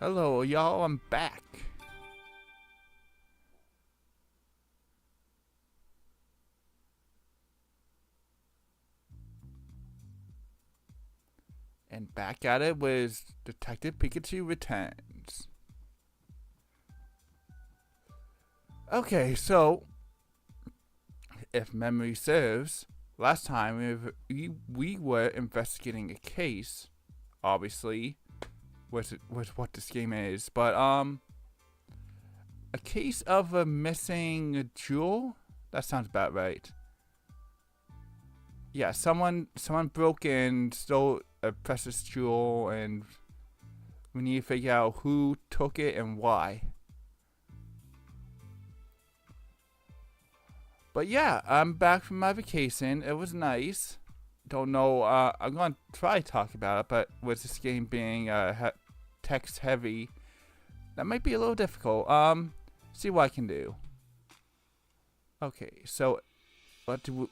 Hello, y'all. I'm back. And back at it with Detective Pikachu Returns. Okay, so if memory serves, last time we were investigating a case, obviously, with what this game is, but a case of a missing jewel. That sounds about right. Yeah, someone broke in, stole a precious jewel, and we need to figure out who took it and why. But yeah, I'm back from my vacation. It was nice. Don't know. I'm gonna try to talk about it, but with this game being text heavy, that might be a little difficult. See what I can do. Okay, so what do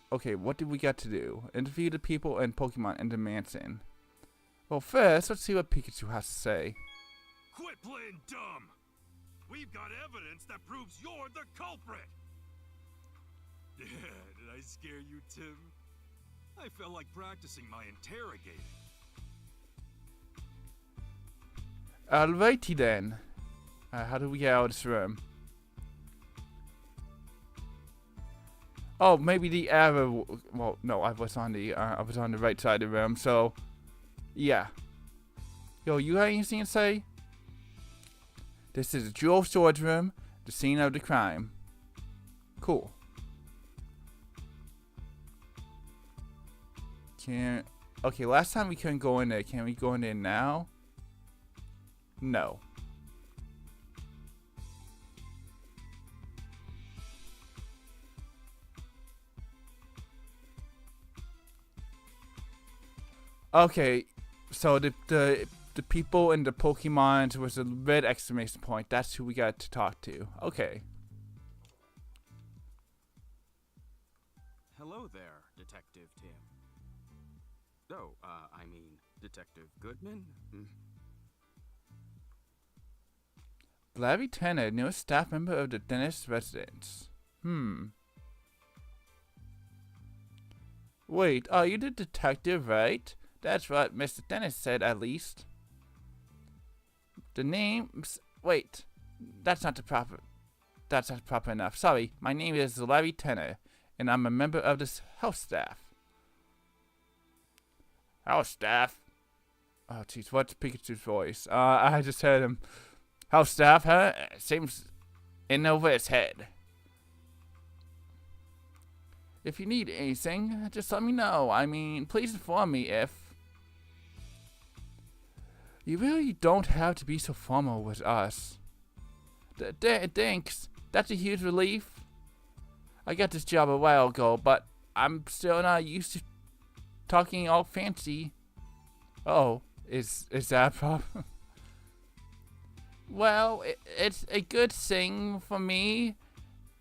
we got to do? Interview the people and Pokemon in the mansion. Well, first, let's see what Pikachu has to say. Quit playing dumb! We've got evidence that proves you're the culprit! Yeah, did I scare you, Tim? I felt like practicing my interrogating. Alrighty then. How do we get out of this room? Oh, maybe the arrow. Well, no, I was on the right side of the room. So, yeah. Yo, you got anything to say? This is the jewel storage room, the scene of the crime. Cool. Okay, last time we couldn't go in there. Can we go in there now? No. Okay, so the people in the Pokemon was a red exclamation point. That's who we got to talk to. Okay. Hello there, Detective Tim. Oh, I mean, Detective Goodman? Larry Tanner, newest staff member of the Dennis residence. Wait, are you the detective, right? That's what Mr. Dennis said, at least. The name... Wait. That's not proper enough. Sorry, my name is Larry Tanner, and I'm a member of this house staff. House staff? Oh, jeez, what's Pikachu's voice? I just heard him. House staff, huh? Seems in over his head. If you need anything, just let me know. I mean, please inform me if... You really don't have to be so formal with us. Thanks. That's a huge relief. I got this job a while ago, but I'm still not used to talking all fancy. Oh, is that a problem? Well, it's a good thing for me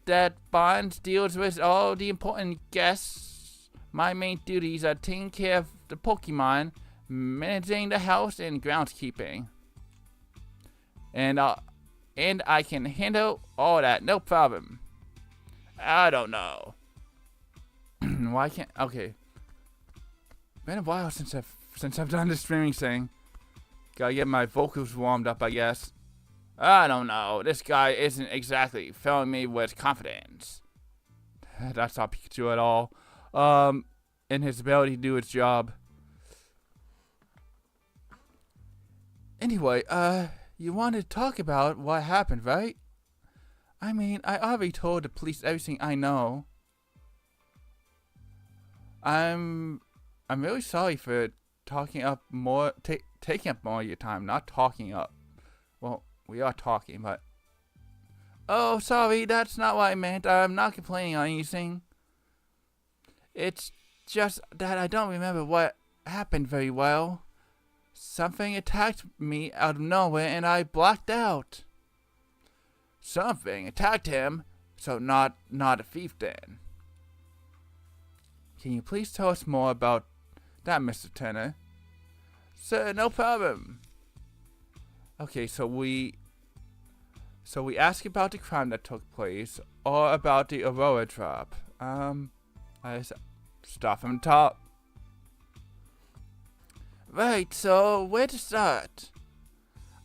that Bonds deals with all the important guests. My main duties are taking care of the Pokemon, managing the house, and groundskeeping. And I can handle all that, no problem. I don't know. Why can't... Okay. Been a while since I've done this streaming thing. Gotta get my vocals warmed up, I guess. I don't know. This guy isn't exactly filling me with confidence. That's not Pikachu at all. In his ability to do his job. Anyway, you wanted to talk about what happened, right? I mean, I already told the police everything I know. I'm really sorry for talking up more, taking up more of your time, not talking up. Well, we are talking, but... Oh, sorry, that's not what I meant. I'm not complaining on anything. It's just that I don't remember what happened very well. Something attacked me out of nowhere and I blacked out. Something attacked him, so not a thief then. Can you please tell us more about that, Mr. Tanner? Sir, no problem. Okay, so we ask about the crime that took place, or about the Aurora drop. Start from the top. Right, so where to start?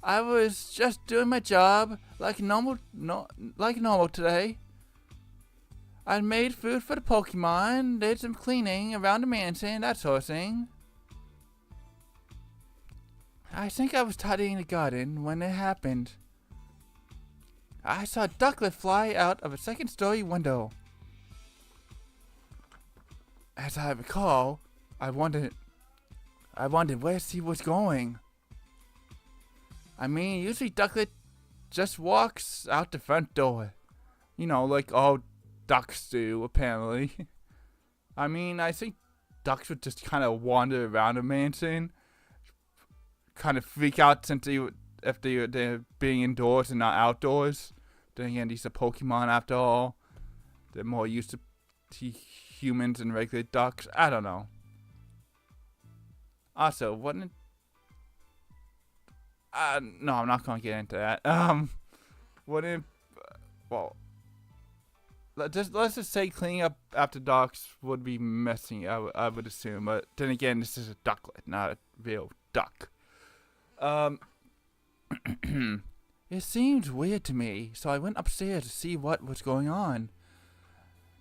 I was just doing my job like normal today. I made food for the Pokemon, did some cleaning around the mansion, that sort of thing. I think I was tidying the garden when it happened. I saw a ducklet fly out of a second-story window. As I recall, I wondered where she was going. I mean, usually ducklet just walks out the front door. You know, like all ducks do, apparently. I mean, I think ducks would just kind of wander around a mansion. Kind of freak out since they're being indoors and not outdoors. Then again, these are Pokemon after all. They're more used to humans and regular ducks. I don't know. Also, no, I'm not gonna get into that. Let's just say cleaning up after ducks would be messy, I would assume. But then again, this is a ducklet, not a real duck. It seemed weird to me, so I went upstairs to see what was going on.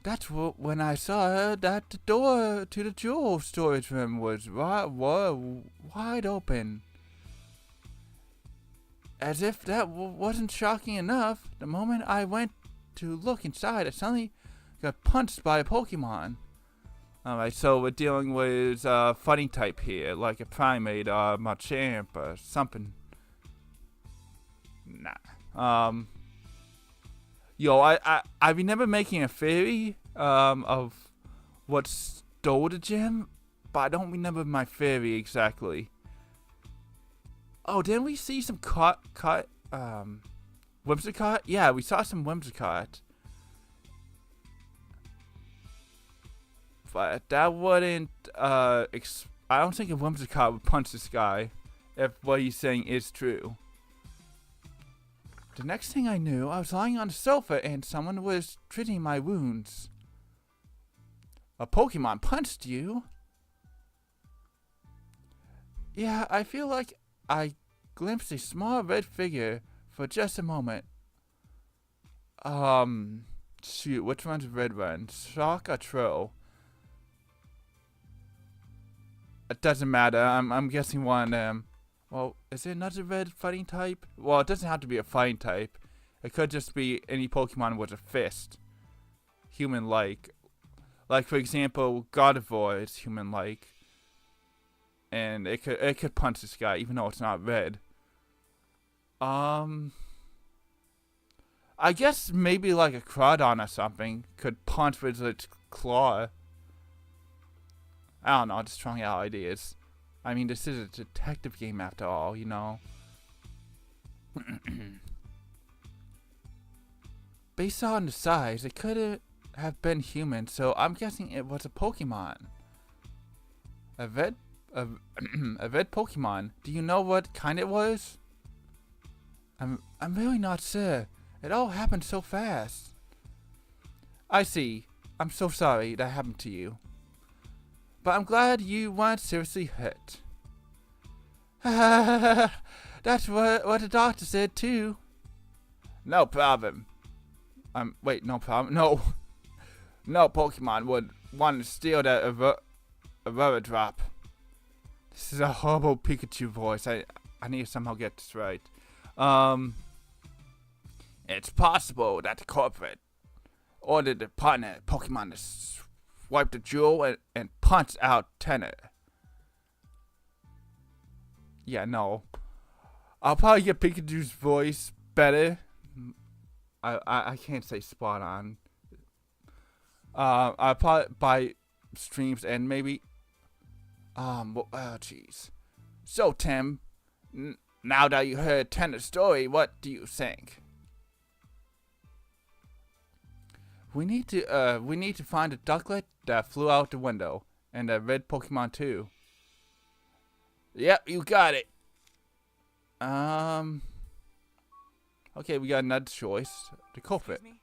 That's when I saw that the door to the jewel storage room was wide open. As if that wasn't shocking enough, the moment I went to look inside, I suddenly got punched by a Pokemon. Alright, so we're dealing with fighting type here, like a Primate or Machamp or something. Nah. I remember making a theory of what stole the gem, but I don't remember my theory exactly. Oh, didn't we see some Whimsicott? Yeah, we saw some Whimsicott. But that wouldn't, I don't think a Whimsicott would punch this guy, if what he's saying is true. The next thing I knew, I was lying on the sofa and someone was treating my wounds. A Pokemon punched you? Yeah, I feel like I glimpsed a small red figure for just a moment. Shoot, which one's red one? Shock or Troll? It doesn't matter, I'm guessing one of them. Well, is there another red fighting type? Well, it doesn't have to be a fighting type. It could just be any Pokemon with a fist. Human-like. Like, for example, Gardevoir is human-like. And it could punch this guy, even though it's not red. I guess maybe like a Crawdon or something could punch with its claw. I don't know, just throwing out ideas. I mean, this is a detective game after all, you know. Based on the size, it could have been human, so I'm guessing it was a Pokemon. A red Pokemon. Do you know what kind it was? I'm really not sure. It all happened so fast. I see. I'm so sorry that happened to you. But I'm glad you weren't seriously hurt. That's what the doctor said too. No problem. Wait, no problem. No Pokemon would want to steal that Aurora drop. This is a horrible Pikachu voice. I need to somehow get this right. It's possible that the corporate ordered the partner Pokemon to swipe the jewel and punch out Tenor. Yeah, no. I'll probably get Pikachu's voice better. I can't say spot on. I'll probably buy streams and maybe. Jeez. So, Tim, now that you heard Tenor's story, what do you think? We need to find a ducklet that flew out the window, and a red Pokemon too. Yep, you got it. Okay, we got another choice. The culprit. Excuse me?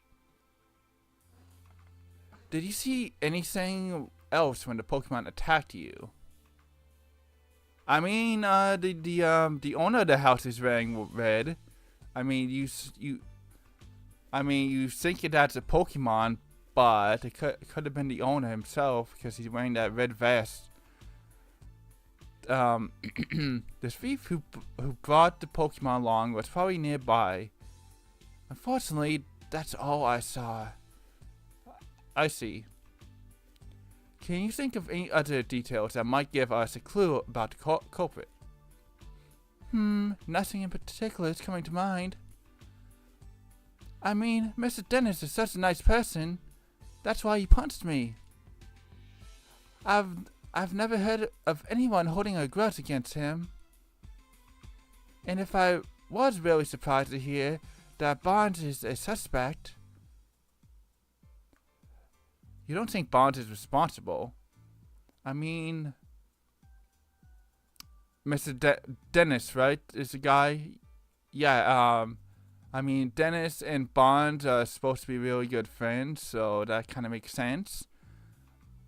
Did you see anything else when the Pokemon attacked you? I mean, the owner of the house is wearing red. I mean, you think that's a Pokemon, but it could have been the owner himself because he's wearing that red vest. The thief who brought the Pokemon along was probably nearby. Unfortunately, that's all I saw. I see. Can you think of any other details that might give us a clue about the culprit? Nothing in particular is coming to mind. I mean, Mr. Dennis is such a nice person. That's why he punched me. I've never heard of anyone holding a grudge against him. And if I was really surprised to hear that Barnes is a suspect, you don't think Barnes is responsible? I mean, Mr. Dennis, right, is the guy? Yeah, I mean, Dennis and Barnes are supposed to be really good friends, so that kind of makes sense.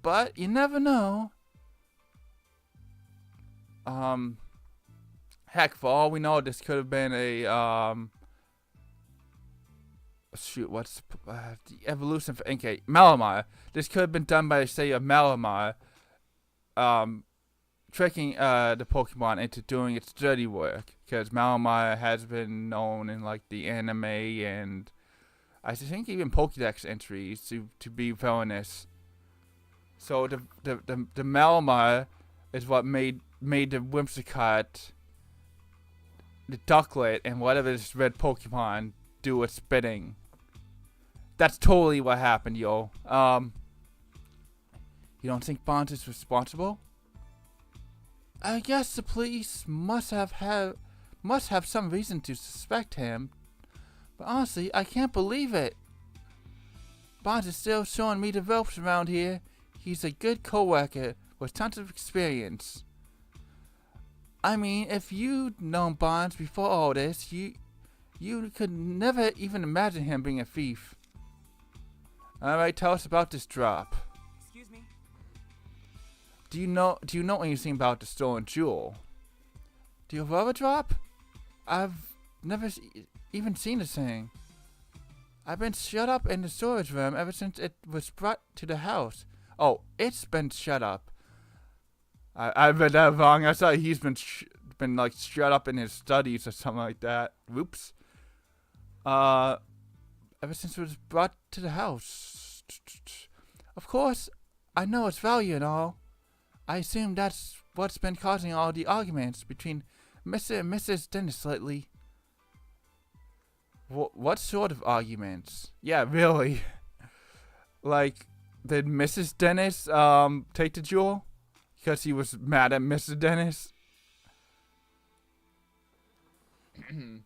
But you never know. Heck, for all we know, this could have been a, shoot, what's the evolution for Inkay? Malamar. This could have been done by, say, a Malamar, tricking the Pokemon into doing its dirty work, because Malamar has been known in like the anime and I think even Pokédex entries to be villainous. So the Malamar is what made the Whimsicott, the Ducklet, and whatever this red Pokemon do its bidding. That's totally what happened, yo. You don't think Barnes is responsible? I guess the police must have some reason to suspect him. But honestly, I can't believe it. Barnes is still showing me the ropes around here. He's a good co-worker with tons of experience. I mean, if you'd known Barnes before all this, you could never even imagine him being a thief. Alright, tell us about this drop. Excuse me? Do you know anything about the stolen jewel? Do you love a drop? I've never even seen this thing. I've been shut up in the storage room ever since it was brought to the house. Oh, it's been shut up. I read that wrong. I thought he's been like shut up in his studies or something like that. Whoops. Ever since it was brought to the house. Of course, I know its value and all. I assume that's what's been causing all the arguments between Mr. and Mrs. Dennis lately. What sort of arguments? Yeah, really. Like, did Mrs. Dennis take the jewel? Because he was mad at Mr. Dennis? In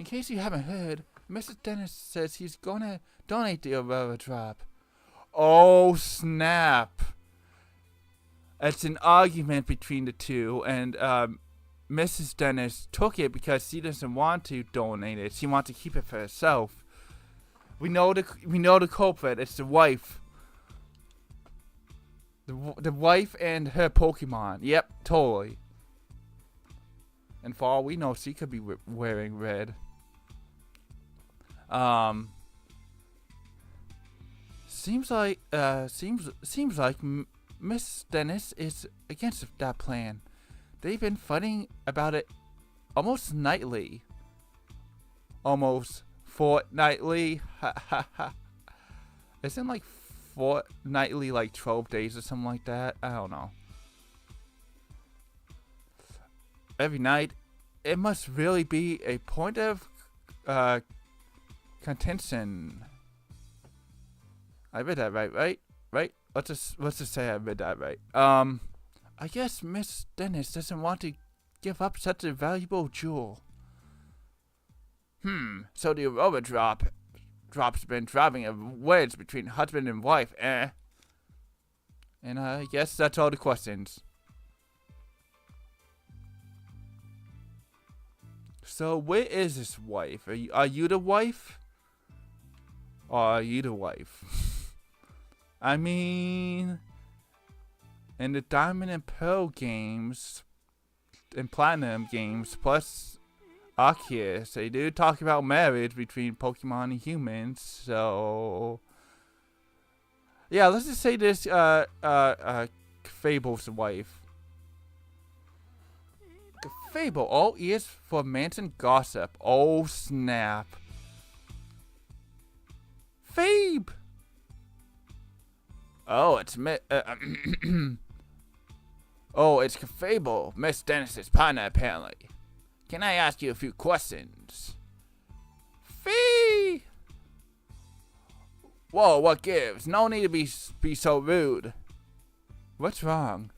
case you haven't heard, Mr. Dennis says he's gonna donate the Aurora drop. Oh, snap. It's an argument between the two, and Mrs. Dennis took it because she doesn't want to donate it. She wants to keep it for herself. We know the culprit. It's the wife. The wife and her Pokemon. Yep, totally. And for all we know, she could be wearing red. Seems like Miss Dennis is against that plan. They've been fighting about it almost nightly. Almost fortnightly. Ha ha ha. Isn't like fortnightly like 12 days or something like that? I don't know. Every night. It must really be a point of contention. I read that right? Right? Let's just say I read that right. I guess Miss Dennis doesn't want to give up such a valuable jewel. So the Aurora drop's been driving a wedge between husband and wife, eh? And I guess that's all the questions. So where is his wife? Are you the wife? Or are you the wife? I mean, in the Diamond and Pearl games, and Platinum games, plus Arceus, they do talk about marriage between Pokemon and humans, so yeah, let's just say this Fable's wife. Fable, all ears for Manson gossip. Oh snap. Fabe! Oh, it's oh, it's Fable, Miss Dennis's partner, apparently. Can I ask you a few questions? Fee! Whoa, what gives? No need to be so rude. What's wrong?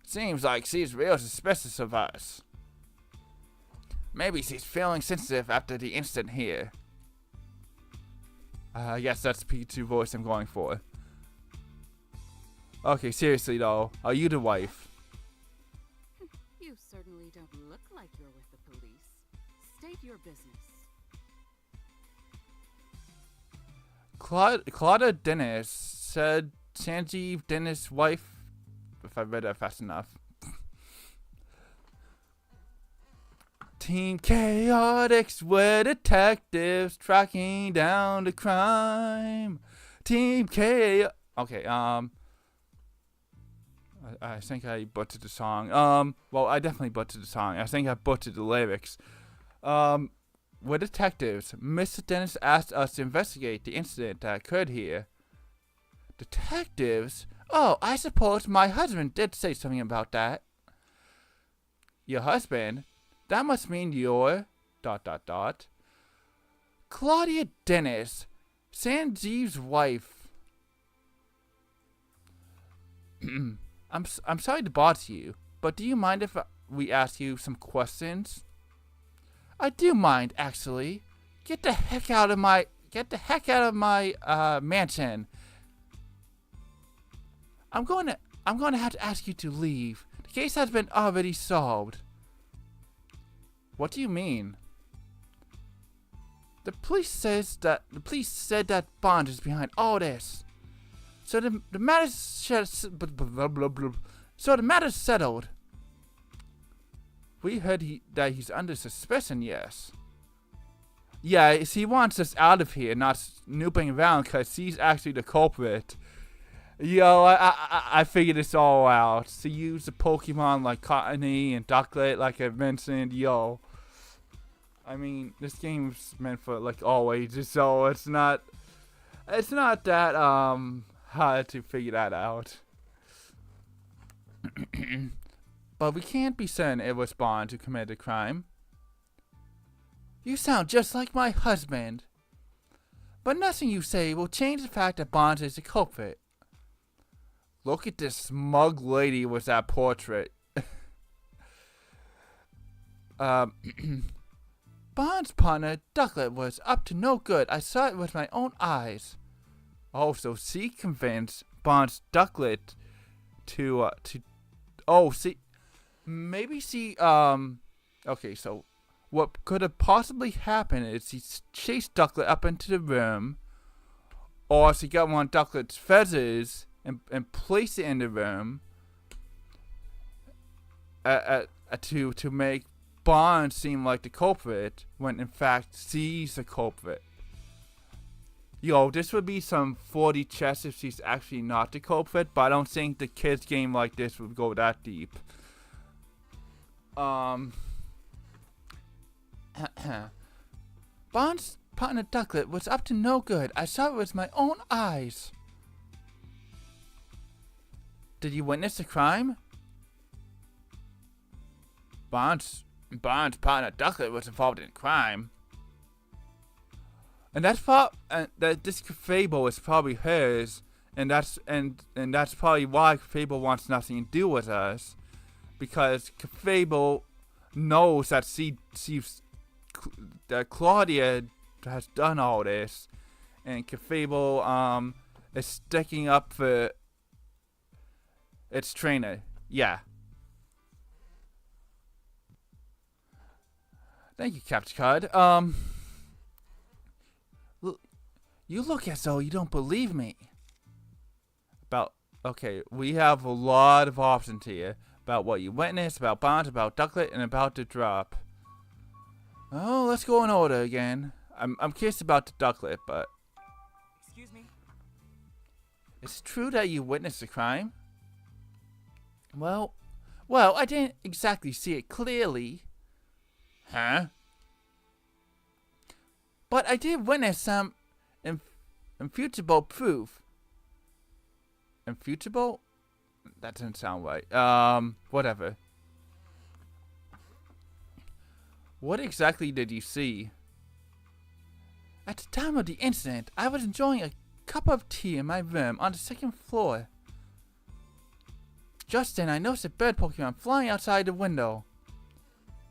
Seems like she's real suspicious of us. Maybe she's feeling sensitive after the incident here. I guess that's the Pikachu voice I'm going for. Okay, seriously though, are you the wife? You certainly don't look like you're with the police. State your business. Claudia Dennis said Sanjeev Dennis' wife, if I read that fast enough. Team Chaotix, we're detectives tracking down the crime. Team K. Okay, I think I butchered the song. Well, I definitely butchered the song. I think I butchered the lyrics. We're detectives. Mr. Dennis asked us to investigate the incident that occurred here. Detectives? Oh, I suppose my husband did say something about that. Your husband? That must mean you're... ... Claudia Dennis, Sanjeev's wife. I'm sorry to bother you, but do you mind if we ask you some questions? I do mind, actually. Get the heck out of my mansion. I'm going to have to ask you to leave. The case has been already solved. What do you mean? The police said that Bond is behind all this. So the matter's settled. We heard that he's under suspicion, yes. Yeah, he wants us out of here, not snooping around, because he's actually the culprit. Yo, I figured this all out. To use the Pokemon like Cottony and Ducklet, like I mentioned, yo. I mean, this game's meant for like all ages, so it's not that hard to figure that out. But we can't be certain it was Bond who committed the crime. You sound just like my husband. But nothing you say will change the fact that Bond is the culprit. Look at this smug lady with that portrait. Bond's partner, Ducklet, was up to no good. I saw it with my own eyes. Oh, so she convinced Bond's Ducklet to maybe she, okay, so what could have possibly happened is he chased Ducklet up into the room, or she got one of Ducklet's feathers and placed it in the room to make Bond seem like the culprit, when in fact she's the culprit. Yo, this would be some 40 chess if she's actually not the culprit, but I don't think the kids game like this would go that deep. Bond's partner Ducklet was up to no good. I saw it with my own eyes. Did you witness the crime? Bond's partner Ducklet was involved in crime. And that's that this Fable is probably hers, and that's probably why Fable wants nothing to do with us, because Fable knows that that Claudia has done all this, and Fable is sticking up for its trainer. Yeah. Thank you, Captain Card. You look as though you don't believe me. Okay, we have a lot of options here. About what you witnessed, about Bond, about Ducklet, and about the drop. Oh, let's go in order again. I'm curious about the Ducklet, but... Excuse me? Is it true that you witnessed the crime? Well, I didn't exactly see it clearly. Huh? But I did witness some infutable proof. Infutable? That doesn't sound right. Whatever. What exactly did you see? At the time of the incident, I was enjoying a cup of tea in my room on the second floor. Just then, I noticed a bird Pokemon flying outside the window.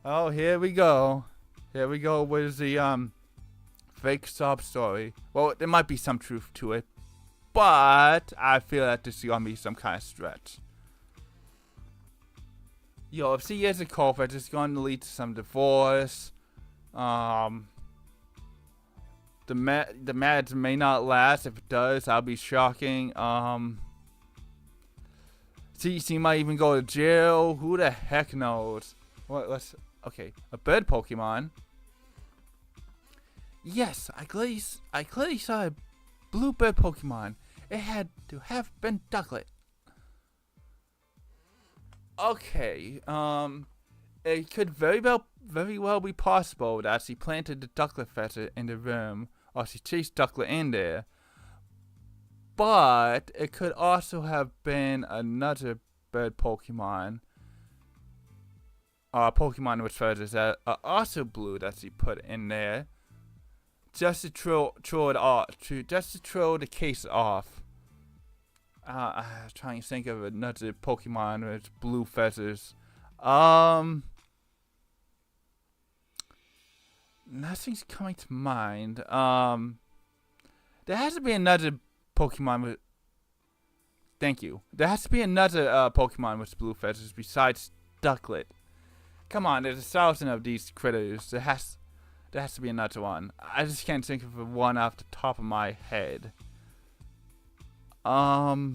Oh, here we go. Here we go with the, fake sob story. Well, there might be some truth to it, but I feel that this is gonna be some kind of stretch. Yo, if she is a culprit, it's gonna lead to some divorce. The marriage may not last. If it does, that'll be shocking. She might even go to jail. Who the heck knows? Well, okay, a bird Pokemon. Yes, I clearly saw a blue bird Pokemon. It had to have been Ducklet. Okay, it could very well be possible that she planted the Ducklet feather in the room, or she chased Ducklet in there. But it could also have been another bird Pokemon. Pokemon with feathers that are also blue that she put in there. Just to throw it off, just to throw the case off. I'm trying to think of another Pokemon with blue feathers. Nothing's coming to mind. There has to be another Pokemon with... Thank you. There has to be another Pokemon with blue feathers besides Ducklet. Come on, there's 1,000 of these critters. There has to be another one. I just can't think of one off the top of my head. No,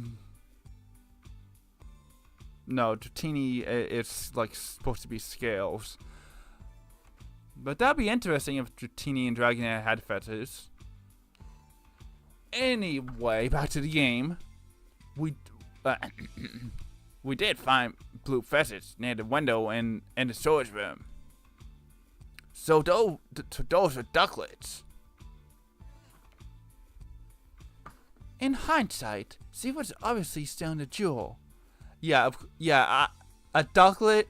Dratini is like supposed to be scales. But that'd be interesting if Dratini and Dragonair had feathers. Anyway, back to the game. We did find blue feathers near the window in the storage room. So those are Ducklets. In hindsight, she was obviously still in the jewel. A Ducklet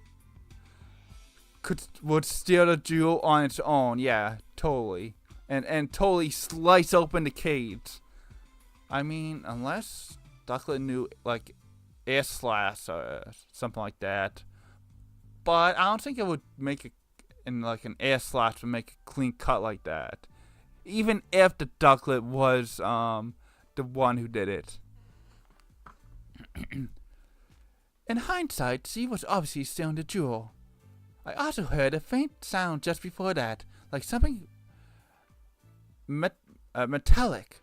would steal the jewel on its own. Yeah, totally, and totally slice open the cage. I mean, unless Ducklet knew like air slash or something like that. But I don't think it would make an air slash would make a clean cut like that. Even if the Ducklet was the one who did it. In hindsight, she was obviously still in the jewel. I also heard a faint sound just before that, like something metallic.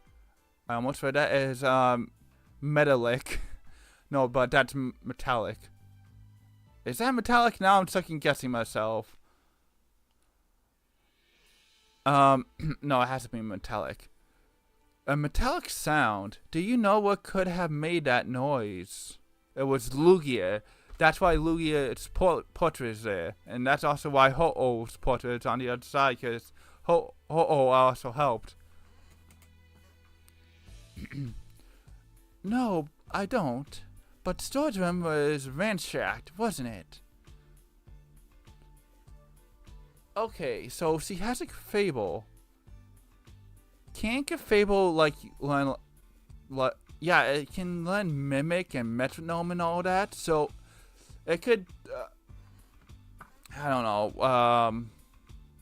I almost read that as metallic. No, but that's metallic. Is that metallic? Now I'm second guessing myself. No, it has to be metallic. A metallic sound. Do you know what could have made that noise? It was Lugia. That's why Lugia's portrait is there. And that's also why Ho-Oh's portrait is on the other side, because Ho-Oh also helped. No, I don't. But storage room was ransacked, wasn't it? Okay, so she has a Fable. Can't Fable yeah, it can learn Mimic and Metronome and all that, so it could, I don't know,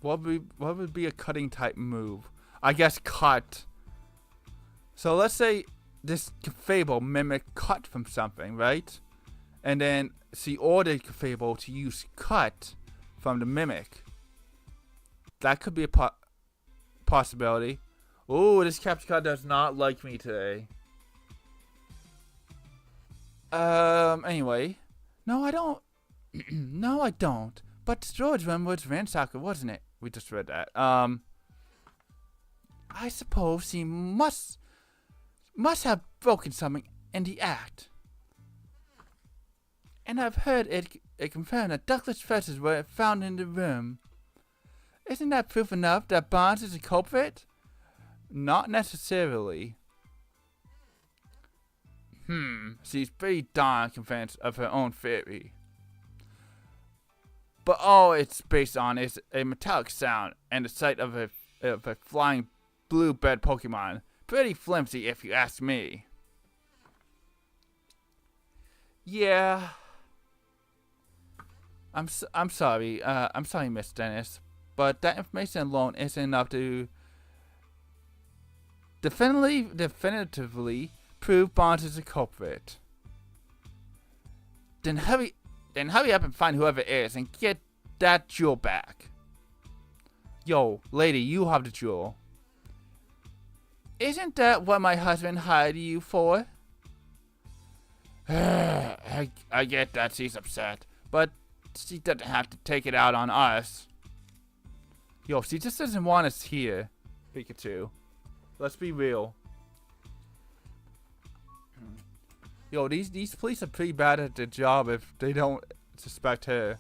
what would be a cutting type move? I guess cut. So let's say this Fable Mimic cut from something, right? And then she ordered Fable to use cut from the Mimic. that could be a possibility. Ooh, this capture card does not like me today. Anyway. No, I don't. No, I don't. But the storage room was ransacked, wasn't it? We just read that. I suppose he must have broken something in the act. And I've heard it confirmed that Douglas feathers were found in the room. Isn't that proof enough that Barnes is a culprit? Not necessarily. She's pretty darn convinced of her own theory. But all it's based on is a metallic sound and the sight of a flying blue-bed Pokemon. Pretty flimsy if you ask me. Yeah. I'm sorry. I'm sorry, Miss Dennis. But that information alone isn't enough to definitively prove Barnes is a culprit. Then hurry up and find whoever it is and get that jewel back. Yo, lady, you have the jewel. Isn't that what my husband hired you for? I get that she's upset, but she doesn't have to take it out on us. Yo, she just doesn't want us here, Pikachu. Let's be real. Yo, these police are pretty bad at their job if they don't suspect her.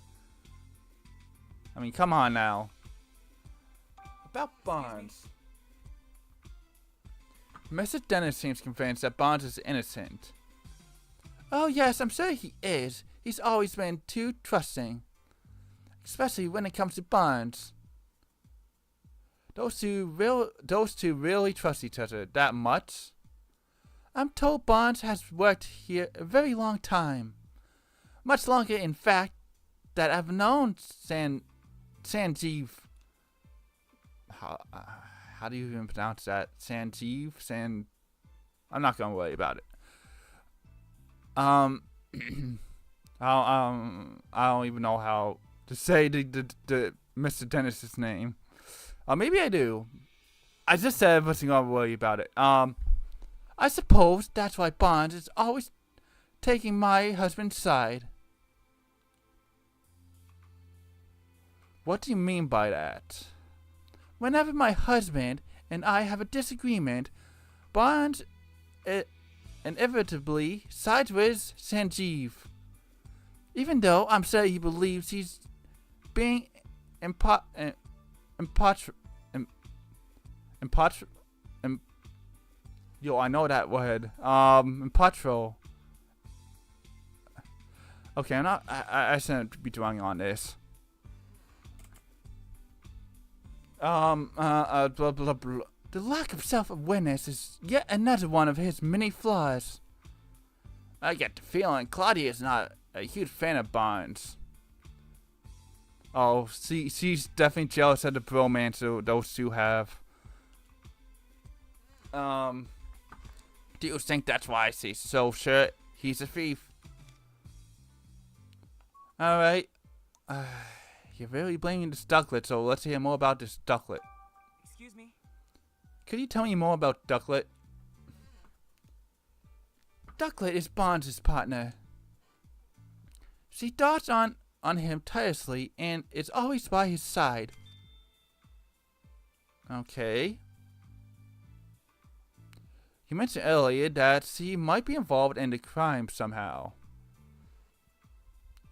I mean, come on now. About Barnes. Mr. Dennis seems convinced that Barnes is innocent. Oh yes, I'm sure he is. He's always been too trusting. Especially when it comes to Barnes. Those two really trust each other that much. I'm told Barnes has worked here a very long time. Much longer, in fact, that I've known Sanjeev. How do you even pronounce that? Sanjeev? I'm not gonna worry about it. I don't even know how to say the Mr. Dennis's name. Maybe I do. I just said I wasn't gonna worry about it. I suppose that's why Barnes is always taking my husband's side. What do you mean by that? Whenever my husband and I have a disagreement, Barnes inevitably sides with Sanjeev. Even though I'm sure he believes he's being Yo, I know that word. Impatro. Okay, I shouldn't be dwelling on this. Blah, blah, blah. The lack of self-awareness is yet another one of his many flaws. I get the feeling Claudia is not a huge fan of Barnes. Oh, she's definitely jealous of the bromance those two have. Do you think that's why she's so sure he's a thief? Alright. You're really blaming this Ducklet, so let's hear more about this Ducklet. Excuse me? Could you tell me more about Ducklet? Ducklet is Barnes' partner. She darts on him tirelessly and is always by his side. Okay. You mentioned earlier that she might be involved in the crime somehow.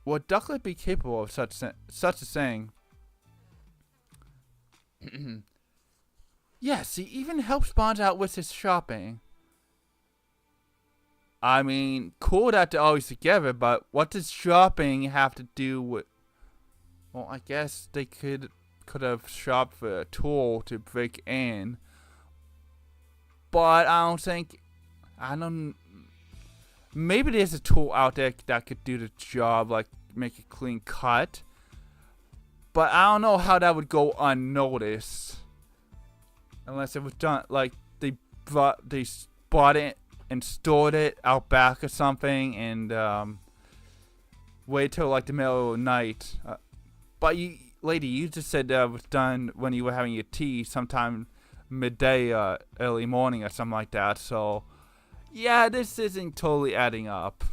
Would Ducklet be capable of such a thing? Yes, he even helps Barnes out with his shopping. I mean, cool that they're always together, but what does shopping have to do with... Well, I guess they could have shopped for a tool to break in. But maybe there's a tool out there that could do the job, like make a clean cut. But I don't know how that would go unnoticed. Unless it was done, like, they bought it and stored it out back or something and wait till like the middle of the night. But lady, you just said that was done when you were having your tea sometime midday, early morning or something like that. So, yeah, this isn't totally adding up.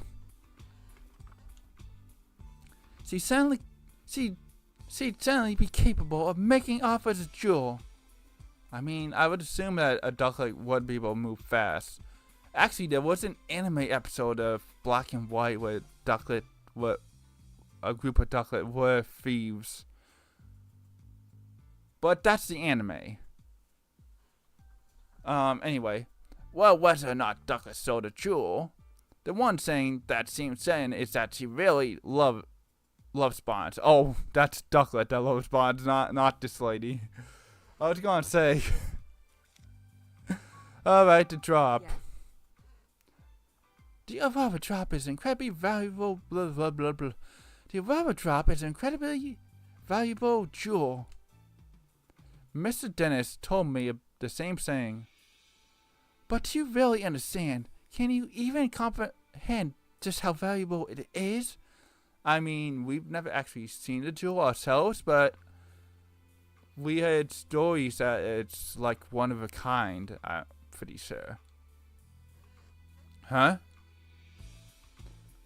She'd certainly be capable of making off as a jewel. I mean, I would assume that a ducklet would be able to move fast. Actually, there was an anime episode of Black and White where a group of ducklet were thieves. But that's the anime. Anyway. Well, whether or not Ducklet stole the jewel, the one thing that seems saying is that she really loves Bonds. Oh, that's Ducklet that loves Bonds, not this lady. I was gonna say. Alright, the drop. Yes. The Aurora drop is incredibly valuable. Blah blah blah blah. The Aurora drop is an incredibly valuable jewel. Mr. Dennis told me the same thing. But do you really understand? Can you even comprehend just how valuable it is? I mean, we've never actually seen the jewel ourselves, but we heard stories that it's like one of a kind, I'm pretty sure. Huh?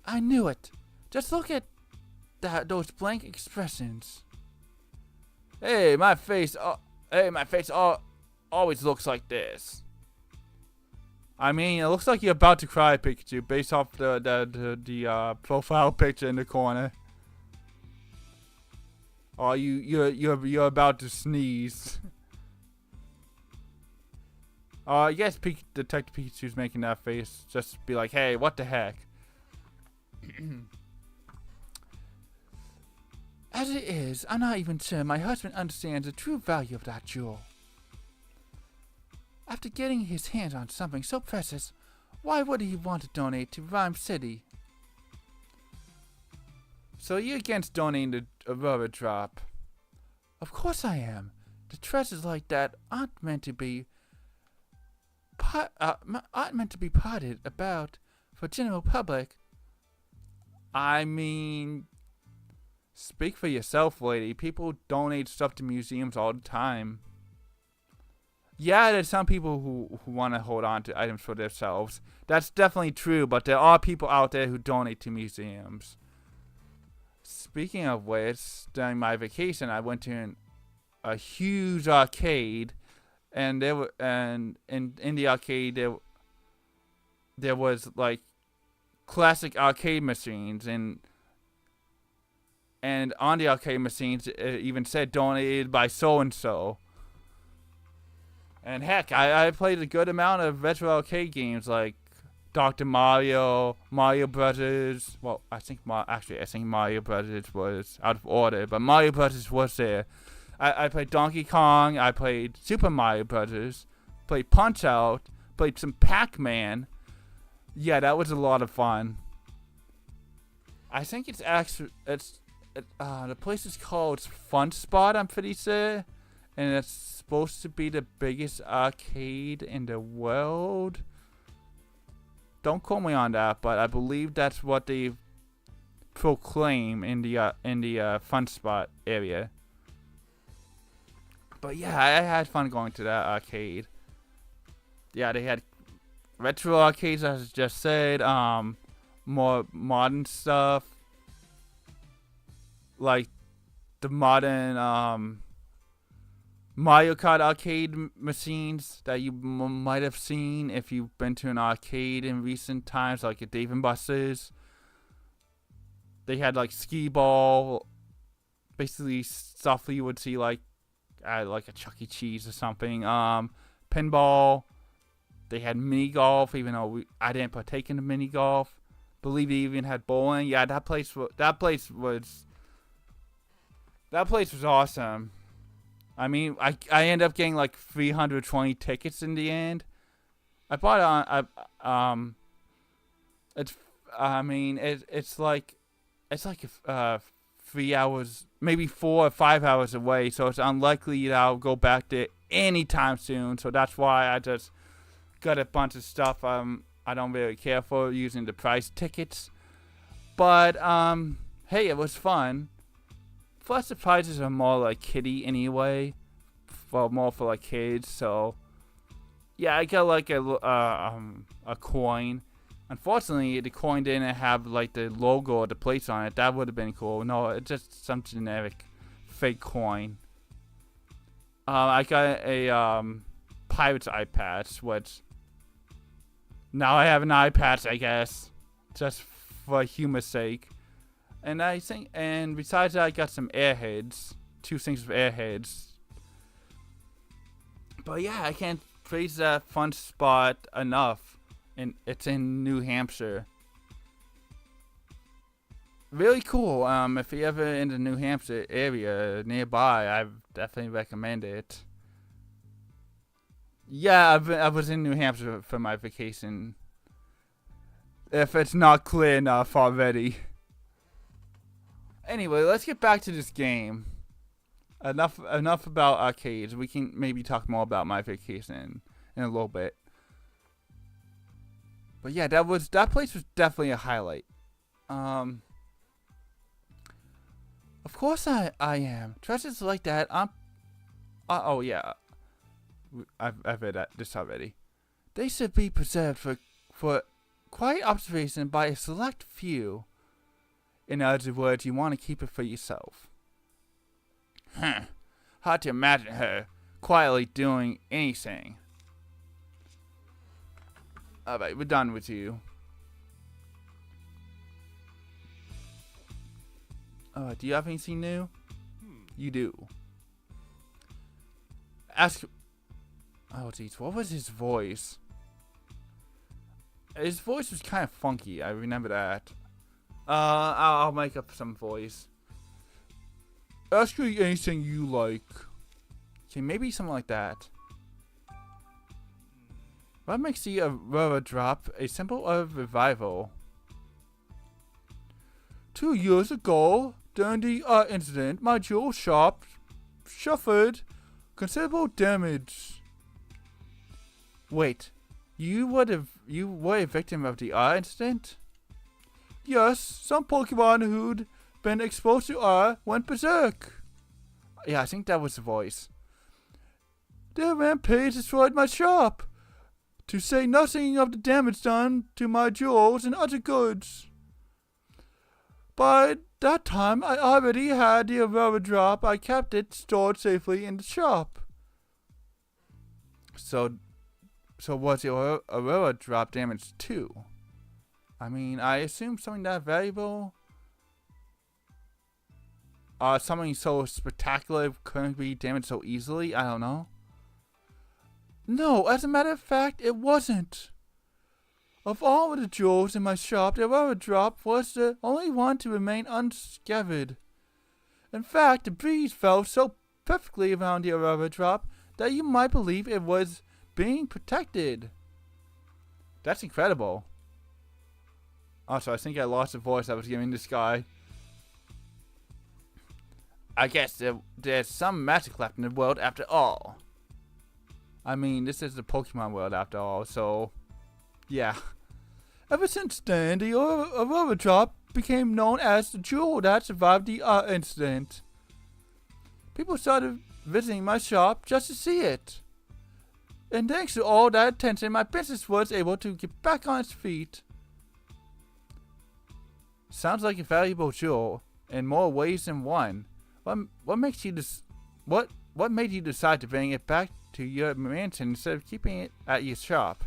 I knew it. Just look at those blank expressions. Hey, my face always looks like this. I mean, it looks like you're about to cry, Pikachu, based off the profile picture in the corner. Oh, you're about to sneeze. I guess Detective Pikachu's making that face just to be like, hey, what the heck? As it is, I'm not even sure my husband understands the true value of that jewel. After getting his hands on something so precious, why would he want to donate to Rhyme City? So you're against donating the Aurora drop? Of course I am. The treasures like that aren't meant to be potted about for general public. I mean, speak for yourself, lady. People donate stuff to museums all the time. Yeah, there's some people who want to hold on to items for themselves. That's definitely true, but there are people out there who donate to museums. Speaking of which, during my vacation, I went to a huge arcade, and in the arcade there was like classic arcade machines, and on the arcade machines it even said donated by so and so. And heck, I played a good amount of retro arcade games like Dr. Mario, Mario Brothers. Well, I think Mario Brothers was out of order, but Mario Brothers was there. I played Donkey Kong. I played Super Mario Brothers. Played Punch Out. Played some Pac-Man. Yeah, that was a lot of fun. I think it's actually the place is called Fun Spot. I'm pretty sure. And it's supposed to be the biggest arcade in the world. Don't quote me on that, but I believe that's what they proclaim in the Fun Spot area. But yeah, I had fun going to that arcade. Yeah, they had retro arcades, as I just said. More modern stuff, like the modern Mario Kart arcade machines that you might have seen if you've been to an arcade in recent times, like at Dave & Buster's. They had like skee ball, basically stuff you would see like at like a Chuck E. Cheese or something. Pinball. They had mini golf, even though I didn't partake in the mini golf. Believe they even had bowling. Yeah, that place was awesome. I mean, I ended up getting like 320 tickets in the end. I bought it on it's like 3 hours, maybe 4 or 5 hours away, so it's unlikely that I'll go back there anytime soon. So that's why I just got a bunch of stuff I don't really care for using the price tickets. But hey, it was fun. Plus, the prizes are more like kiddie anyway, more for like kids. So, yeah, I got like a coin. Unfortunately, the coin didn't have like the logo or the place on it. That would have been cool. No, it's just some generic fake coin. I got a pirate's eye patch, which now I have an eye patch, I guess, just for humor's sake. And I think, and besides that, I got some airheads, 2 things of airheads. But yeah, I can't praise that fun spot enough, and it's in New Hampshire. Really cool. If you're ever in the New Hampshire area nearby, I definitely recommend it. Yeah, I was in New Hampshire for my vacation. If it's not clear enough already. Anyway, let's get back to this game. Enough about arcades. We can maybe talk more about my vacation in a little bit. But yeah, that place was definitely a highlight. Of course I am. Treasures like that, oh yeah. I've read this already. They should be preserved for quiet observation by a select few. In other words, you want to keep it for yourself. Hard to imagine her quietly doing anything. Alright, we're done with you. Do you have anything new? You do. Ask... Oh, jeez, what was his voice? His voice was kind of funky, I remember that. I'll make up some voice. Ask me anything you like. Okay, maybe something like that. What makes the Aurora drop a symbol of revival? 2 years ago, during the incident, my jewel shop suffered considerable damage. Wait, you were a victim of the incident? Yes, some Pokemon who'd been exposed to R went berserk. Yeah, I think that was the voice. Their rampage destroyed my shop, to say nothing of the damage done to my jewels and other goods. By that time, I already had the Aurora Drop. I kept it stored safely in the shop. So was the Aurora Drop damaged too? I mean, I assume something that valuable, something so spectacular couldn't be damaged so easily. I don't know. No, as a matter of fact, it wasn't. Of all of the jewels in my shop, the Aurora Drop was the only one to remain unscathed. In fact, the breeze felt so perfectly around the Aurora Drop that you might believe it was being protected. That's incredible. Also, I think I lost the voice I was giving this guy. I guess there's some magic left in the world after all. I mean, this is the Pokemon world after all, so... yeah. Ever since then, the Aurora Drop became known as the jewel that survived the incident. People started visiting my shop just to see it. And thanks to all that attention, my business was able to get back on its feet. Sounds like a valuable jewel in more ways than one. What made you decide to bring it back to your mansion instead of keeping it at your shop?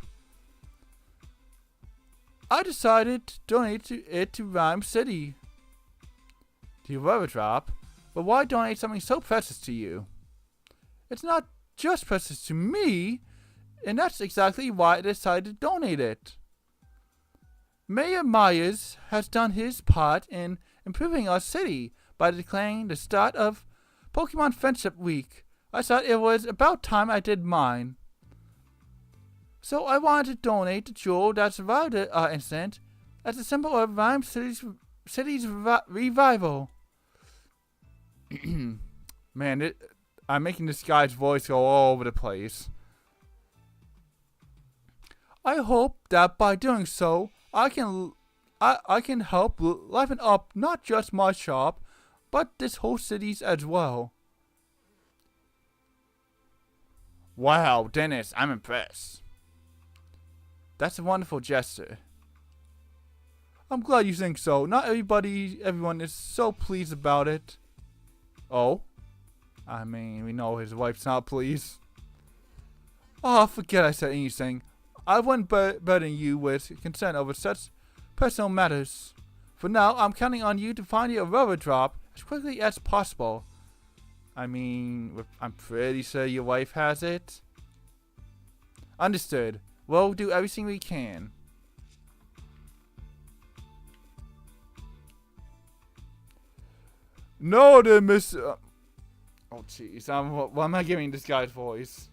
I decided to donate it to Rhyme City. The Aurora Drop? But why donate something so precious to you? It's not just precious to me, and that's exactly why I decided to donate it. Mayor Myers has done his part in improving our city by declaring the start of Pokemon Friendship Week. I thought it was about time I did mine. So I wanted to donate the jewel that survived the incident as a symbol of Rhyme City's revival. Man, I'm making this guy's voice go all over the place. I hope that by doing so, I can help liven up not just my shop, but this whole city's as well. Wow, Dennis, I'm impressed. That's a wonderful gesture. I'm glad you think so. Not everyone is so pleased about it. Oh? I mean, we know his wife's not pleased. Oh, forget I said anything. I wouldn't burden you with concern over such personal matters. For now, I'm counting on you to find your rubber drop as quickly as possible. I mean, I'm pretty sure your wife has it. Understood. We'll do everything we can. No, then, Mr. Oh, jeez. Why am I giving this guy's voice?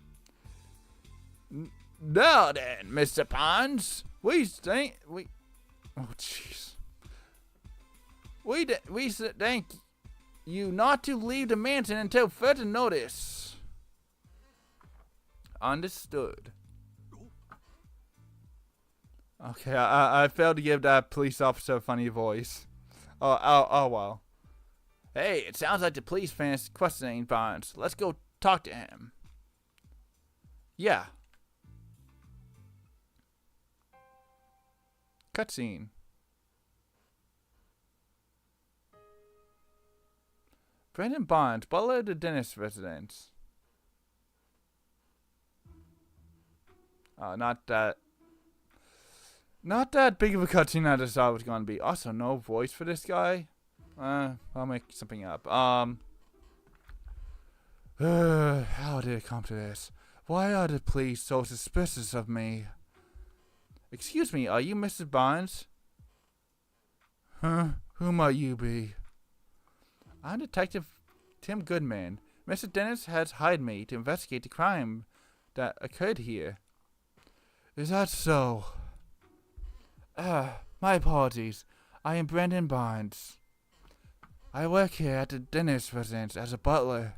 Now then, Mr. Pons, we think we. Oh, jeez. We thank you not to leave the mansion until further notice. Understood. Okay, I failed to give that police officer a funny voice. Oh well. Hey, it sounds like the police finished questioning Barnes. Let's go talk to him. Yeah. Cutscene. Brandon Barnes, butler at the Dennis residence. Not that big of a cutscene I just thought it was going to be. Also, no voice for this guy. I'll make something up. How did it come to this? Why are the police so suspicious of me? Excuse me, are you Mrs. Barnes? Huh? Who might you be? I'm Detective Tim Goodman. Mr. Dennis has hired me to investigate the crime that occurred here. Is that so? My apologies. I am Brandon Barnes. I work here at the Dennis residence as a butler.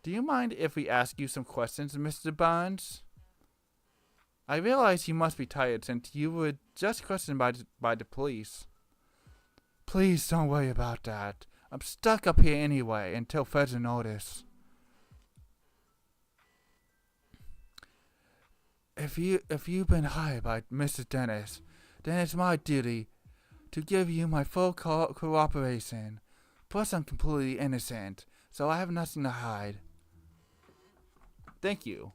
Do you mind if we ask you some questions, Mr. Barnes? I realize you must be tired since you were just questioned by the police. Please don't worry about that. I'm stuck up here anyway until further notice. If you've been hired by Mr. Dennis, then it's my duty to give you my full cooperation. Plus, I'm completely innocent, so I have nothing to hide. Thank you.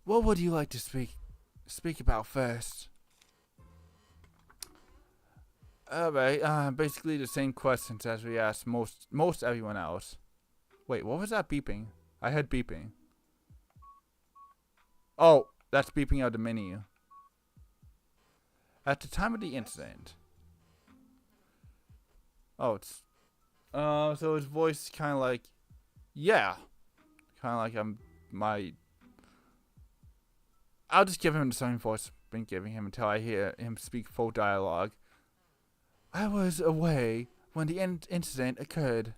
What would you like to speak about first? Alright, basically the same questions as we asked most everyone else. Wait, what was that beeping? I heard beeping. Oh, that's beeping out the menu. At the time of the incident. Oh, it's so his voice is kind of like, yeah, kind of like I'll just give him the same voice I've been giving him until I hear him speak full dialogue. I was away when the incident occurred.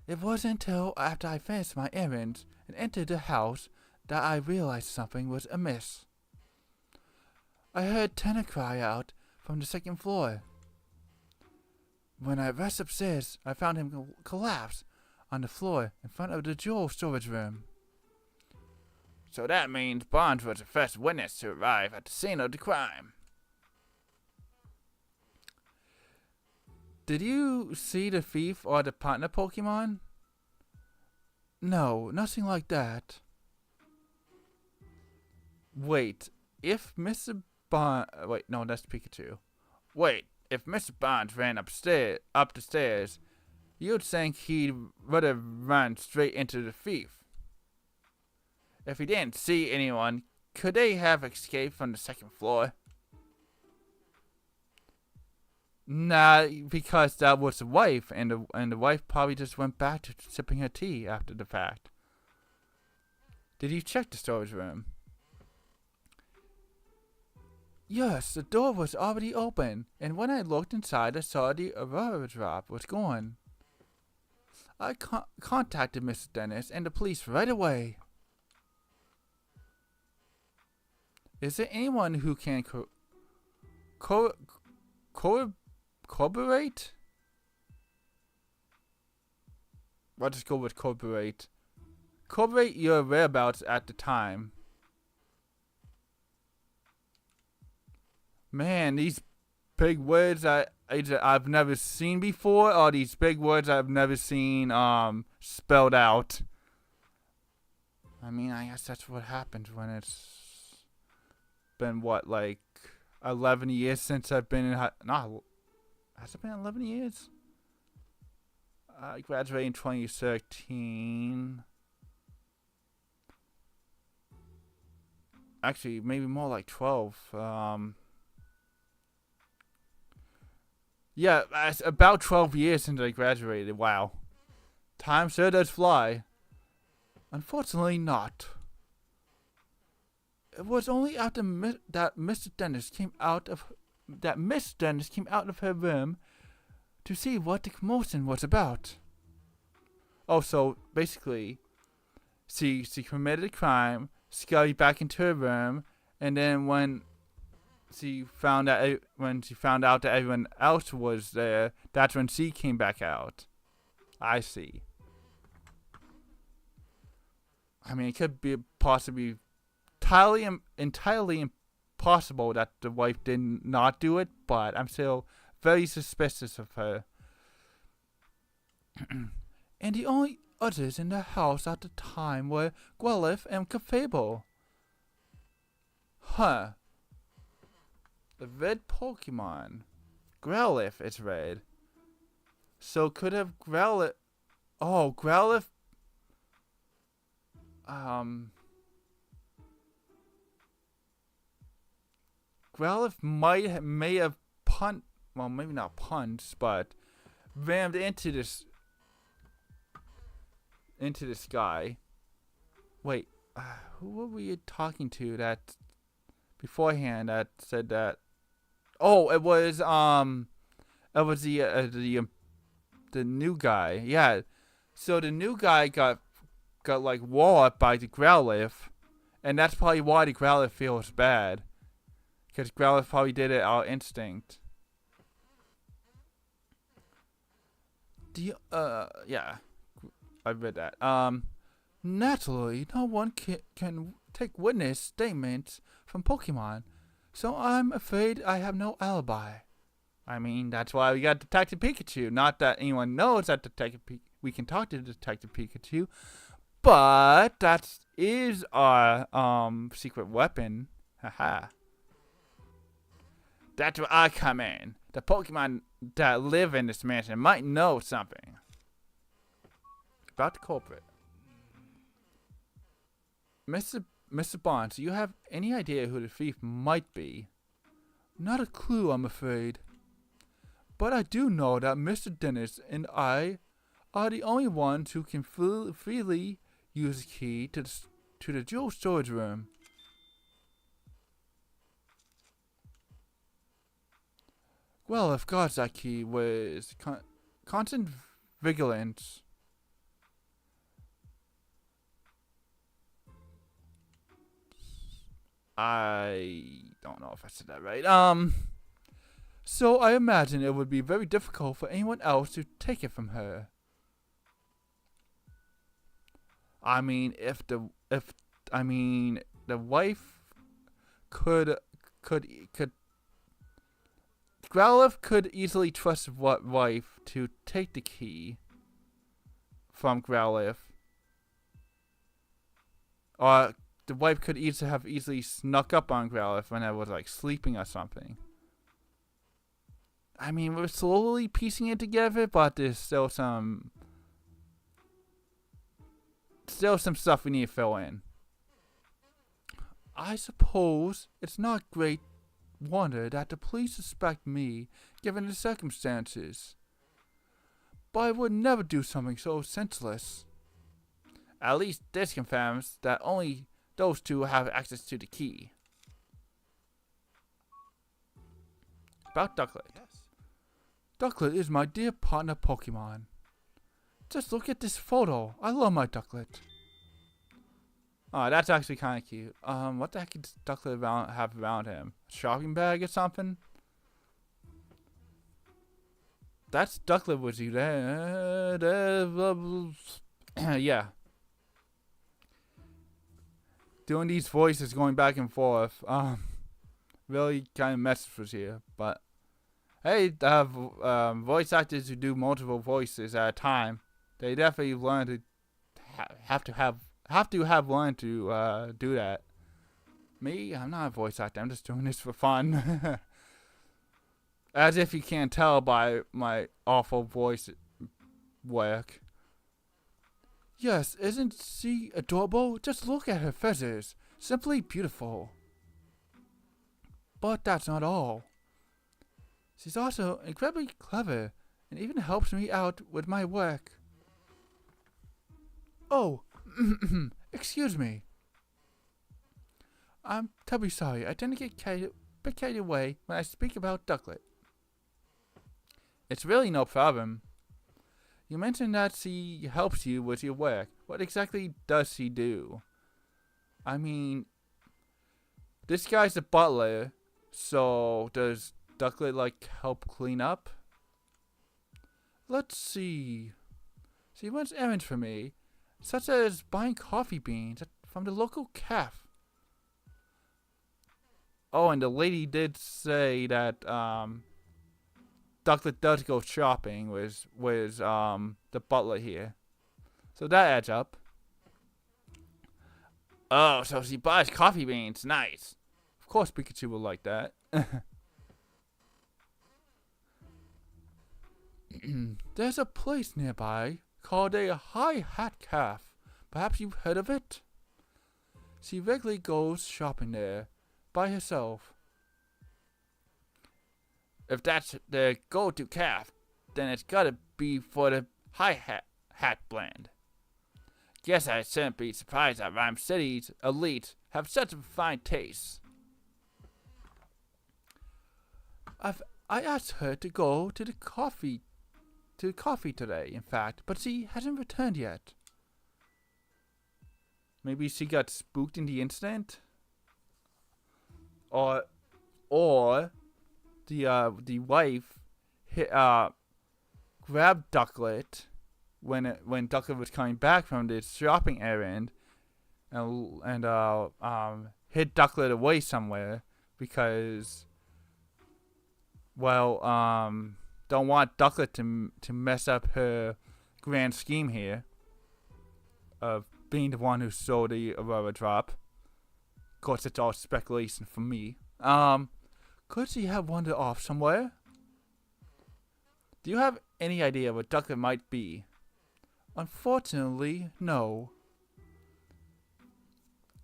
It wasn't until after I finished my errands and entered the house that I realized something was amiss. I heard Tanner cry out from the second floor. When I rushed upstairs, I found him collapsed on the floor in front of the jewel storage room. So that means Barnes was the first witness to arrive at the scene of the crime. Did you see the thief or the partner Pokemon? No, nothing like that. Wait, if Mr. Barnes... Wait, no, that's Pikachu. Wait, if Mr. Barnes ran up the stairs, you'd think he would have run straight into the thief. If he didn't see anyone, could they have escaped from the second floor? Nah, because that was the wife, and the wife probably just went back to sipping her tea after the fact. Did you check the storage room? Yes, the door was already open, and when I looked inside, I saw the rubber drop was gone. I contacted Mr. Dennis and the police right away. Is there anyone who can corroborate? Let's just go with corroborate. Corroborate your whereabouts at the time. Man, these big words I've never seen before, or these big words I've never seen spelled out. I mean, I guess that's what happens when it's been what, like 11 years since I've been in has it been 11 years? I graduated in 2013. Actually, maybe more like 12. Yeah, it's about 12 years since I graduated. Wow. Time sure does fly. Unfortunately not. It was only after that Miss Dennis came out of her room to see what the commotion was about. Oh, so basically, she committed a crime, scurried back into her room, and then when she found out that everyone else was there, that's when she came back out. I see. I mean, it could be possibly entirely impossible that the wife did not do it, but I'm still very suspicious of her. And the only others in the house at the time were Guelph and Cafable. Huh. The red Pokemon. Growlithe is red. So could have Growlithe... Oh, Growlithe... Growlithe may have well, maybe not punched, but rammed into this guy. Wait, who were we talking to that beforehand that said that? Oh, it was the new guy. Yeah, so the new guy got like walloped by the Growlithe, and that's probably why the Growlithe feels bad. Because Growlithe probably did it out of instinct. Yeah. I read that. Naturally, no one can take witness statements from Pokemon, so I'm afraid I have no alibi. I mean, that's why we got Detective Pikachu. Not that anyone knows that we can talk to Detective Pikachu, but that is our secret weapon. Haha. That's where I come in. The Pokemon that live in this mansion might know something about the culprit. Mr. Bonds, do you have any idea who the thief might be? Not a clue, I'm afraid. But I do know that Mr. Dennis and I are the only ones who can freely use the key to the jewel storage room. Well, if God's that key was constant vigilance. I don't know if I said that right. So I imagine it would be very difficult for anyone else to take it from her. I mean, the wife could Growlithe could easily trust wife to take the key from Growlithe. Or the wife could easily snuck up on Growlithe when I was like sleeping or something. I mean, we're slowly piecing it together, but there's still some stuff we need to fill in. I suppose it's not great wonder that the police suspect me, given the circumstances. But I would never do something so senseless. At least this confirms that only those two have access to the key. About Ducklet. Yes. Ducklet is my dear partner Pokemon. Just look at this photo. I love my Ducklet. Oh, that's actually kind of cute. What the heck does Ducklet have around him? A shopping bag or something? that's Ducklet with you there. Yeah. Doing these voices going back and forth. Really kind of messes with you. But hey, voice actors who do multiple voices at a time, they definitely learn to have to have learned to do that. Me, I'm not a voice actor. I'm just doing this for fun. As if you can't tell by my awful voice work. Yes, isn't she adorable? Just look at her feathers. Simply beautiful. But that's not all. She's also incredibly clever and even helps me out with my work. Oh, excuse me. I'm terribly sorry. I tend to get carried away when I speak about Ducklet. It's really no problem. You mentioned that she helps you with your work. What exactly does she do? I mean, this guy's a butler, so does Ducklet, like, help clean up? Let's see. She runs errands for me, such as buying coffee beans from the local cafe. Oh, and the lady did say that, Ducklet does go shopping with the butler here. So that adds up. Oh, so she buys coffee beans. Nice. Of course Pikachu will like that. There's a place nearby called a High Hat Cafe. Perhaps you've heard of it? She regularly goes shopping there by herself. If that's the go-to cafe, then it's gotta be for the High Hat blend. Guess I shouldn't be surprised that Rhyme City's elites have such a fine taste. I asked her to go to the coffee today, in fact, but she hasn't returned yet. Maybe she got spooked in the incident? Or the wife grabbed Ducklet when Ducklet was coming back from this shopping errand, and hid Ducklet away somewhere because, well, don't want Ducklet to mess up her grand scheme here of being the one who stole the Aurora Drop. Of course, it's all speculation from me. Could she have wandered off somewhere? Do you have any idea what Ducklet might be? Unfortunately, no.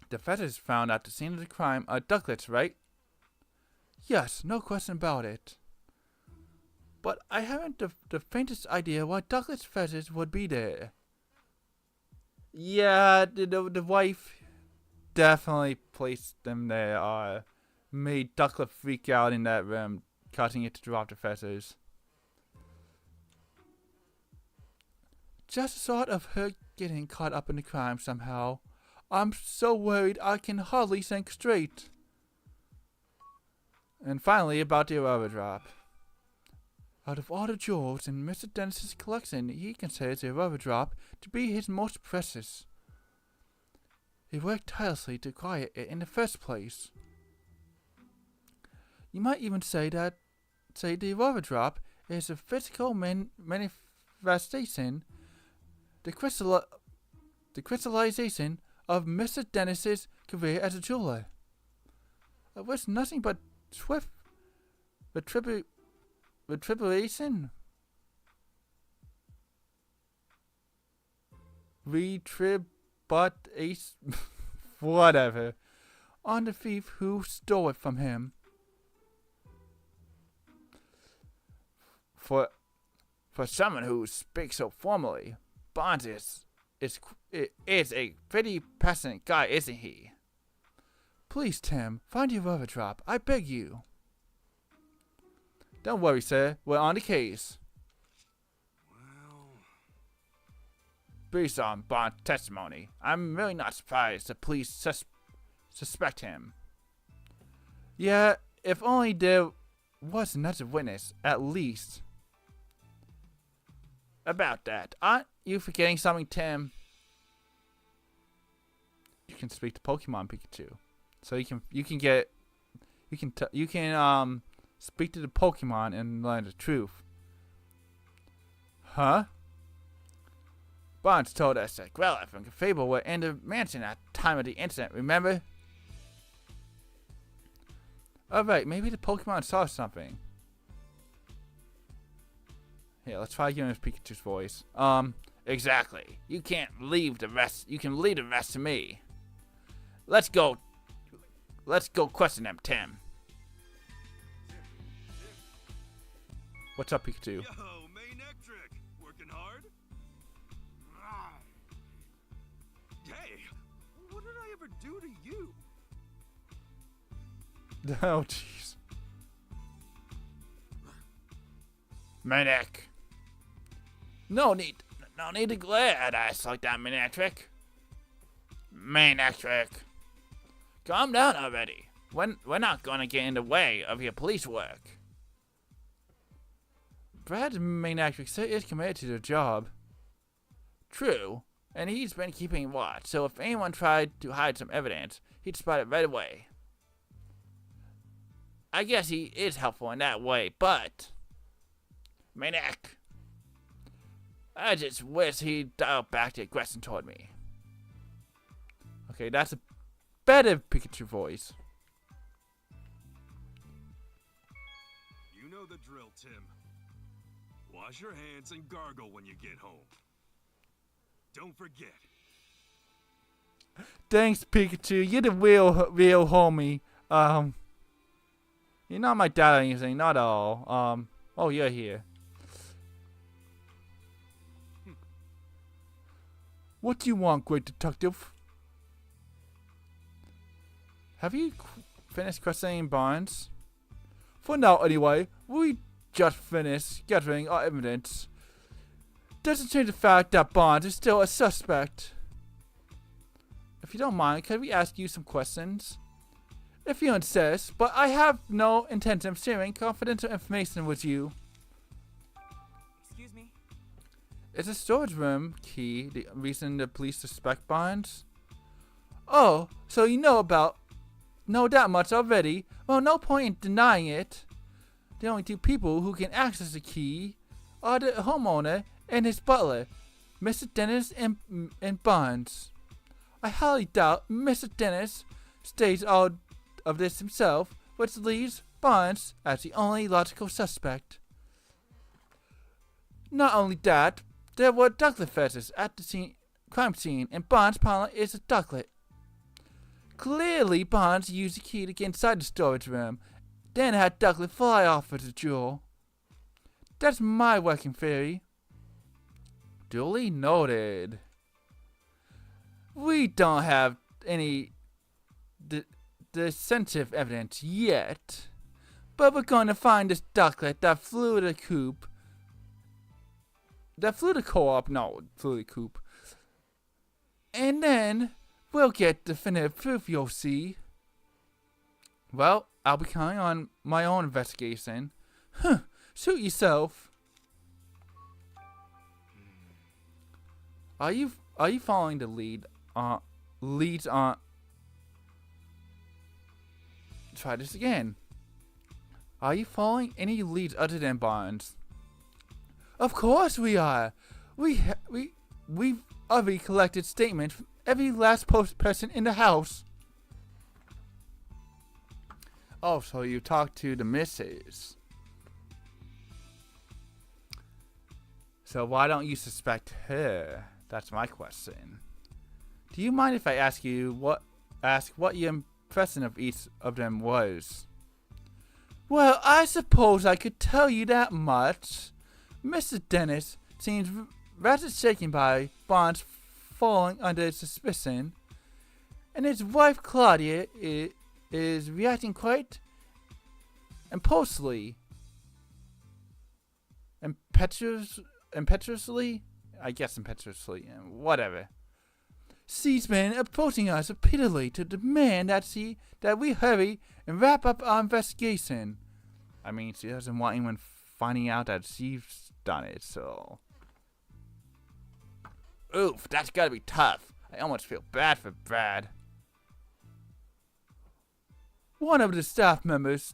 The feathers found at the scene of the crime are Ducklet's, right? Yes, no question about it. But I haven't the faintest idea why Ducklet's feathers would be there. Yeah, the wife definitely placed them there. Made Ducklet freak out in that room, causing it to drop the feathers. Just the thought of her getting caught up in the crime somehow. I'm so worried I can hardly think straight. And finally, about the Aurora Drop. Out of all the jewels in Mr. Dennis's collection, he considers the Aurora Drop to be his most precious. He worked tirelessly to acquire it in the first place. You might even say the Aurora Drop is a physical manifestation, the crystallization of Mr. Dennis's career as a jeweler. I wish nothing but swift retribution. Whatever. On the thief who stole it from him. For someone who speaks so formally, Bonds is a pretty passionate guy, isn't he? Please, Tim, find your Aurora Drop. I beg you. Don't worry, sir. We're on the case. Well, Based on Bond's testimony, I'm really not surprised the police suspect him. Yeah, if only there was another witness, at least. about that. Aren't you forgetting something, Tim? You can speak to Pokemon Pikachu, so you can speak to the Pokemon and learn the truth. Huh? Barnes told us that Growlithe and Fable were in the mansion at the time of the incident, remember? Alright, maybe the Pokemon saw something. Here, let's try giving us Pikachu's voice. Exactly. You can't leave the rest. You can leave the rest to me. Let's go question them, Tim. What's up, Pikachu? Yo, main Ectric, working hard? Hey, what did I ever do to you? Oh, jeez. Maniac. No need to glare at us like that, Maniac. Maniac. Calm down already. We're not gonna get in the way of your police work. Brad's Maniac still is committed to the job. True, and he's been keeping watch, so if anyone tried to hide some evidence, he'd spot it right away. I guess he is helpful in that way, but... Maniac. I just wish he'd dial back the aggression toward me. Okay, that's a better Pikachu voice. You know the drill, Tim. Wash your hands and gargle when you get home. Don't forget. Thanks, Pikachu. You're the real homie. You're not my dad or anything, not at all. Oh, you're here. What do you want, great detective? Have you finished questioning Barnes? For now, anyway. We just finished gathering our evidence. Doesn't change the fact that Barnes is still a suspect. If you don't mind, can we ask you some questions? If you insist, but I have no intention of sharing confidential information with you. Excuse me? Is the storage room key the reason the police suspect Barnes? Oh, so you know that much already? Well, no point in denying it. The only two people who can access the key are the homeowner and his butler, Mr. Dennis and Barnes. I highly doubt Mr. Dennis states all of this himself, which leaves Barnes as the only logical suspect. Not only that, there were ducklet feathers at the crime scene, and Barnes' partner is a ducklet. Clearly, Barnes used the key to get inside the storage room, then had ducklet fly off with the jewel. That's my working theory. Duly noted. We don't have any decisive evidence yet, but we're going to find this ducklet that flew the coop. That flew the co-op, no, flew the coop. And then we'll get definitive proof, you'll see. Well, I'll be counting on my own investigation. Huh, suit yourself. Are you following the leads on... Try this again. Are you following any leads other than Barnes? Of course we are. We've already collected statements from every last person in the house. Oh, so you talked to the missus. So why don't you suspect her? That's my question. Do you mind if I ask what your impression of each of them was? Well, I suppose I could tell you that much. Mr. Dennis seems rather shaken by Barnes falling under suspicion, and his wife Claudia is reacting quite impulsively. Impetuously? I guess impetuously, whatever. She's been approaching us repeatedly to demand that we hurry and wrap up our investigation. I mean, she doesn't want anyone finding out that she's done it, so... Oof, that's gotta be tough. I almost feel bad for Brad. One of the staff members,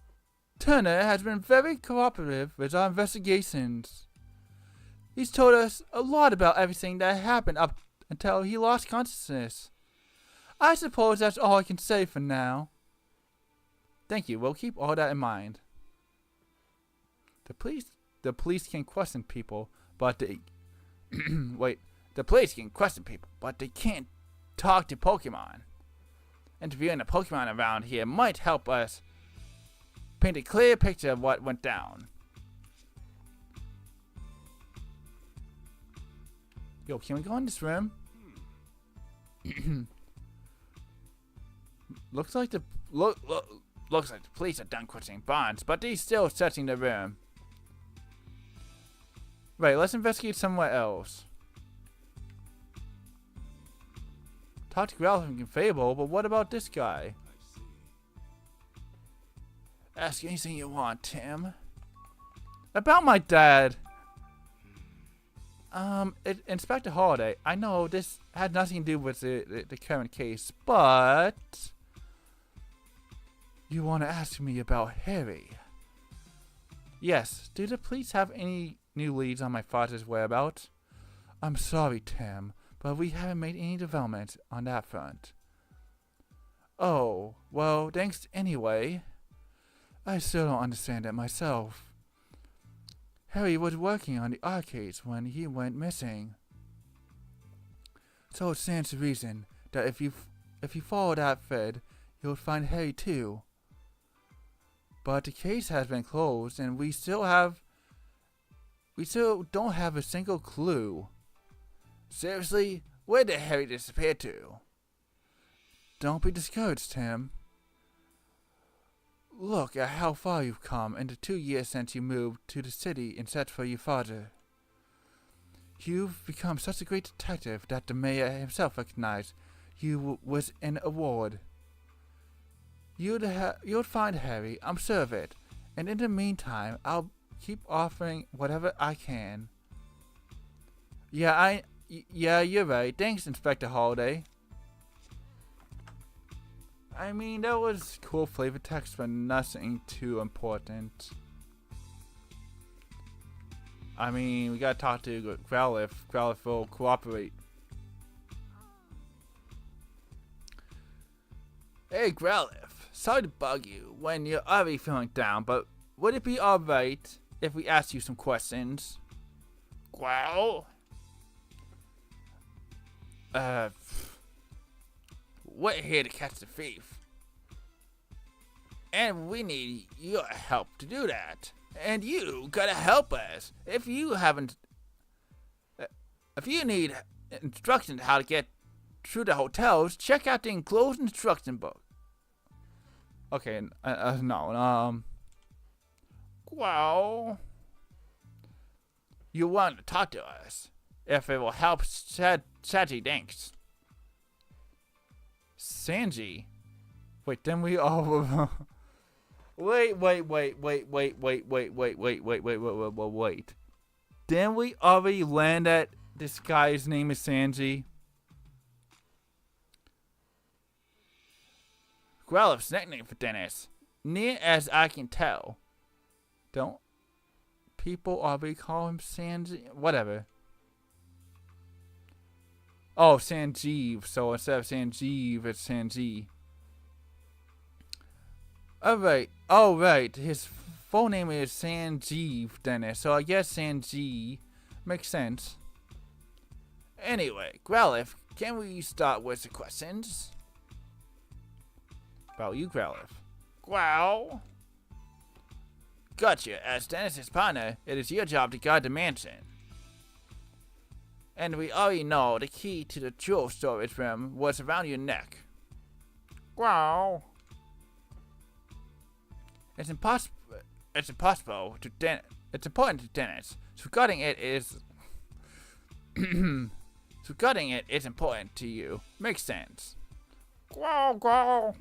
Turner, has been very cooperative with our investigations. He's told us a lot about everything that happened up until he lost consciousness. I suppose that's all I can say for now. Thank you. We'll keep all that in mind. The police can question people, but they the police can question people, but they can't talk to Pokemon. Interviewing the Pokemon around here might help us paint a clear picture of what went down. Yo, can we go in this room? Looks like the police are done questioning Bonds, but they're still searching the room. Right, let's investigate somewhere else. Talk to Growlithe and Fable, but what about this guy? Ask anything you want, Tim. About my dad. Inspector Holiday, I know this had nothing to do with the current case, but you want to ask me about Harry? Yes. Do the police have any new leads on my father's whereabouts? I'm sorry, Tim, but we haven't made any developments on that front. Oh, well, thanks anyway. I still don't understand it myself. Harry was working on the arcades when he went missing. So it stands to reason that if you follow that thread, you'll find Harry too. But the case has been closed and we still don't have a single clue. Seriously, where did Harry disappear to? Don't be discouraged, Tim. Look at how far you've come in the 2 years since you moved to the city in search for your father. You've become such a great detective that the mayor himself recognized you with an award. You'll find Harry, I'm sure of it, and in the meantime, I'll keep offering whatever I can. Yeah, you're right. Thanks, Inspector Holiday. I mean, that was cool flavor text, but nothing too important. I mean, we gotta talk to Growlithe. Growlithe will cooperate. Hey, Growlithe. Sorry to bug you when you're already feeling down, but would it be alright if we asked you some questions? Growl? We're here to catch the thief. And we need your help to do that. And you gotta help us. If you need instructions how to get through the hotels, check out the enclosed instruction book. Okay, no, well, you want to talk to us. If it will help, Saji, thanks. Sanji? Wait, then we all... Wait. Didn't we already land at this guy's name is Sanji? Growlithe's nickname for Dennis. Near as I can tell. Don't people already call him Sanji? Whatever. Oh, Sanjeev. So instead of Sanjeev, it's Sanji. Alright. Oh, right. His full name is Sanjeev Dennis. So I guess Sanji makes sense. Anyway, Growlithe, can we start with the questions? About you, Growlithe. Growl. Gotcha. As Dennis's partner, it is your job to guard the mansion. And we already know the key to the jewel storage room was around your neck. Growl. It's important to Dennis. So guarding it is important to you. Makes sense. Growl.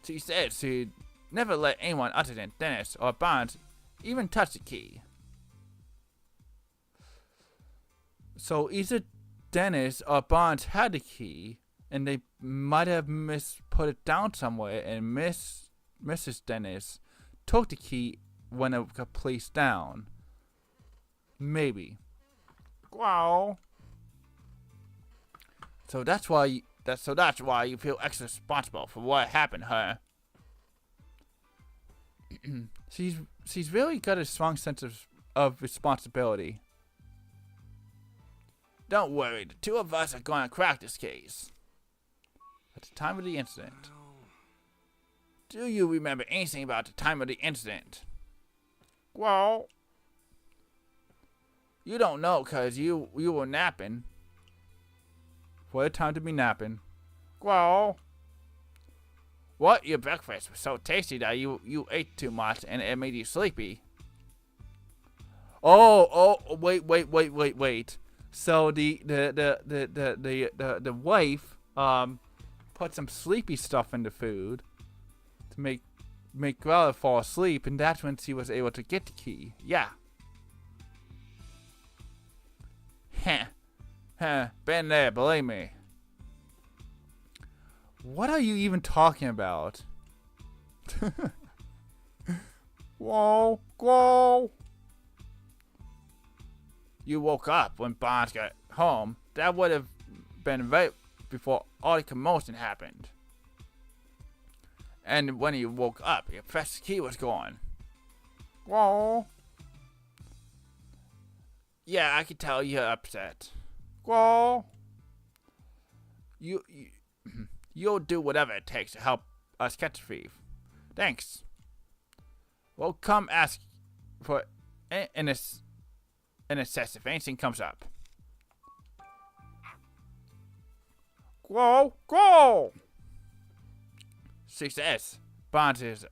She said she'd never let anyone other than Dennis or Bonds even touch the key. So either Dennis or Barnes had the key, and they might have put it down somewhere, and Mrs. Dennis took the key when it got placed down. Maybe. Wow. So that's why you feel extra responsible for what happened, huh? she's really got a strong sense of responsibility. Don't worry, the two of us are going to crack this case. At the time of the incident. Do you remember anything about the time of the incident? Well, you don't know because you were napping. What a time to be napping. Well, what? Your breakfast was so tasty that you ate too much and it made you sleepy. Oh, wait. So the wife put some sleepy stuff in the food to make Growler fall asleep, and that's when she was able to get the key. Yeah. Been there, believe me. What are you even talking about? Whoa. You woke up when Barnes got home. That would have been right before all the commotion happened. And when you woke up, your precious key was gone. Whoa. Yeah, I can tell you're upset. Whoa. You'll do whatever it takes to help us catch the thief. Thanks. We'll come ask for an assess if anything comes up. Whoa! Success. Barnes is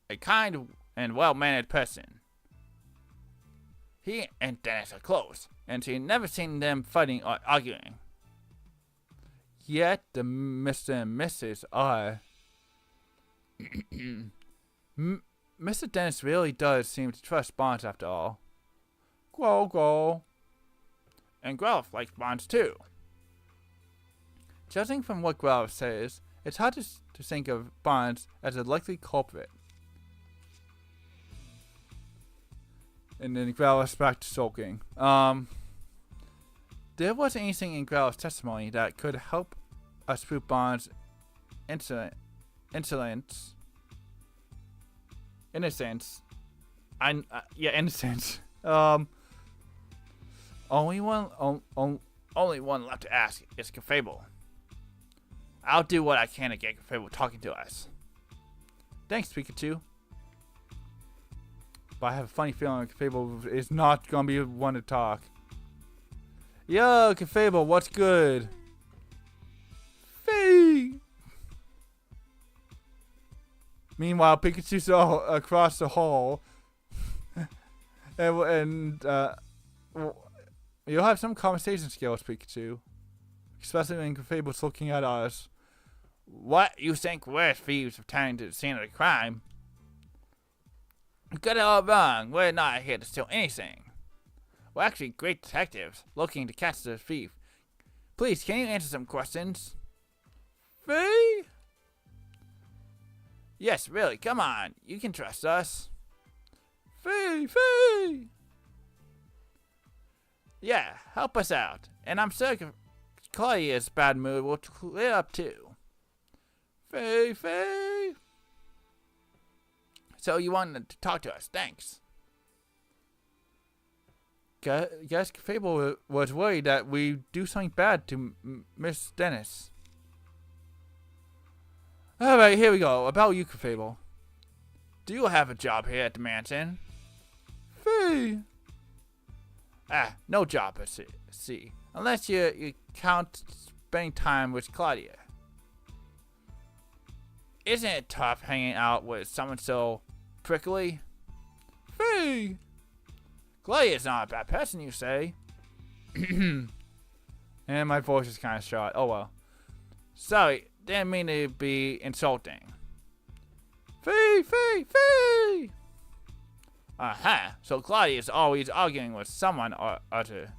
a kind and well-mannered person. He and Dennis are close, and she's never seen them fighting or arguing. Yet the Mr. and Mrs. are. Mr. Dennis really does seem to trust Barnes after all. Go. And Growler likes Barnes too. Judging from what Growler says, it's hard to think of Barnes as a likely culprit. And then Growler's back to sulking. There wasn't anything in Growler's testimony that could help us prove Barnes' innocence. Innocence. Only one left to ask is Cafable. I'll do what I can to get Cafable talking to us. Thanks, Pikachu. But I have a funny feeling Cafable is not gonna be one to talk. Yo, Cafable, what's good? Fee! Meanwhile, Pikachu's all across the hall. and you'll have some conversation skills, Pikachu. Especially when Cafable's looking at us. What? You think we're thieves returning to the scene of the crime? You got it all wrong. We're not here to steal anything. We're actually great detectives looking to catch the thief. Please, can you answer some questions? Fee? Yes, really, come on. You can trust us. Fee! Yeah, help us out. And I'm certain Claudia's bad mood will clear up too. Fee! So you wanted to talk to us. Thanks. Guess Fable was worried that we do something bad to Miss Dennis. Alright, here we go. About you, Fable. Do you have a job here at the mansion? Fee! No job, I see. Unless you count spending time with Claudia. Isn't it tough hanging out with someone so prickly? Fee! Claudia's not a bad person, you say? And my voice is kind of short. Oh well. Sorry, didn't mean to be insulting. Fee! So Claudia is always arguing with someone or other.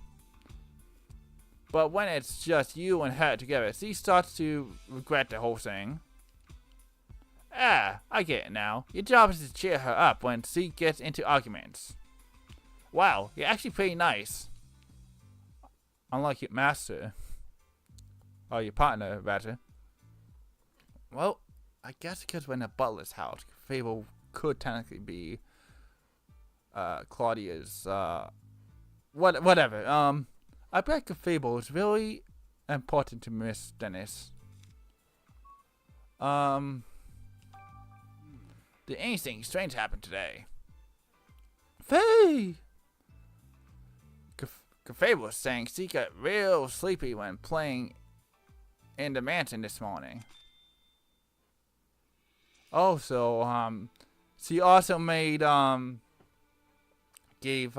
But when it's just you and her together, she starts to regret the whole thing. Ah, I get it now. Your job is to cheer her up when she gets into arguments. Wow, you're actually pretty nice. Unlike your master. Or your partner, rather. Well, I guess because we're in a butler's house, Fable could technically be Claudia's, whatever. I bet Fable is really important to Miss Dennis. Did anything strange happen today? Faye! Fable was saying she got real sleepy when playing in the mansion this morning. Oh, so, she also made, gave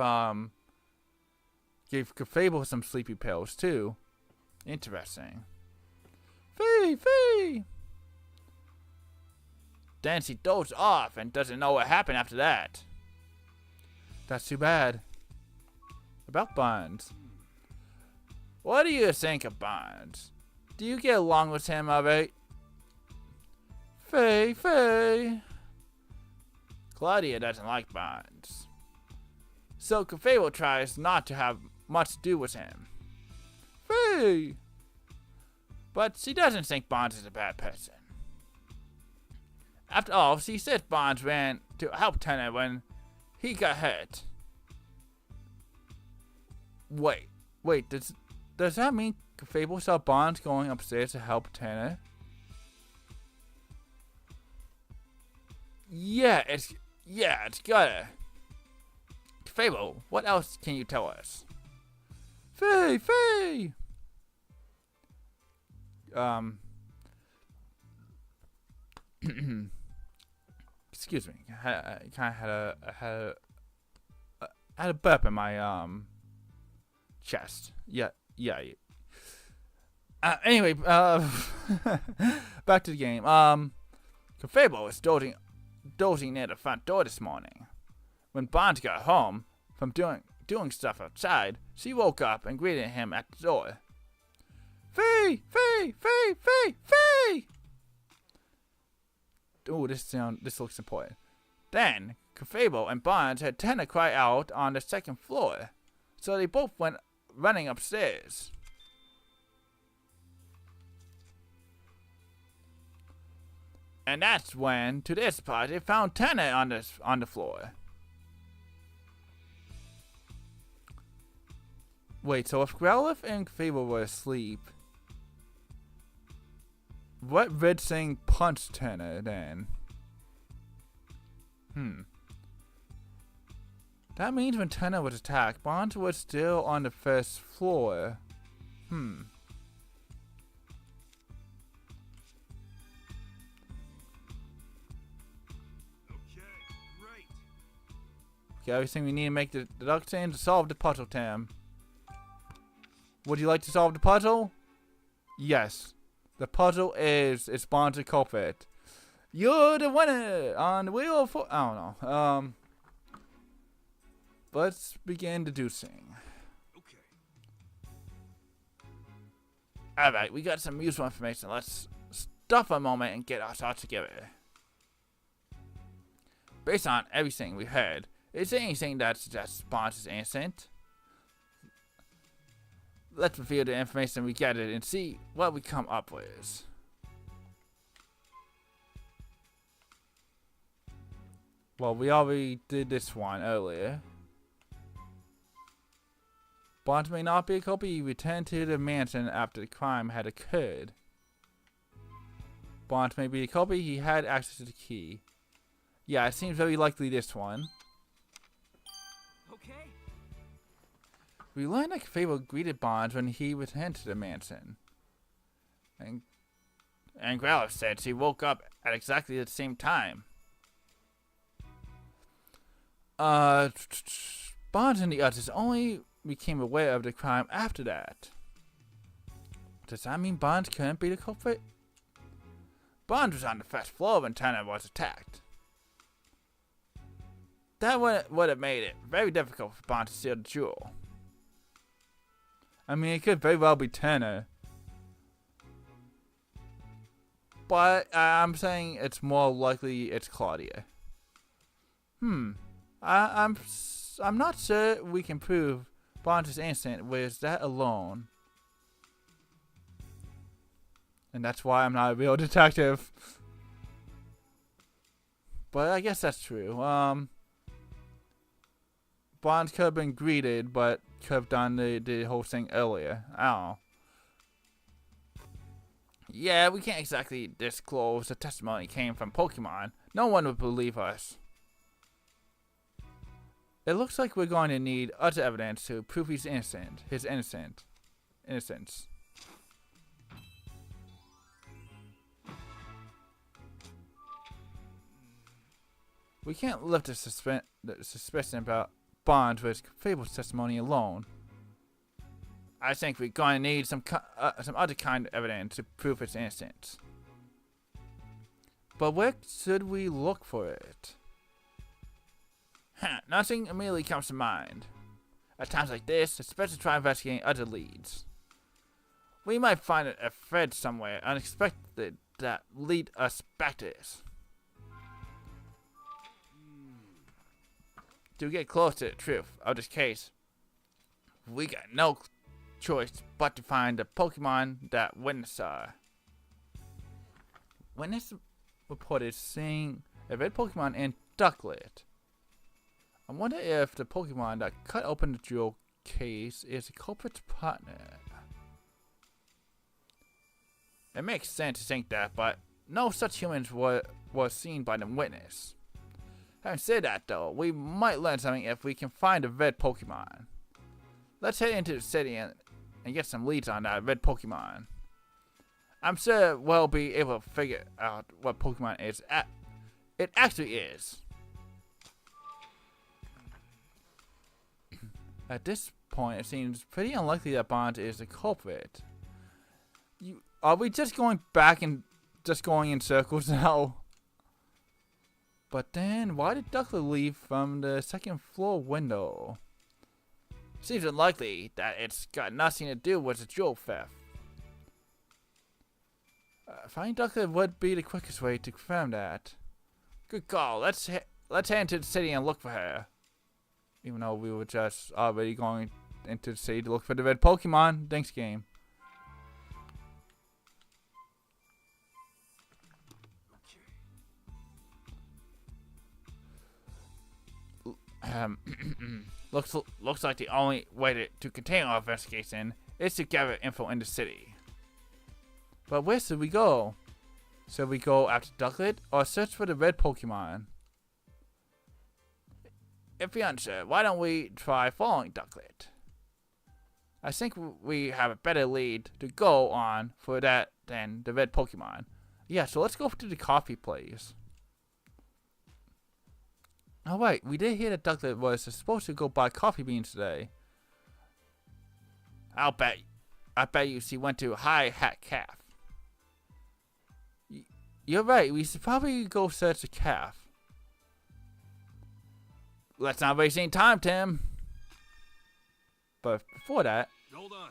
Fable some sleepy pills, too. Interesting. Fee! Then she dozed off and doesn't know what happened after that. That's too bad. About Bonds. What do you think of Bonds? Do you get along with him, alright? Faye. Claudia doesn't like Bonds. So Fable tries not to have much to do with him. Faye! But she doesn't think Bonds is a bad person. After all, she says Bonds ran to help Tanner when he got hurt. Wait, does that mean Fable saw Bonds going upstairs to help Tanner? Yeah, it's gotta. Fable, what else can you tell us? Faye! Excuse me. I kind of had a burp in my chest. Yeah. Anyway, back to the game. Fable was dozing near the front door this morning. When Bonds got home from doing stuff outside, she woke up and greeted him at the door. Fee! Ooh, this looks important. Then, Fable and Bonds had Tanner cry out on the second floor, so they both went running upstairs. And that's when, to their surprise, they found Tanner on the floor. Wait, so if Growlithe and Fable were asleep, what red thing punched Tanner then? That means when Tanner was attacked, Bonds was still on the first floor. Okay, great. Okay, everything we need to make the deduction to solve the puzzle, Tam. Would you like to solve the puzzle? Yes. The puzzle is Bonds the culprit. You're the winner on the wheel of I don't know. Let's begin deducing. Okay. Alright, we got some useful information. Let's stop a moment and get our thoughts together. Based on everything we heard, is there anything that suggests Bonds is innocent? Let's reveal the information we gathered and see what we come up with. Well, we already did this one earlier. Bonds may not be a culprit. He returned to the mansion after the crime had occurred. Bonds may be a culprit. He had access to the key. Yeah, it seems very likely this one. Okay. We learned that Fable greeted Bonds when he returned to the mansion. And Growlithe said she woke up at exactly the same time. Bonds and the others only became aware of the crime after that. Does that mean Bonds couldn't be the culprit? Bonds was on the first floor when Tanner was attacked. That would have made it very difficult for Bonds to steal the jewel. I mean, it could very well be Turner. But I'm saying it's more likely it's Claudia. I'm not sure we can prove Bonds is innocent with that alone. And that's why I'm not a real detective. But I guess that's true. Bonds could have been greeted, but could have done the whole thing earlier. I don't know. Yeah, we can't exactly disclose the testimony came from Pokemon. No one would believe us. It looks like we're going to need other evidence to prove he's innocent. His innocence. We can't lift the suspicion about Bonds with Fable's testimony alone. I think we're going to need some other kind of evidence to prove his innocence. But where should we look for it? Nothing immediately comes to mind. At times like this, it's better to try investigating other leads. We might find a thread somewhere unexpected that lead us back to this. To get close to the truth of this case, we got no choice but to find the Pokemon that witness saw. Witness reported seeing a red Pokemon in Ducklet. I wonder if the Pokemon that cut open the jewel case is a culprit's partner. It makes sense to think that, but no such humans were seen by the witness. Having said that though, we might learn something if we can find a red Pokemon. Let's head into the city and get some leads on that red Pokemon. I'm sure we'll be able to figure out what Pokemon it actually is. At this point, it seems pretty unlikely that Bond is the culprit. Are we just going back and just going in circles now? But then, why did Ducklet leave from the second floor window? Seems unlikely that it's got nothing to do with the jewel theft. Finding Ducklet would be the quickest way to confirm that. Good call. Let's head into the city and look for her. Even though we were just already going into the city to look for the red Pokemon. Thanks, game. Looks like the only way to continue our investigation is to gather info in the city. But where should we go? Should we go after Ducklet or search for the red Pokemon? If you're unsure, why don't we try following Ducklet? I think we have a better lead to go on for that than the red Pokemon. Yeah, so let's go to the coffee place. Oh wait, we did hear that Ducklet was supposed to go buy coffee beans today. I bet you she went to High Hat Calf. You're right, we should probably go search the calf. Let's not waste any time, Tim. But before that... Hold on.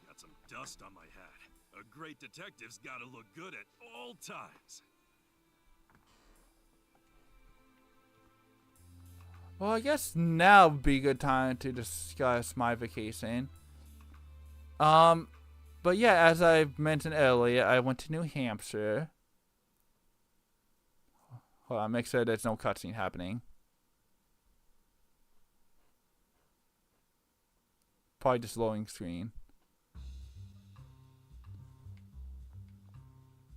Got some dust on my hat. A great detective's gotta look good at all times. Well, I guess now would be a good time to discuss my vacation. But yeah, as I mentioned earlier, I went to New Hampshire. Hold on, make sure there's no cutscene happening. Probably just loading screen.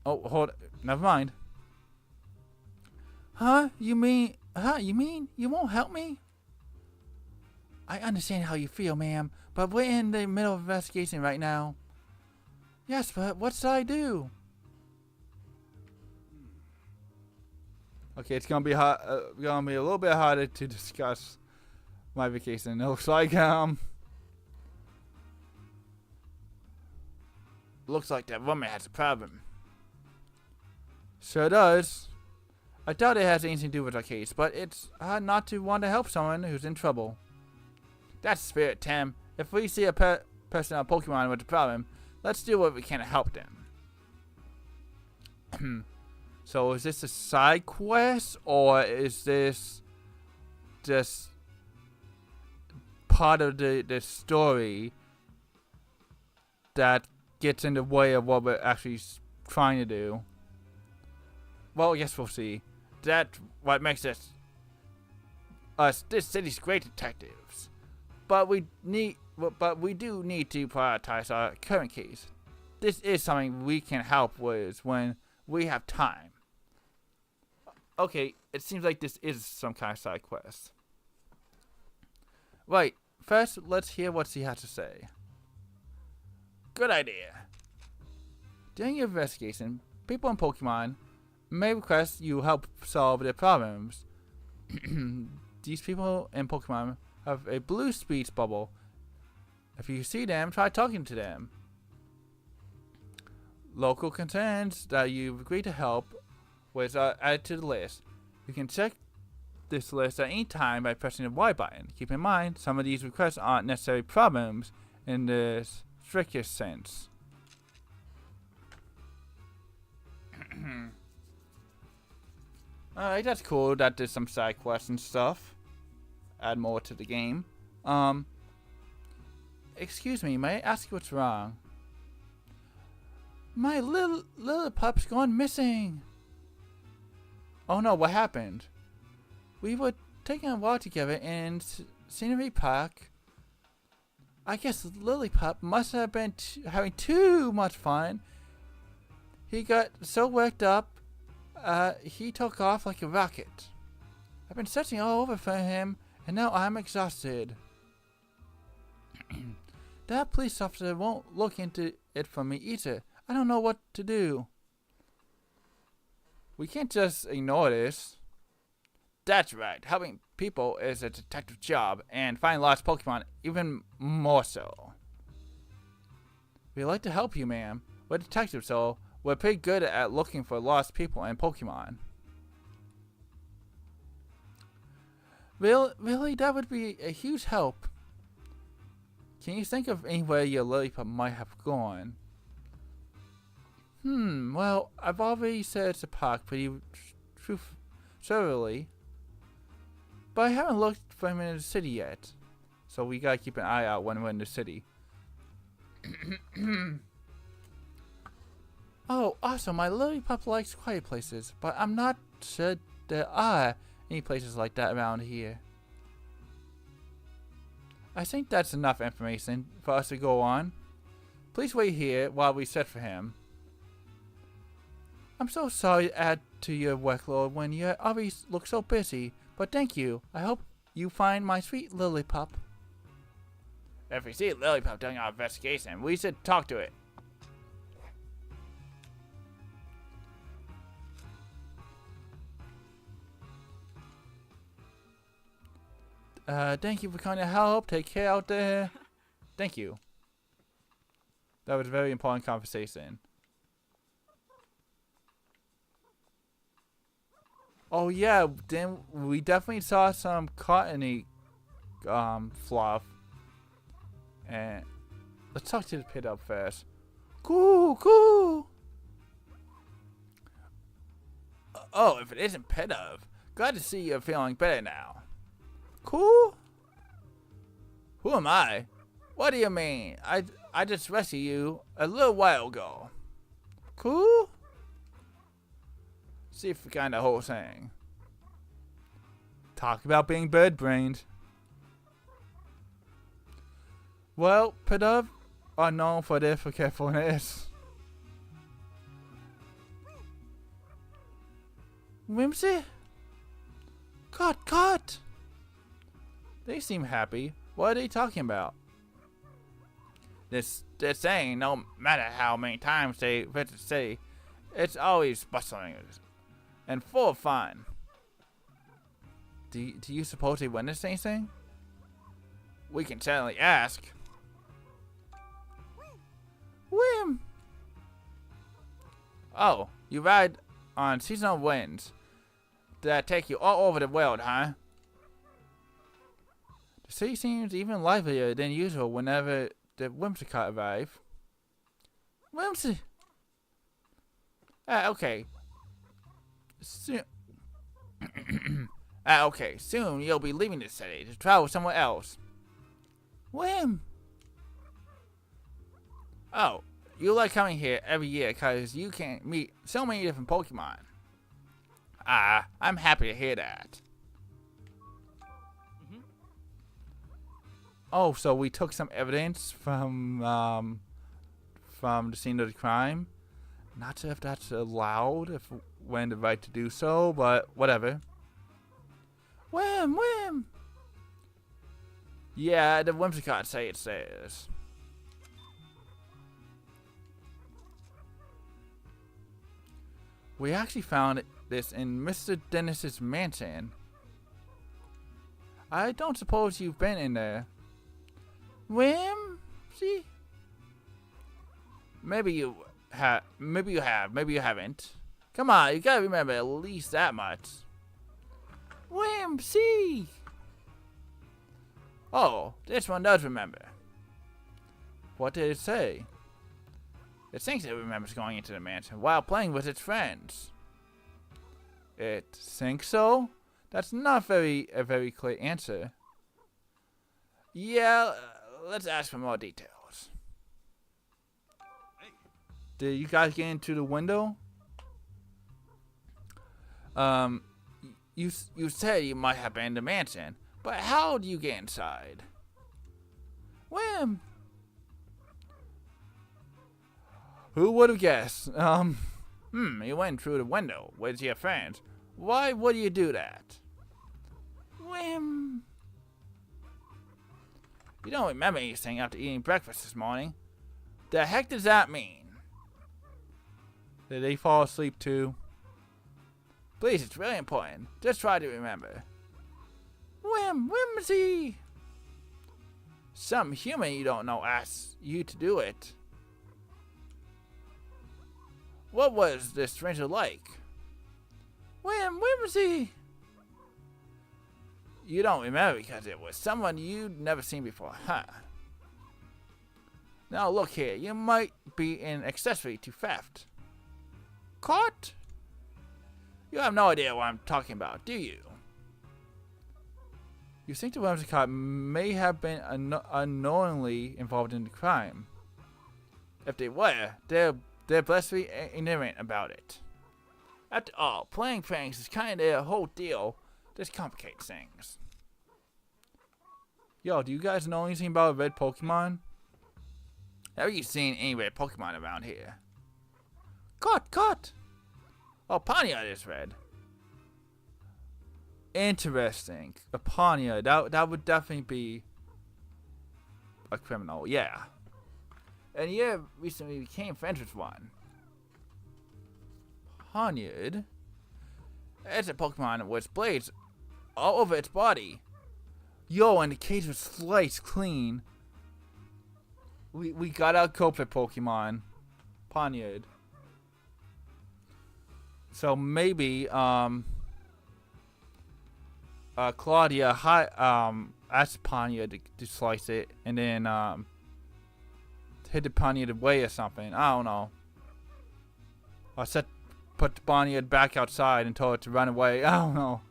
Oh, hold. Never mind. You mean you won't help me? I understand how you feel, ma'am, but we're in the middle of investigation right now. Yes, but what should I do? Okay, it's gonna be a little bit harder to discuss my vacation. It looks like that woman has a problem. Sure does. I doubt it has anything to do with our case, but it's hard not to want to help someone who's in trouble. That's the spirit, Tim. If we see a personal Pokemon with the problem. Let's do what we can to help them. So is this a side quest, or is this just part of the story that gets in the way of what we're actually trying to do? Well, I guess we'll see. That's what makes us this city's great detectives. But we do need to prioritize our current case. This is something we can help with when we have time. Okay, it seems like this is some kind of side quest. Right, first let's hear what he has to say. Good idea. During your investigation, people in Pokemon may request you help solve their problems. These people in Pokemon have a blue speech bubble. If you see them, try talking to them. Local concerns that you've agreed to help with are added to the list. You can check this list at any time by pressing the Y button. Keep in mind, some of these requests aren't necessarily problems in the strictest sense. Alright, that's cool that there's some side quests and stuff. Add more to the game. Excuse me, may I ask you what's wrong? My little pup's gone missing. Oh no, what happened? We were taking a walk together in Scenery Park. I guess Lillipup must have been having too much fun. He got so worked up, he took off like a rocket. I've been searching all over for him, and now I'm exhausted. That police officer won't look into it for me either. I don't know what to do. We can't just ignore this. That's right. Helping people is a detective job, and finding lost Pokemon even more so. We'd like to help you, ma'am. We're detectives, so we're pretty good at looking for lost people and Pokemon. Really? That would be a huge help. Can you think of anywhere your Lillipup might have gone? Well, I've already searched the park pretty thoroughly, but I haven't looked for him in the city yet. So we gotta keep an eye out when we're in the city. Oh, also, my Lillipup likes quiet places, but I'm not sure there are any places like that around here. I think that's enough information for us to go on. Please wait here while we search for him. I'm so sorry to add to your workload when you always look so busy, but thank you. I hope you find my sweet Lillipup. If we see Lillipup during our investigation, we should talk to it. Thank you for coming to help. Take care out there. Thank you. That was a very important conversation. Oh yeah, then we definitely saw some cottony fluff. And let's talk to the pit up first. Cool. Oh, if it isn't Pit Up, glad to see you're feeling better now. Cool? Who am I? What do you mean? I just rescued you a little while ago. Cool? See if we got the whole thing. Talk about being bird-brained. Well, Pidove are known for their forgetfulness. Whimsy? Cut! They seem happy. What are they talking about? They're saying no matter how many times they visit the city, it's always bustling and full of fun. Do you suppose they witnessed anything? We can certainly ask. Whim! Oh, you ride on seasonal winds that take you all over the world, huh? The city seems even livelier than usual whenever the Whimsicott arrive. Whimsy! Okay. Soon. Okay, soon you'll be leaving this city to travel somewhere else. Whim! Oh, you like coming here every year because you can meet so many different Pokemon. I'm happy to hear that. Oh, so we took some evidence from the scene of the crime. Not sure if that's allowed, if we're in the right to do so, but whatever. Whim! Yeah, the Whimsicott say it says. We actually found this in Mr. Dennis's mansion. I don't suppose you've been in there. Whim? See? Maybe you have, maybe you haven't. Come on, you gotta remember at least that much. Whim, see? Oh, this one does remember. What did it say? It thinks it remembers going into the mansion while playing with its friends. It thinks so? That's not a very clear answer. Yeah, let's ask for more details. Did you guys get into the window? You said you might have been in the mansion, but how do you get inside? Whim! Who would have guessed? You went through the window with your friends. Why would you do that? Whim! You don't remember anything after eating breakfast this morning. The heck does that mean? Did they fall asleep too? Please, it's really important. Just try to remember. Whimsy! Some human you don't know asked you to do it. What was this stranger like? Whimsy! You don't remember because it was someone you'd never seen before, huh? Now look here, you might be an accessory to theft. Caught? You have no idea what I'm talking about, do you? You think the Whimsicott may have been unknowingly involved in the crime. If they were, they're blissfully ignorant about it. After all, playing pranks is kind of their whole deal. This complicates things. Yo, do you guys know anything about a red Pokemon? Have you seen any red Pokemon around here? Caught! Oh, Ponyard is red. Interesting. A Ponyard. That would definitely be a criminal, yeah. And you recently became friends with one. Ponyard? It's a Pokemon with blades all over its body. Yo, and the cage was sliced clean. We got our culprit Pokemon. Ponyard. So maybe Claudia asked Ponyard to slice it and then hit the Ponyard away or something. I don't know. Or put the Ponyard back outside and told it to run away. I don't know.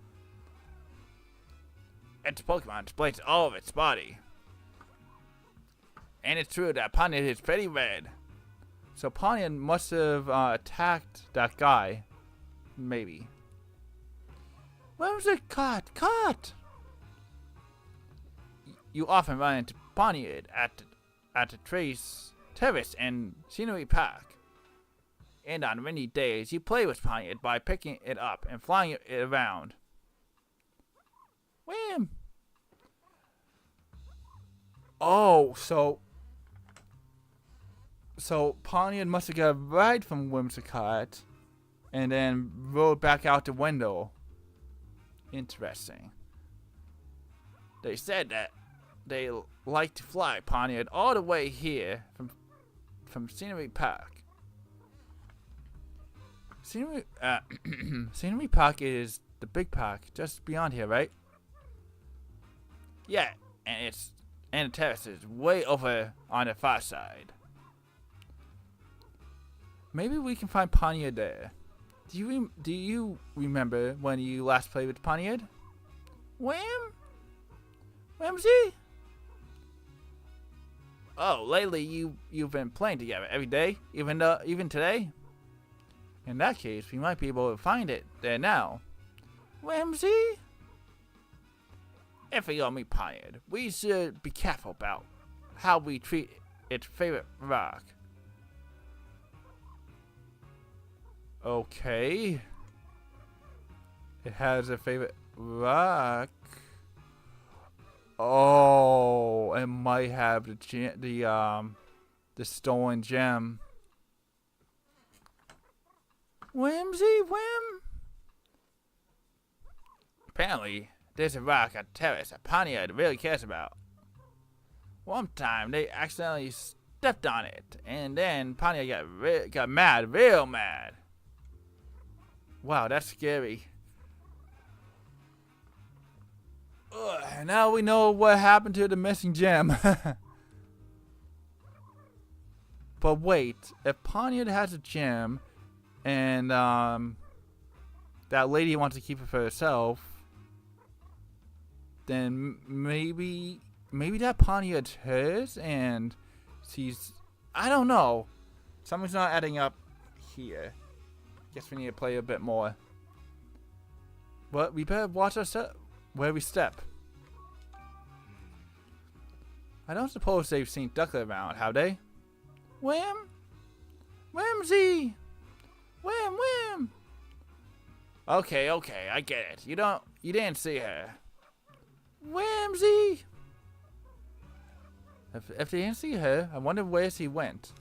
It's a Pokemon displays all of its body. And it's true that Ponyard is pretty red. So Ponyard must have attacked that guy. Maybe. Where was it caught? You often run into Ponyard at the terrace and Scenery Park. And on rainy days, you play with Ponyard by picking it up and flying it around. Whim! Oh, so Ponyard must have got a ride from Whimsicott and then rode back out the window. Interesting. They said that they like to fly Ponyard all the way here from Scenery Park. Scenery Park is the big park just beyond here, right? Yeah, and it's And the terrace is way over on the far side. Maybe we can find Panya there. Do you remember when you last played with Panya? Wham? Whimsy? Oh, lately you've been playing together every day, even today? In that case, we might be able to find it there now. Whimsy? If we all meet Panya, we should be careful about how we treat its favorite rock. Okay. It has a favorite rock. Oh, it might have the stolen gem. Whimsy, whim. Apparently, there's a rock on the terrace that Panya really cares about. One time, they accidentally stepped on it, and then Panya got mad, real mad. Wow, that's scary. Ugh, now we know what happened to the missing gem. But wait, if Panya has a gem, and that lady wants to keep it for herself, then maybe that Panya is hers, and she's, I don't know. Something's not adding up here. Guess we need to play a bit more. But we better watch our where we step. I don't suppose they've seen Ducklet around, have they? Whim? Whimsy! Whim, whim! Okay, I get it. You didn't see her. Whimsy! If they didn't see her, I wonder where she went.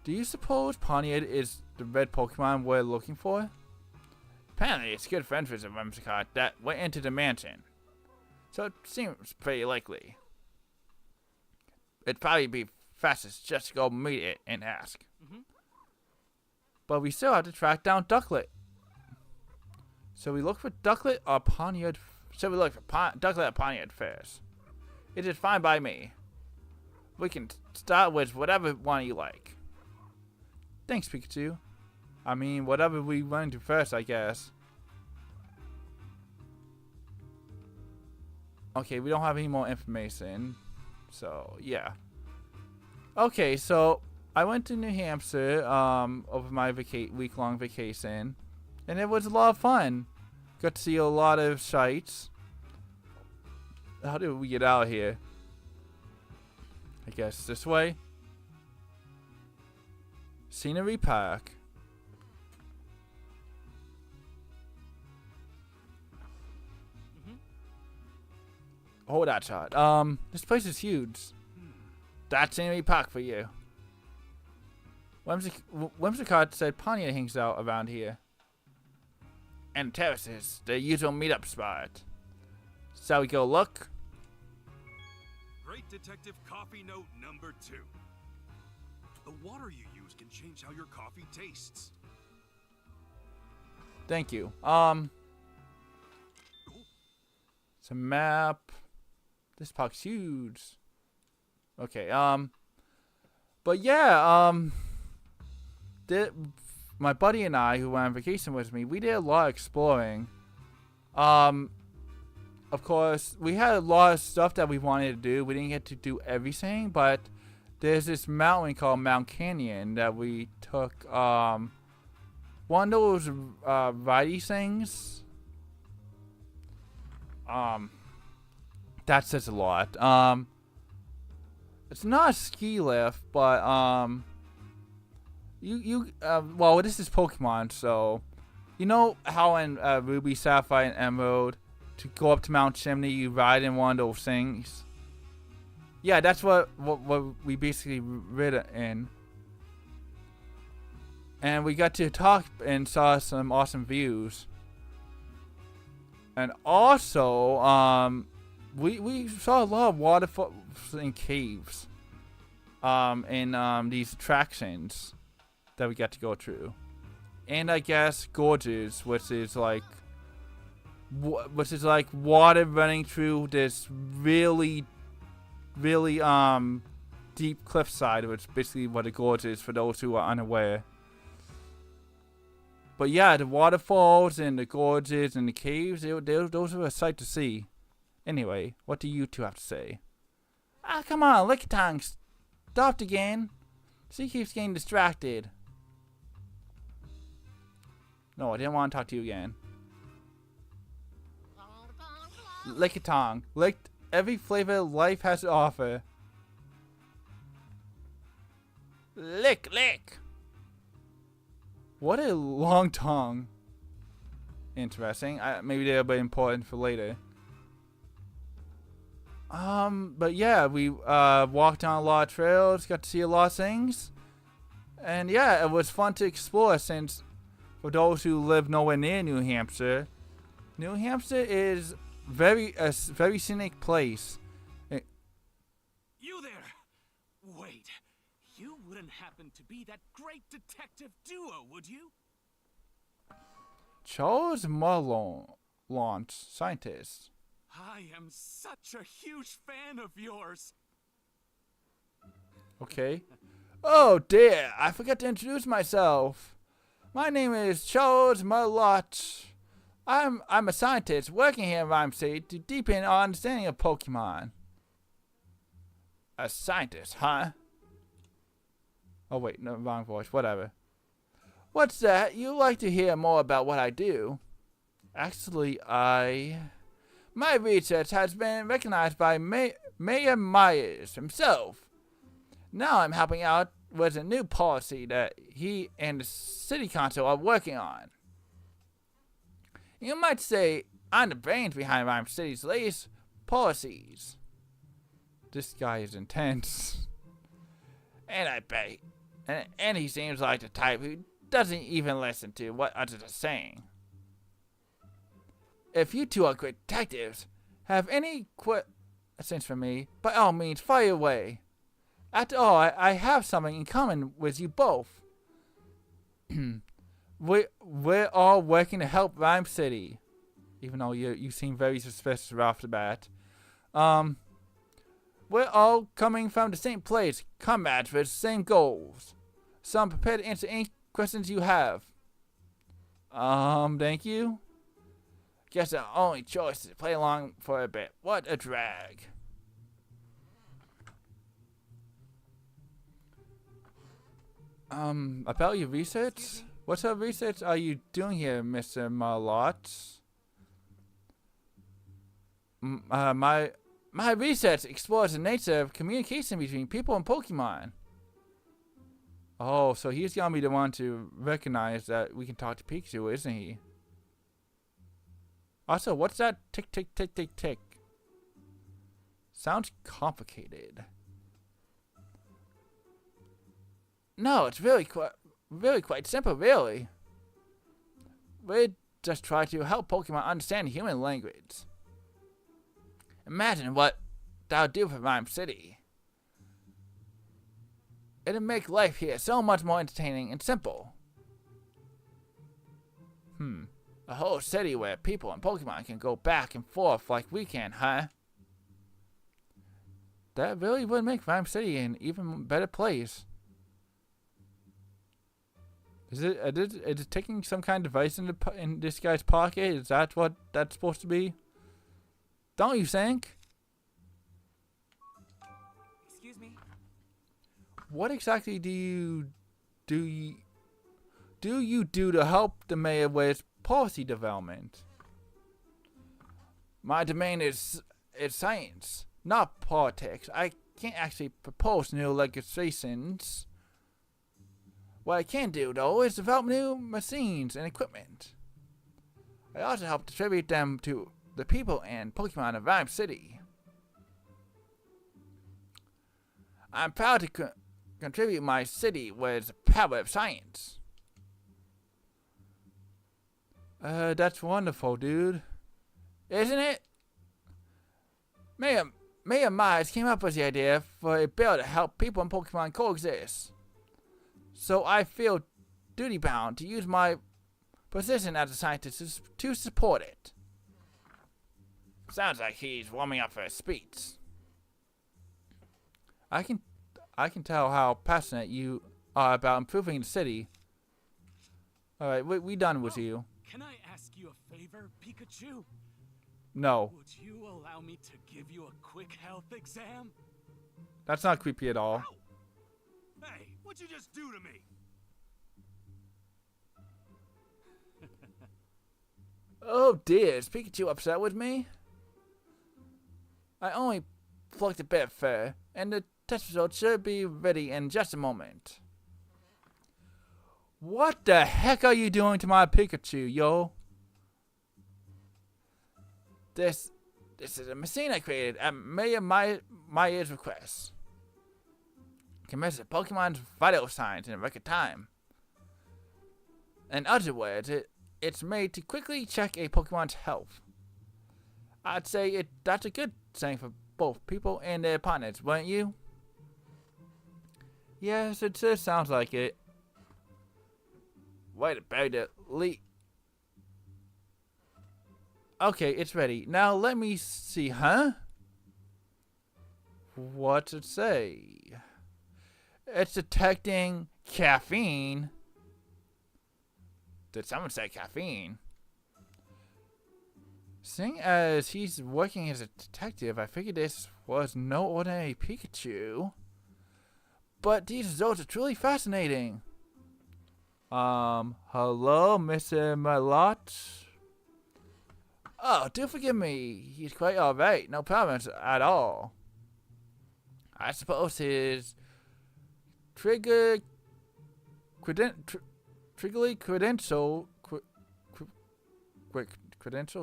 Do you suppose Panya is the red Pokemon we're looking for? Apparently, it's good friends with a Whimsicott that went into the mansion. So it seems pretty likely. It'd probably be fastest just to go meet it and ask. But we still have to track down Ducklet. So we look for Ducklet or Panya. So we look for Ducklet or Panya first. It is fine by me. We can start with whatever one you like. Thanks, Pikachu. I mean, whatever we run into first, I guess. Okay, we don't have any more information. So, yeah. Okay, so I went to New Hampshire over my week-long vacation. And it was a lot of fun. Got to see a lot of sights. How do we get out of here? I guess this way. Scenery Park. Hold that shot. This place is huge. That's Scenery Park for you. Whimsicott said Panya hangs out around here. And terraces, the usual meetup spot. Shall we go look? Great Detective Coffee Note number 2. The water you use can change how your coffee tastes. Thank you. It's a map. This park's huge. Okay, but yeah, my buddy and I, who went on vacation with me, we did a lot of exploring. Of course, we had a lot of stuff that we wanted to do. We didn't get to do everything, but there's this mountain called Mount Canyon that we took, one of those, ridey things. That says a lot. It's not a ski lift, but, well, this is Pokemon, so, you know how in, Ruby, Sapphire, and Emerald, to go up to Mount Chimney, you ride in one of those things? Yeah, that's what we basically rid it in. And we got to talk and saw some awesome views. And also, we saw a lot of waterfalls and caves. In these attractions that we got to go through. And I guess gorges, which is like which is like water running through this really deep cliffside, which is basically what a gorge is for those who are unaware. But yeah, the waterfalls and the gorges and the caves, those are a sight to see. Anyway, what do you two have to say? Ah, come on, Lickitung, stopped again. She keeps getting distracted. No, I didn't want to talk to you again. Lickitung, licked every flavor life has to offer. Lick, lick. What a long tongue. Interesting. Maybe they'll be important for later. But yeah, we walked on a lot of trails, got to see a lot of things. And yeah, it was fun to explore since for those who live nowhere near New Hampshire is a very scenic place. You there! Wait, you wouldn't happen to be that great detective duo, would you? Charles Marlon, scientist. I am such a huge fan of yours. Okay. Oh dear, I forgot to introduce myself. My name is Charles Marlot. I'm a scientist working here in Rhyme City to deepen our understanding of Pokemon. A scientist, huh? Oh wait, no, wrong voice, whatever. What's that? You'd like to hear more about what I do? Actually, my research has been recognized by Mayor Myers himself. Now I'm helping out with a new policy that he and the city council are working on. You might say I'm the brains behind Rhyme City's latest policies. This guy is intense. And I bet, and he seems like the type who doesn't even listen to what others are saying. If you two are great detectives, have any questions for me, by all means, fire away. After all, I have something in common with you both. We're all working to help Rhyme City. Even though you seem very suspicious right off the bat. We're all coming from the same place, comrades with the same goals. So I'm prepared to answer any questions you have. Thank you. Guess the only choice is to play along for a bit. What a drag. About your research? What sort of research are you doing here, Mr. Marlot? My research explores the nature of communication between people and Pokemon. Oh, so he's gonna be the one to recognize that we can talk to Pikachu, isn't he? Also, what's that tick tick tick tick tick? Sounds complicated. No, it's really quite simple, really. We just try to help Pokemon understand human language. Imagine what that would do for Rhyme City. It'd make life here so much more entertaining and simple. A whole city where people and Pokemon can go back and forth like we can, huh? That really would make Rhyme City an even better place. Is it taking some kind of device in this guy's pocket? Is that what that's supposed to be? Don't you think? Excuse me. What exactly do you do to help the mayor with policy development? My domain is science, not politics. I can't actually propose new legislations. What I can do, though, is develop new machines and equipment. I also help distribute them to the people and Pokemon of Rhyme City. I'm proud to contribute my city with the power of science. That's wonderful, dude. Isn't it? Mayor Myers came up with the idea for a bill to help people and Pokemon coexist. So I feel duty-bound to use my position as a scientist to support it. Sounds like he's warming up for a speech. I can tell how passionate you are about improving the city. Alright, we done with you. Can I ask you a favor, Pikachu? No. Would you allow me to give you a quick health exam? That's not creepy at all. Ow! Hey, what'd you just do to me? Oh dear, is Pikachu upset with me? I only plucked a bit of fur, and the test results should be ready in just a moment. What the heck are you doing to my Pikachu, yo? This is a machine I created at Mayor Maya's request. It can measure Pokemon's vital signs in record time. In other words, it's made to quickly check a Pokemon's health. I'd say that's a good thing for both people and their partners, wouldn't you? Yes, it sure sounds like it. Way to bury the lead. Okay, it's ready. Now let me see, huh? What's it say? It's detecting caffeine. Did someone say caffeine? Seeing as he's working as a detective, I figured this was no ordinary Pikachu. But these results are truly fascinating. Hello, Mr. Malott? Oh, do forgive me. He's quite alright. No problems at all. I suppose his triggerly credentials?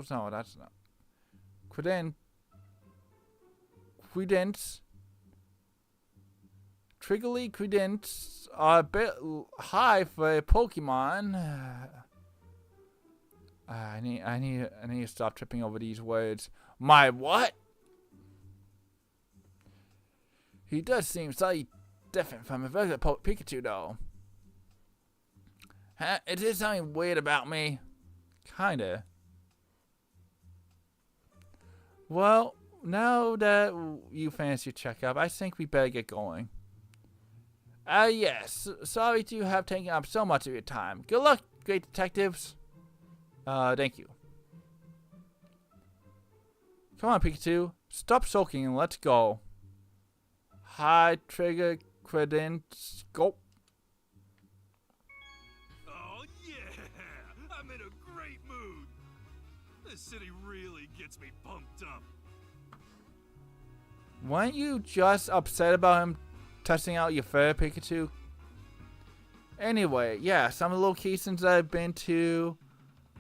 No, that's not. Triggerly credence are a bit high for a Pokemon. I need to stop tripping over these words. My what? He does seem slightly different from a regular Pikachu, though. Huh? Is there something weird about me? Kinda. Well, now that you finished your checkup, I think we better get going. Yes. Sorry to have taken up so much of your time. Good luck, great detectives. Thank you. Come on, Pikachu. Stop sulking and let's go. High trigger credence. Go. Oh yeah! I'm in a great mood. This city really gets me pumped up. Weren't you just upset about him testing out your fur, Pikachu? Anyway, yeah, some of the locations I've been to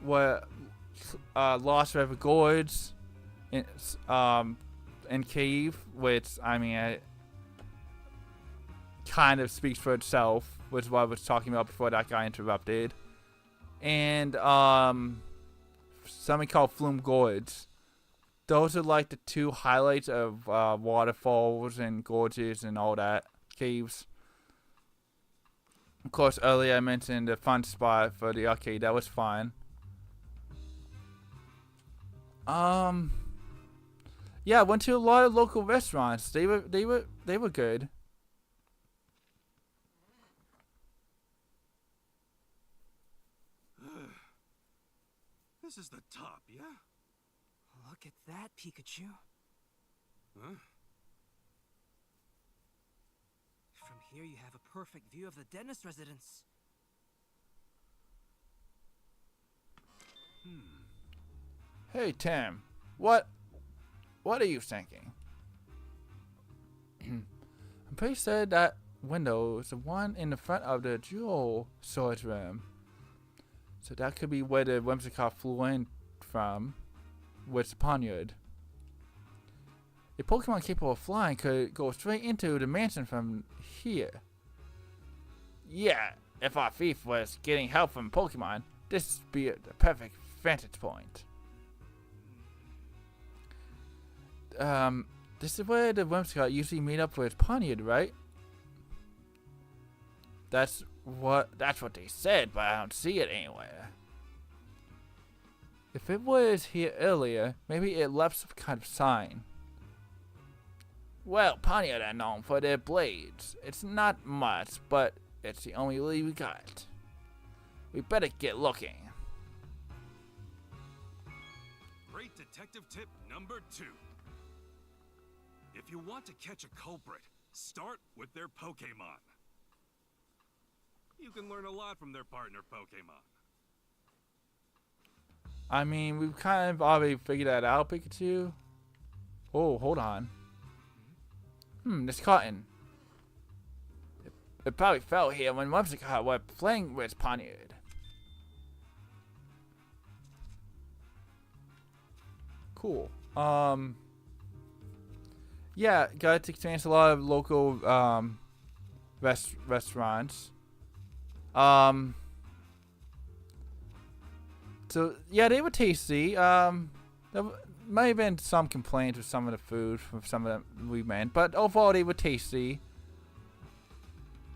were Lost River Gorge, and Cave, which I mean, it kind of speaks for itself, which is what I was talking about before that got interrupted, and something called Flume Gorge. Those are like the two highlights of waterfalls and gorges and all that, caves. Of course, earlier I mentioned the fun spot for the arcade. That was fun. Yeah, I went to a lot of local restaurants. They were good. This is the top, yeah? Look at that, Pikachu. Huh? From here you have a perfect view of the dentist residence. Hey Tim, what are you thinking? I'm pretty sure that window is the one in the front of the jewel storage room. So that could be where the Whimsicott flew in from with the Poniard. A Pokemon capable of flying could go straight into the mansion from here. Yeah, if our thief was getting help from Pokemon, this would be the perfect vantage point. This is where the Whimsicott usually meet up with Poniard, right? That's what they said, but I don't see it anywhere. If it was here earlier, maybe it left some kind of sign. Well, Poniard are known for their blades. It's not much, but it's the only lead we got. We better get looking. Great detective tip number 2. If you want to catch a culprit, start with their Pokémon. You can learn a lot from their partner Pokémon. I mean, we've kind of already figured that out, Pikachu. Oh, hold on. This cotton. It probably fell here when Whimsicott was playing with Poniard. Cool. Yeah, got to experience a lot of local restaurants. So yeah, they were tasty. There might have been some complaints with some of the food from some of them we made, but overall they were tasty.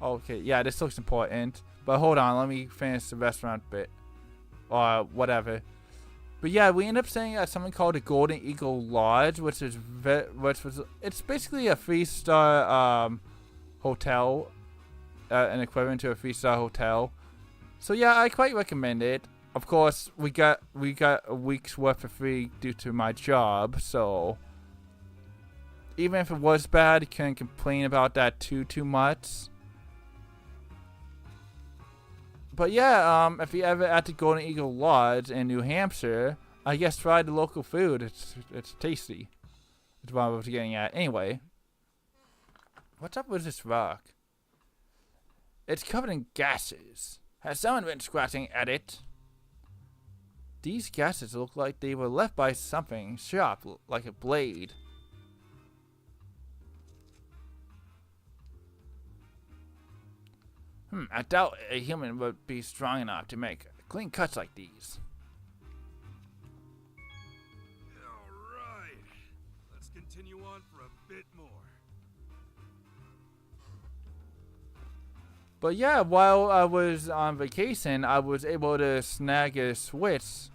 Okay, yeah, this looks important. But hold on, let me finish the restaurant bit, or whatever. But yeah, we ended up staying at something called the Golden Eagle Lodge, which was it's basically a 3-star hotel, an equivalent to a 3-star hotel. So yeah, I quite recommend it. Of course, we got a week's worth for free due to my job, so even if it was bad, you can't complain about that too much. But yeah, if you ever at the Golden Eagle Lodge in New Hampshire, I guess try the local food. It's tasty. That's what I was getting at. Anyway, what's up with this rock? It's covered in gases. Has someone been scratching at it? These gases look like they were left by something sharp, like a blade. I doubt a human would be strong enough to make clean cuts like these. Alright, let's continue on for a bit more. But yeah, while I was on vacation, I was able to snag a Switch,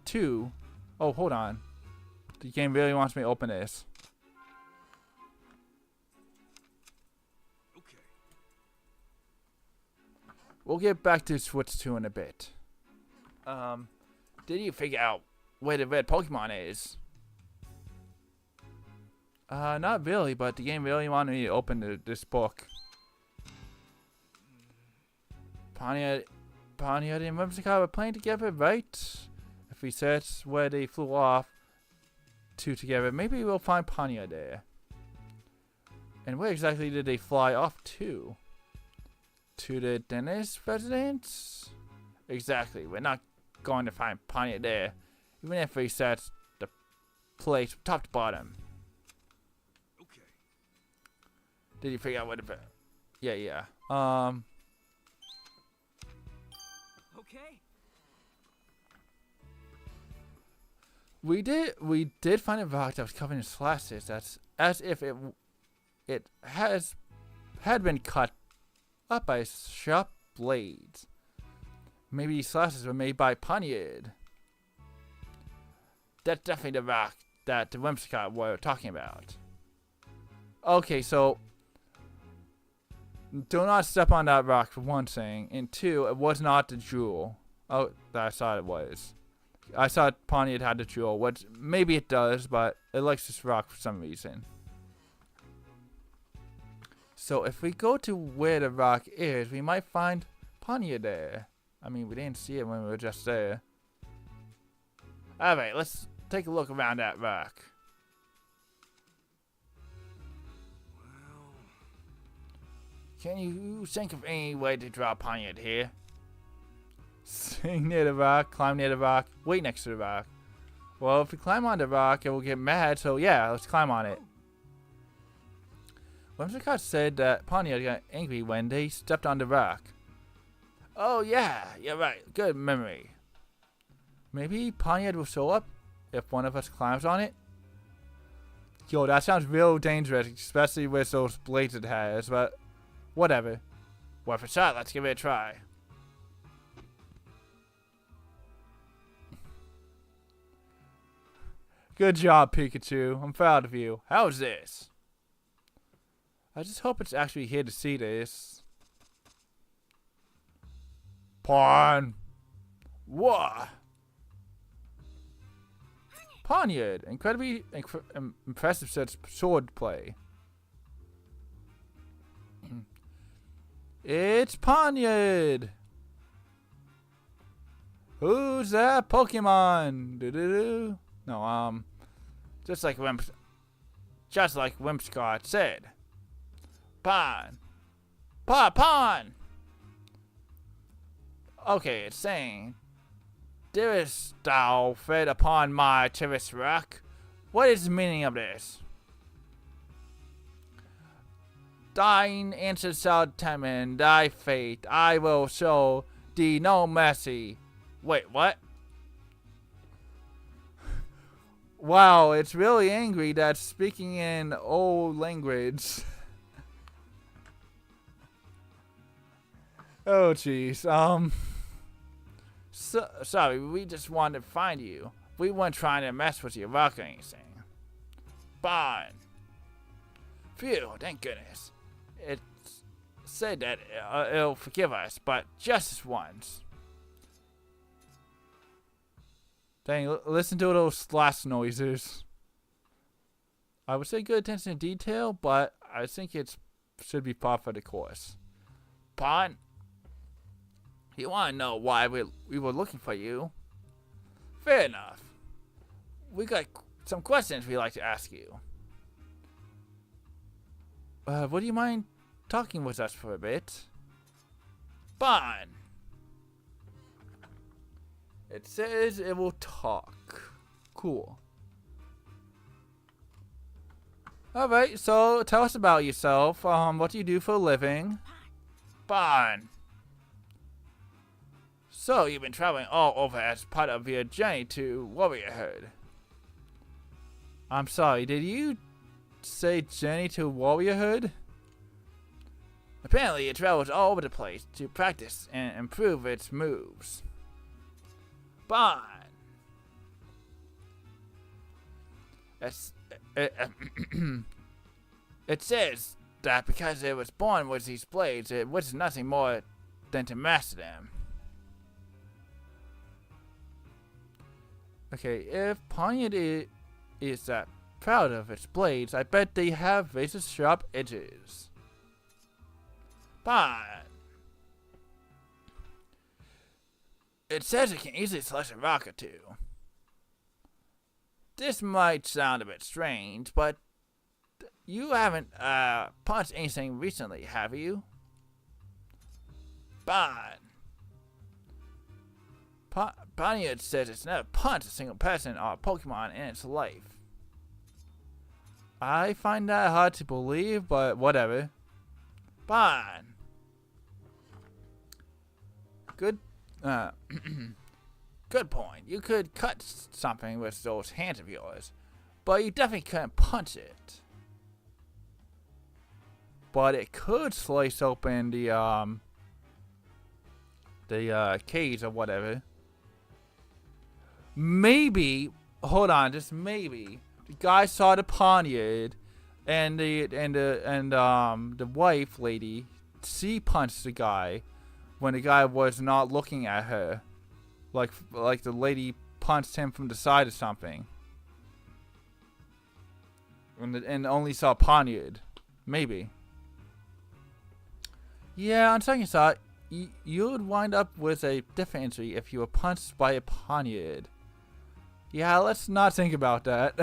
too. Oh, hold on. The game really wants me to open this. Okay. We'll get back to Switch 2 in a bit. Did you figure out where the red Pokemon is? Not really, but the game really wanted me to open this book. Poniard and Whimsicott were playing together, right? If we search where they flew off to together, maybe we'll find Poniard there. And where exactly did they fly off to? To the dentist residence? Exactly. We're not going to find Poniard there, even if we search the place from top to bottom. Okay. Did you figure out what the... Yeah. Okay. We did find a rock that was covered in slashes. That's as if it had been cut up by sharp blades. Maybe these slashes were made by Poniard. That's definitely the rock that the Whimsicott were talking about. Okay, so do not step on that rock for one thing, and two, it was not the jewel. Oh, that I thought it was. I thought Poniard had the jewel, which maybe it does, but it likes this rock for some reason. So if we go to where the rock is, we might find Poniard there. I mean, we didn't see it when we were just there. Alright, let's take a look around that rock. Well, Can you think of any way to draw Poniard here? Sing near the rock, climb near the rock, wait next to the rock. Well, if we climb on the rock, it will get mad, so yeah, let's climb on it. Whimsicott said that Poniard got angry when they stepped on the rock. Oh yeah, you're right, good memory. Maybe Poniard will show up if one of us climbs on it? Yo, that sounds real dangerous, especially with those blades it has, but whatever. Worth a shot, let's give it a try. Good job, Pikachu. I'm proud of you. How's this? I just hope it's actually here to see this. Pawn. What? Poniard. Incredibly impressive sword play. It's Poniard. Who's that Pokemon? Doo-doo-doo. No, just like Whimsicott said. Pawn. Pawn. Okay, it's saying, dearest thou fed upon my terrace rock. What is the meaning of this? Thine answer shall determine thy fate. I will show thee no mercy. Wait, what? Wow, it's really angry that's speaking in old language. Oh, jeez. Sorry, we just wanted to find you. We weren't trying to mess with your rock or anything. Fine. Phew, thank goodness. It said that it'll forgive us, but just this once. Dang, listen to those slash noises. I would say good attention to detail, but I think it should be par for the course. Pawn, you want to know why we were looking for you? Fair enough. We got some questions we'd like to ask you. Would you mind talking with us for a bit? Pawn. It says it will talk. Cool. Alright, so tell us about yourself. What do you do for a living? Fine. So, you've been traveling all over as part of your journey to Warriorhood. I'm sorry, did you say journey to Warriorhood? Apparently, it travels all over the place to practice and improve its moves. Fine. It says that because it was born with these blades, it was nothing more than to master them. Okay, if Poniard is that proud of its blades, I bet they have razor-sharp edges. Fine. It says it can easily slash a rock or two. This might sound a bit strange, but you haven't punched anything recently, have you? Fine. Poniard says it's never punched a single person or Pokemon in its life. I find that hard to believe, but whatever. Fine. Good. Good point. You could cut something with those hands of yours, but you definitely couldn't punch it. But it could slice open the cage or whatever. Maybe, hold on, just maybe the guy saw the Poniard, and the wife lady, she punched the guy when the guy was not looking at her, like the lady punched him from the side or something, and only saw Poniard, maybe. Yeah, on second thought, you would wind up with a different injury if you were punched by a Poniard. Yeah, let's not think about that.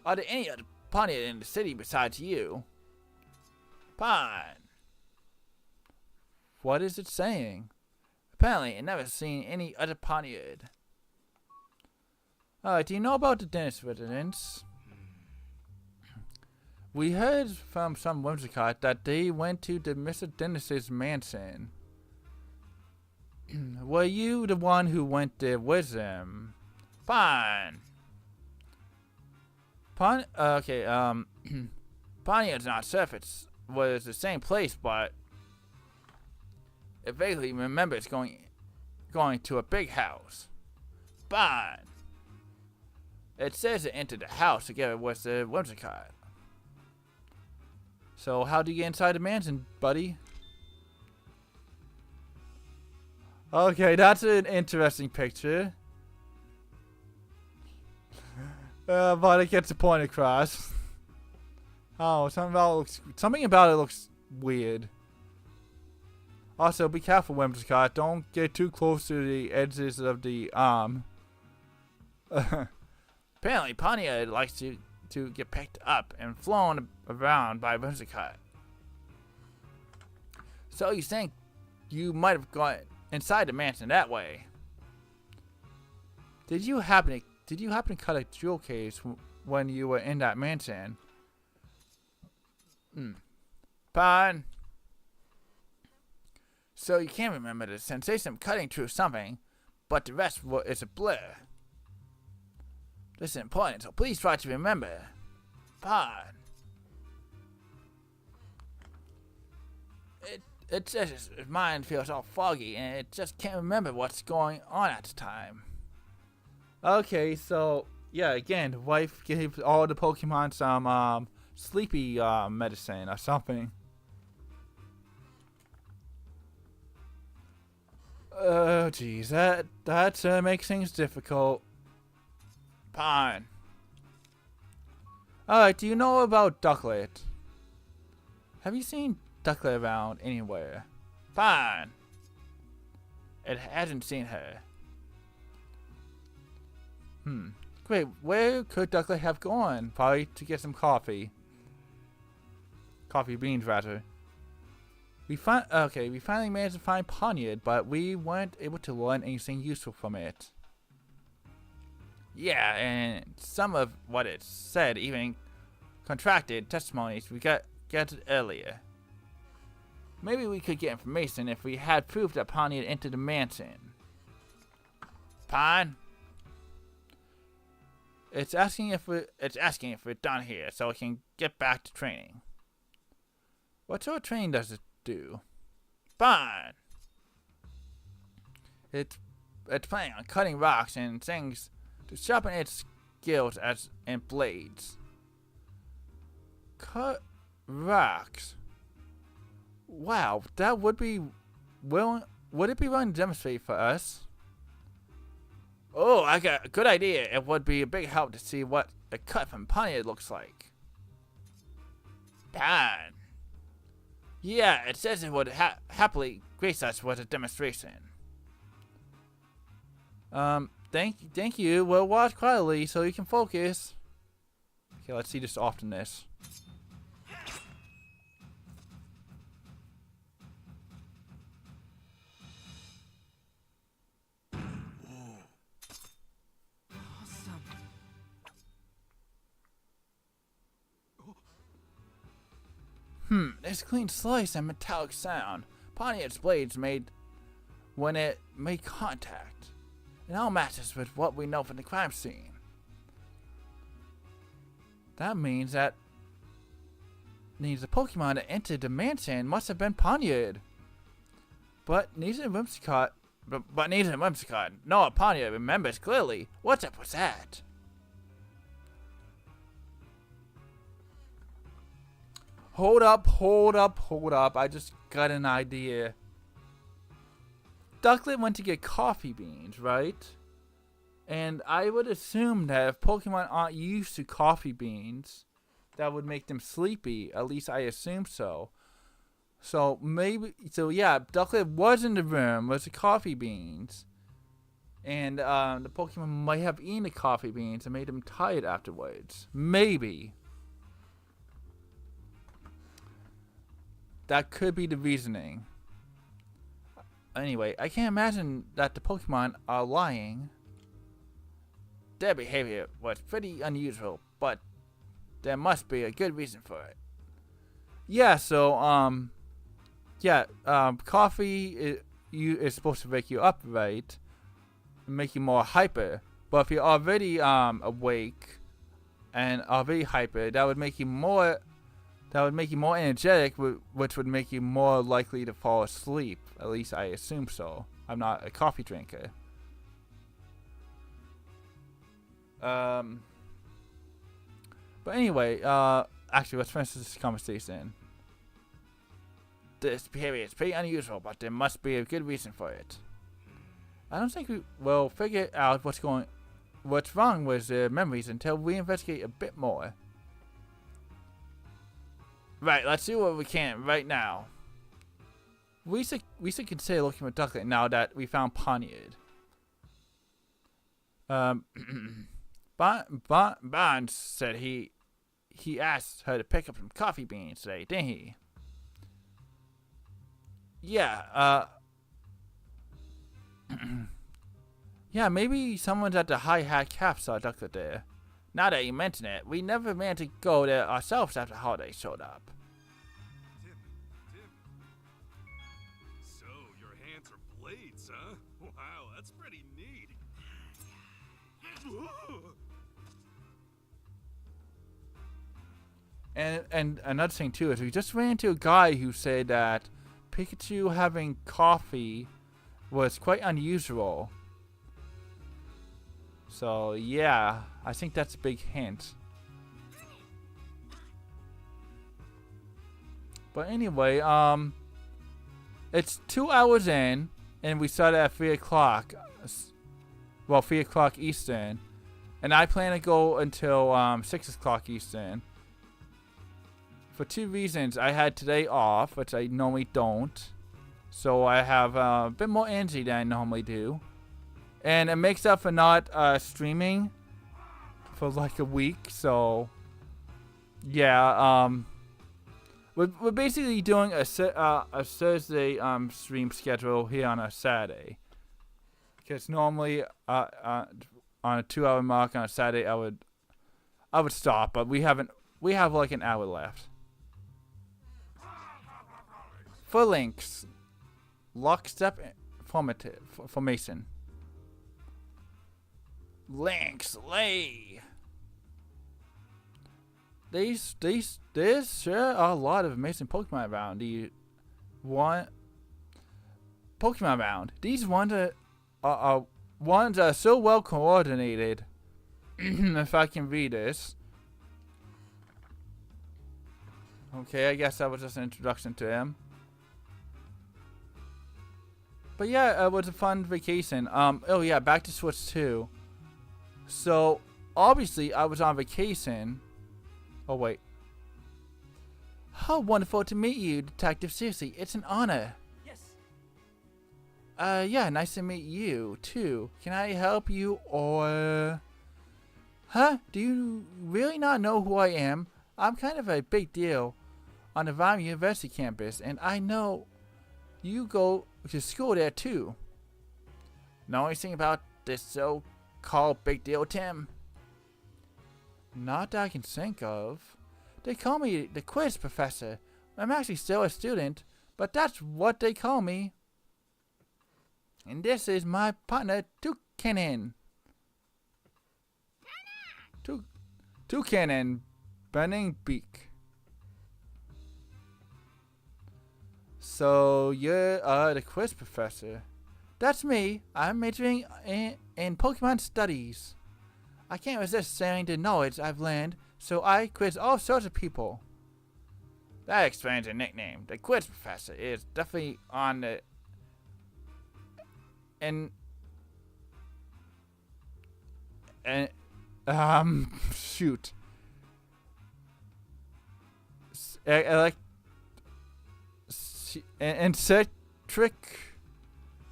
Are there any other Poniard in the city besides you? Fine. What is it saying? Apparently, it never seen any other Poniard. Do you know about the Dennis residents? We heard from some Whimsicott that they went to the Mr. Dennis's mansion. Were you the one who went there with them? Fine. Poniard's not sure if it was the same place, but it vaguely remembers going to a big house. Fine. It says it entered the house together with the Whimsicott. So how do you get inside the mansion, buddy? Okay, that's an interesting picture. But it gets the point across. Oh, something about it looks weird. Also, be careful, Whimsicott. Don't get too close to the edges of the arm. Apparently, Pontiac likes to get picked up and flown around by Whimsicott. So you think you might have gone inside the mansion that way? Did you happen to cut a jewel case when you were in that mansion? Pon. So you can't remember the sensation of cutting through something, but the rest is a blur. This is important, so please try to remember. Pon. It says his mind feels all foggy, and it just can't remember what's going on at the time. Okay, so yeah, again, the wife gave all the Pokemon some sleepy medicine or something. Oh, jeez, that makes things difficult. Fine. Alright, do you know about Ducklet? Have you seen Ducklet around anywhere? Fine. It hasn't seen her. Wait, where could Ducklet have gone? Probably to get some coffee. Coffee beans, rather. We finally managed to find Pontiac, but we weren't able to learn anything useful from it. Yeah, and some of what it said even contracted testimonies we got earlier. Maybe we could get information if we had proof that Pontiac entered the mansion. Pon? It's asking if we're done here so we can get back to training. What sort of training does it do? Fine. It's planning on cutting rocks and things to sharpen its skills in blades. Cut rocks. Wow, that would be willing. Would it be willing to demonstrate for us? Oh, I got a good idea. It would be a big help to see what a cut from Pontiac looks like. Fine. Yeah, it says it would happily grace us with a demonstration. Thank you. We'll watch quietly so you can focus. Okay, let's see this oftenness. There's a clean slice and metallic sound. Pontiac's blades made when it made contact. It all matches with what we know from the crime scene. That means the Pokemon that entered the mansion must have been Pontiac. But neither Whimsicott, no, Pontiac remembers clearly. What's up with that? Hold up. I just got an idea. Ducklet went to get coffee beans, right? And I would assume that if Pokemon aren't used to coffee beans, that would make them sleepy. At least I assume so. So yeah, Ducklet was in the room with the coffee beans. And the Pokemon might have eaten the coffee beans and made them tired afterwards. Maybe. That could be the reasoning. Anyway, I can't imagine that the Pokemon are lying. Their behavior was pretty unusual, but there must be a good reason for it. Yeah, so, coffee is supposed to wake you up, right? And make you more hyper. But if you're already awake and already hyper, that would make you more energetic, which would make you more likely to fall asleep. At least I assume so. I'm not a coffee drinker. But anyway, actually, let's finish this conversation. This behavior is pretty unusual, but there must be a good reason for it. I don't think we will figure out what's wrong with the memories until we investigate a bit more. Right, let's do what we can right now. We should consider looking for Duckling now that we found Poniard. Barnes said he asked her to pick up some coffee beans today, didn't he? Yeah, yeah, maybe someone's at the High Hat Capsule Duckler there. Now that you mention it, we never managed to go there ourselves after Holiday showed up. Tim. So, your hands are blades, huh? Wow, that's pretty neat. And another thing too is we just ran into a guy who said that Pikachu having coffee was quite unusual. So yeah, I think that's a big hint. But anyway, it's 2 hours in, and we started at 3 o'clock. Well, 3 o'clock Eastern, and I plan to go until 6 o'clock Eastern. For two reasons, I had today off, which I normally don't, so I have a bit more energy than I normally do. And it makes up for not streaming for like a week, so yeah. We're basically doing a Thursday stream schedule here on a Saturday, because normally on a 2 hour mark on a Saturday I would stop, but we have like an hour left. For links, lockstep formation. Links lay. There's sure are a lot of amazing Pokemon around. Pokemon around. These ones are so well coordinated. If I can read this. Okay, I guess that was just an introduction to him. But yeah, it was a fun vacation. Oh yeah, back to Switch 2. So, obviously, I was on vacation. Oh, wait. How wonderful to meet you, Detective Seriously. It's an honor. Yes. Yeah, nice to meet you, too. Can I help you, or... Huh? Do you really not know who I am? I'm kind of a big deal on the Vine University campus, and I know you go to school there, too. Know anything about this so-called big deal, Tim? Not that I can think of. They call me the quiz professor. I'm actually still a student, but that's what they call me. And this is my partner, Toucanen. Toucanen, Burning Beak. So you're the quiz professor. That's me. I'm majoring in Pokemon studies. I can't resist sharing the knowledge I've learned, so I quiz all sorts of people. That explains the nickname. The quiz professor is definitely on the... shoot. Eccentric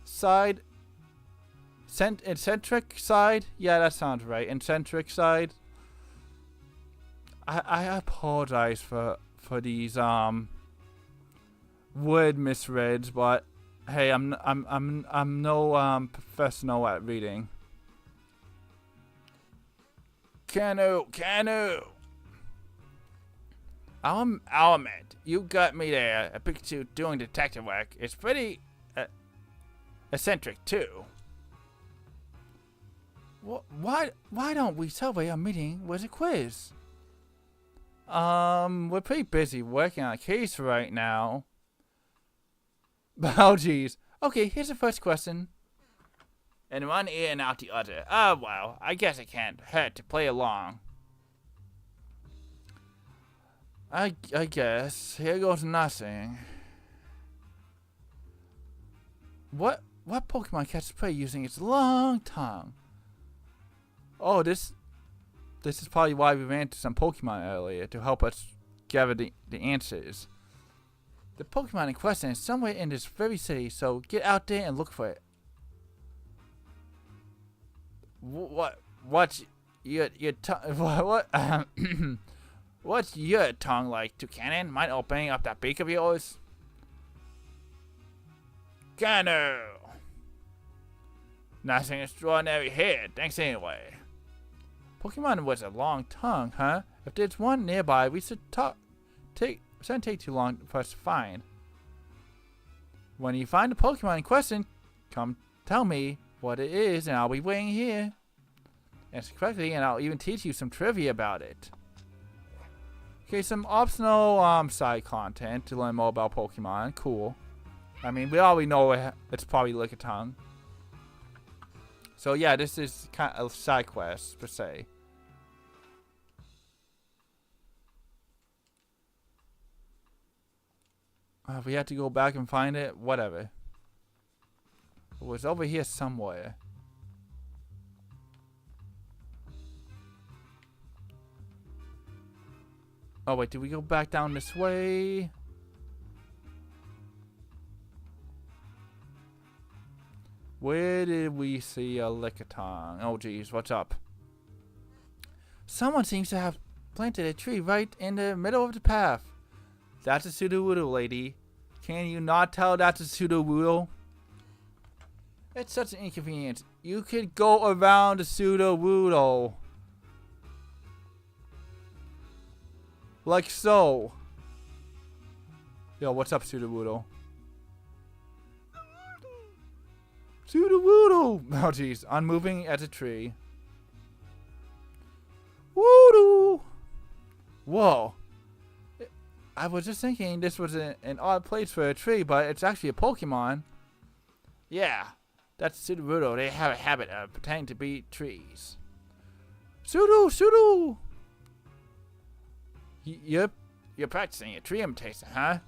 side. Eccentric side? Yeah, that sounds right. Eccentric side. I apologize for these word misreads, but hey, I'm no professional at reading. Canoe. I'll admit, you got me there. A Pikachu doing detective work. It's pretty eccentric too. Why don't we celebrate our meeting with a quiz? We're pretty busy working on a case right now. Oh geez. Okay, here's the first question. In one ear and out the other. Oh well, I guess it can't hurt to play along. I guess. Here goes nothing. What Pokemon catches prey using its long tongue? Oh, this is probably why we ran into some Pokemon earlier, to help us gather the answers. The Pokemon in question is somewhere in this very city, so get out there and look for it. What's your tongue? What? What's your tongue like, Toucannon? Mind opening up that beak of yours? Gano! Nothing extraordinary here. Thanks anyway. Pokemon with a long tongue, huh? If there's one nearby, we should shouldn't take too long for us to find. When you find the Pokemon in question, come tell me what it is, and I'll be waiting here. Answer correctly, and I'll even teach you some trivia about it. Okay, some optional side content to learn more about Pokemon. Cool. I mean, we already know it's probably Lickitung. So yeah, this is kind of a side quest per se. We have to go back and find it. Whatever. It was over here somewhere. Oh wait, did we go back down this way? Where did we see a Lickitung? Oh geez, what's up? Someone seems to have planted a tree right in the middle of the path. That's a Sudowoodo, lady. Can you not tell that's a Sudowoodo? It's such an inconvenience. You could go around the Sudowoodo. Like so. Yo, what's up, Sudowoodo? Sudowoodo! Oh jeez, unmoving as a tree. Woodoo! Whoa. I was just thinking this was an odd place for a tree, but it's actually a Pokemon. Yeah, that's Sudowoodo. They have a habit of pretending to be trees. Sudo! You're practicing a tree imitation, huh?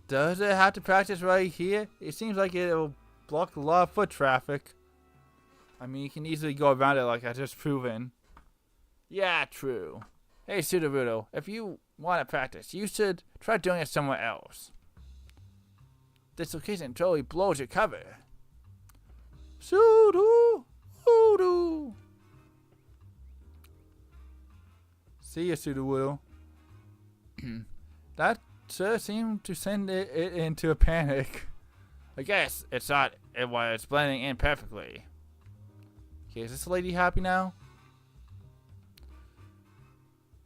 Does it have to practice right here? It seems like it'll block a lot of foot traffic. I mean, you can easily go around it like I just proven. Yeah, true. Hey, Sudowoodo, if you want to practice, you should try doing it somewhere else. This location totally blows your cover. Sudowoodo! See ya, Sudowoodo. That sure seemed to send it into a panic. I guess it thought it was blending in perfectly. Okay, is this lady happy now?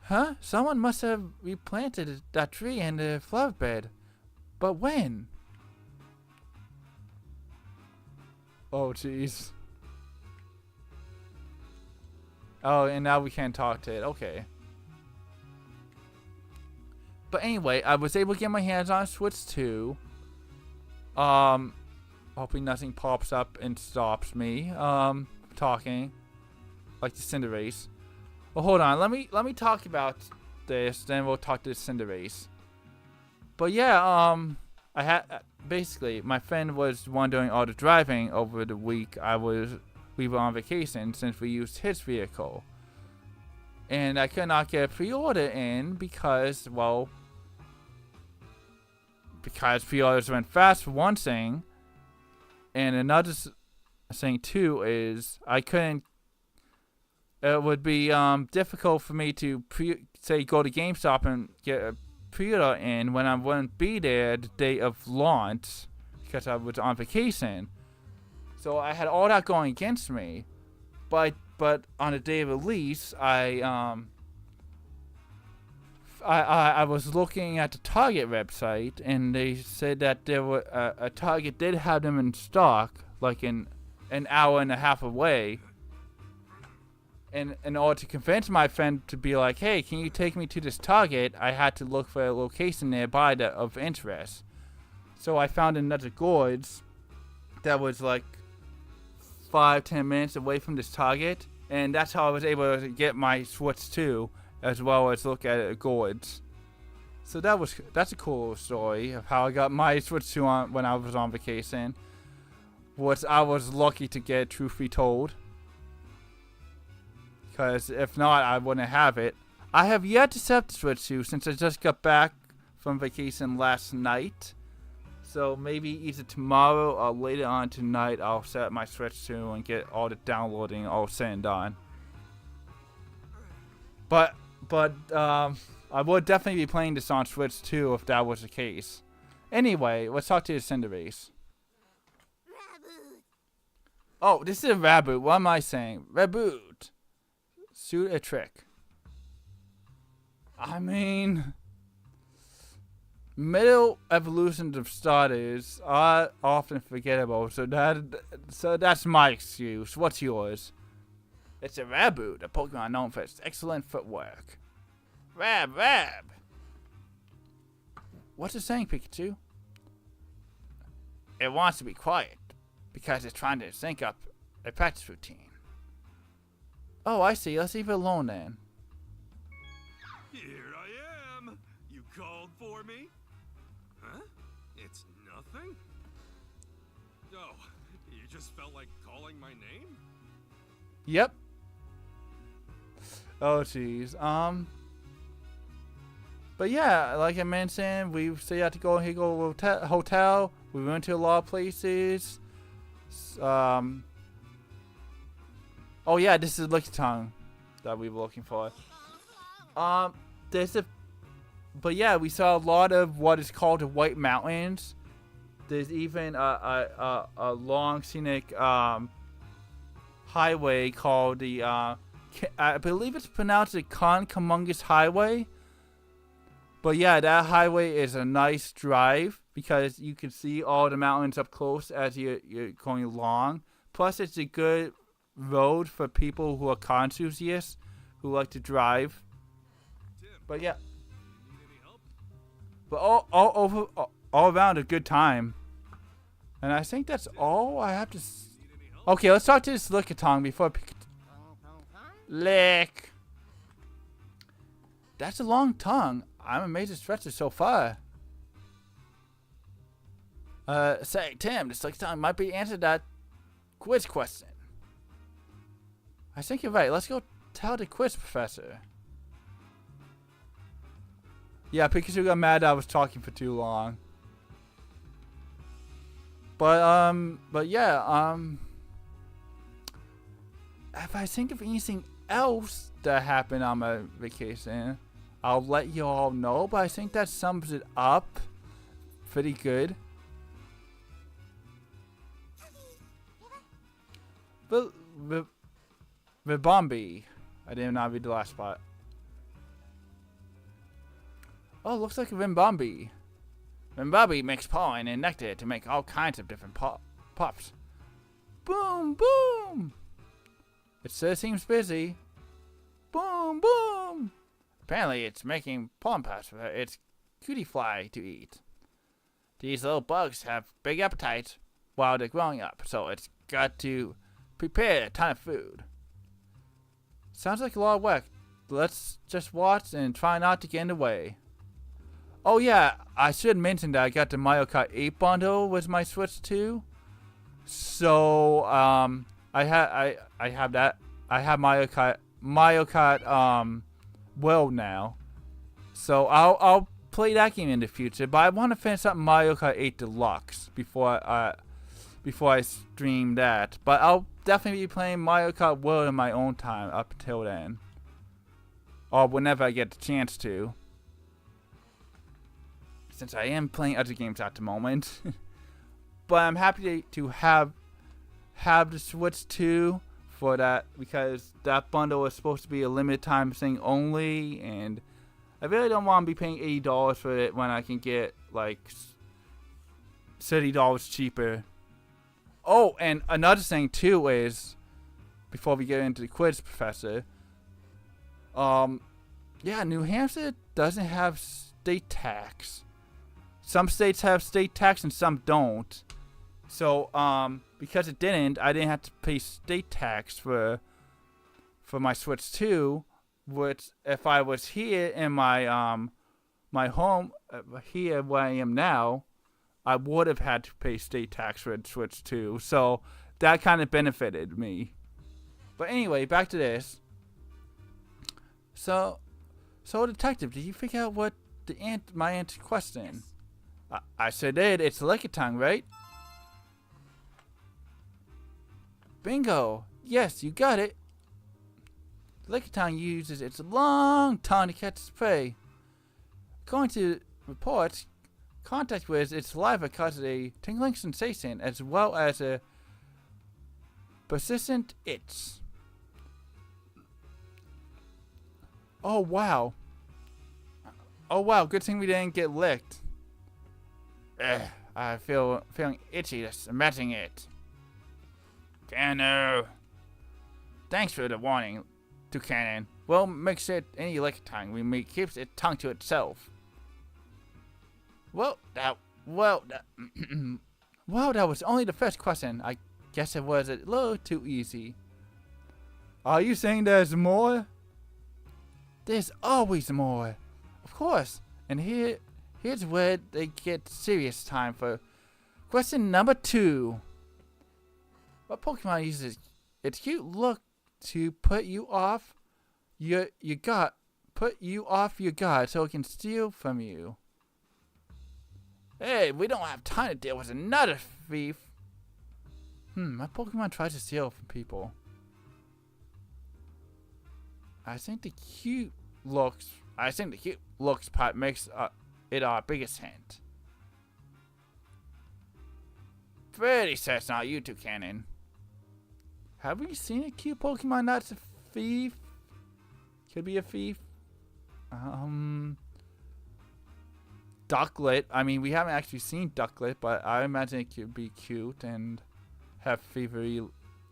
Huh? Someone must have replanted that tree in the flower bed. But when? Oh, jeez. Oh, and now we can't talk to it. Okay. But anyway, I was able to get my hands on Switch 2. Hoping nothing pops up and stops me. Talking. Like the Cinderace. Well, hold on. Let me talk about this, then we'll talk to the Cinderace. But yeah, I had basically my friend was the one doing all the driving over the week. We were on vacation since we used his vehicle, and I could not get a pre-order in because pre-orders went fast for one thing, and another thing too is I couldn't. It would be difficult for me to go to GameStop and get a pre-order in when I wouldn't be there the day of launch because I was on vacation. So I had all that going against me. But on the day of release, I was looking at the Target website, and they said that there were a Target did have them in stock, like an hour and a half away. And in order to convince my friend to be like, hey, can you take me to this Target, I had to look for a location nearby of interest. So I found another Gorge that was like 5-10 minutes away from this Target, and that's how I was able to get my Switch 2. as well as look at goods. So that's a cool story of how I got my Switch 2 on when I was on vacation. Which I was lucky to get, truth be told. Because if not, I wouldn't have it. I have yet to set the Switch 2 since I just got back from vacation last night. So maybe either tomorrow or later on tonight I'll set up my Switch 2 and get all the downloading all said and done. But I would definitely be playing this on Switch 2 if that was the case. Anyway, let's talk to the Cinderace. Oh, this is a Raboot. What am I saying? Raboot. Suit a trick. I mean, middle evolutions of starters are often forgettable, so that's my excuse. What's yours? It's a Raboot, a Pokemon known for its excellent footwork. Rab. What's it saying, Pikachu? It wants to be quiet because it's trying to sync up a practice routine. Oh, I see. Let's leave it alone then. Here I am. You called for me? Huh? It's nothing? Oh, you just felt like calling my name? Yep. Oh, jeez. But yeah, like I mentioned, we still had to go to a hotel. We went to a lot of places. Oh yeah, this is Lickitung that we were looking for. But yeah, we saw a lot of what is called the White Mountains. There's even a long scenic highway called the I believe it's pronounced the Concamungus Highway. But yeah, that highway is a nice drive because you can see all the mountains up close as you're going along. Plus, it's a good road for people who are car enthusiasts who like to drive. But yeah, but all around a good time. And I think that's all I have to. Okay, let's talk to this Lickitung before Lick. That's a long tongue. I'm amazed it stretches so far. Say, Tim, this Lickitung might be answered that quiz question. I think you're right. Let's go tell the quiz professor. Yeah, Pikachu got mad that I was talking for too long. But yeah, if I think of anything else that happened on my vacation, I'll let you all know, but I think that sums it up pretty good. But Ribombee. I did not read the last part. Oh, looks like a Ribombee. Ribombee makes pollen and nectar to make all kinds of different puffs. Boom, boom! It sure seems busy. Boom, boom! Apparently, it's making pollen puffs for its cutie fly to eat. These little bugs have big appetites while they're growing up, so it's got to prepare a ton of food. Sounds like a lot of work. Let's just watch and try not to get in the way. Oh yeah, I should mention that I got the Mario Kart 8 bundle with my Switch 2. So I have that. I have Mario Kart World now. So I'll play that game in the future, but I want to finish up Mario Kart 8 Deluxe before I stream that. But I'll definitely be playing Mario Kart World in my own time up until then. Or whenever I get the chance to. Since I am playing other games at the moment. But I'm happy to have the Switch 2 for that, because that bundle is supposed to be a limited time thing only, and I really don't want to be paying $80 for it when I can get like $30 cheaper. Oh, and another thing too is, before we get into the quiz professor, yeah, New Hampshire doesn't have state tax. Some states have state tax and some don't. So, because it didn't, I didn't have to pay state tax for my Switch 2, which if I was here in my my home here where I am now, I would have had to pay state tax for Switch 2. So that kind of benefited me. But anyway, back to this. So detective, did you figure out what my answer question? Yes. I sure did. It's Lickitung, right? Bingo! Yes, you got it. Lickitung uses its long tongue to catch its prey. According to reports, contact with its saliva causes a tingling sensation as well as a persistent itch. Oh wow. Oh wow, good thing we didn't get licked. I feeling itchy just imagining it. Cano. Thanks for the warning, Toucanon. Well, make sure any Lickitung we keeps its tongue to itself. Well, that was only the first question. I guess it was a little too easy. Are you saying there's more? There's always more. Of course. And here's where they get serious time for question number 2. What Pokemon uses its cute look to put you off your guard so it can steal from you? Hey, we don't have time to deal with another thief. My Pokemon tries to steal from people. I think the cute looks part makes it our biggest hint. Pretty sure it's not you, Toucanon. Have we seen a cute Pokemon that's a thief? Could be a thief. Ducklet. I mean, we haven't actually seen Ducklet, but I imagine it could be cute and have thievery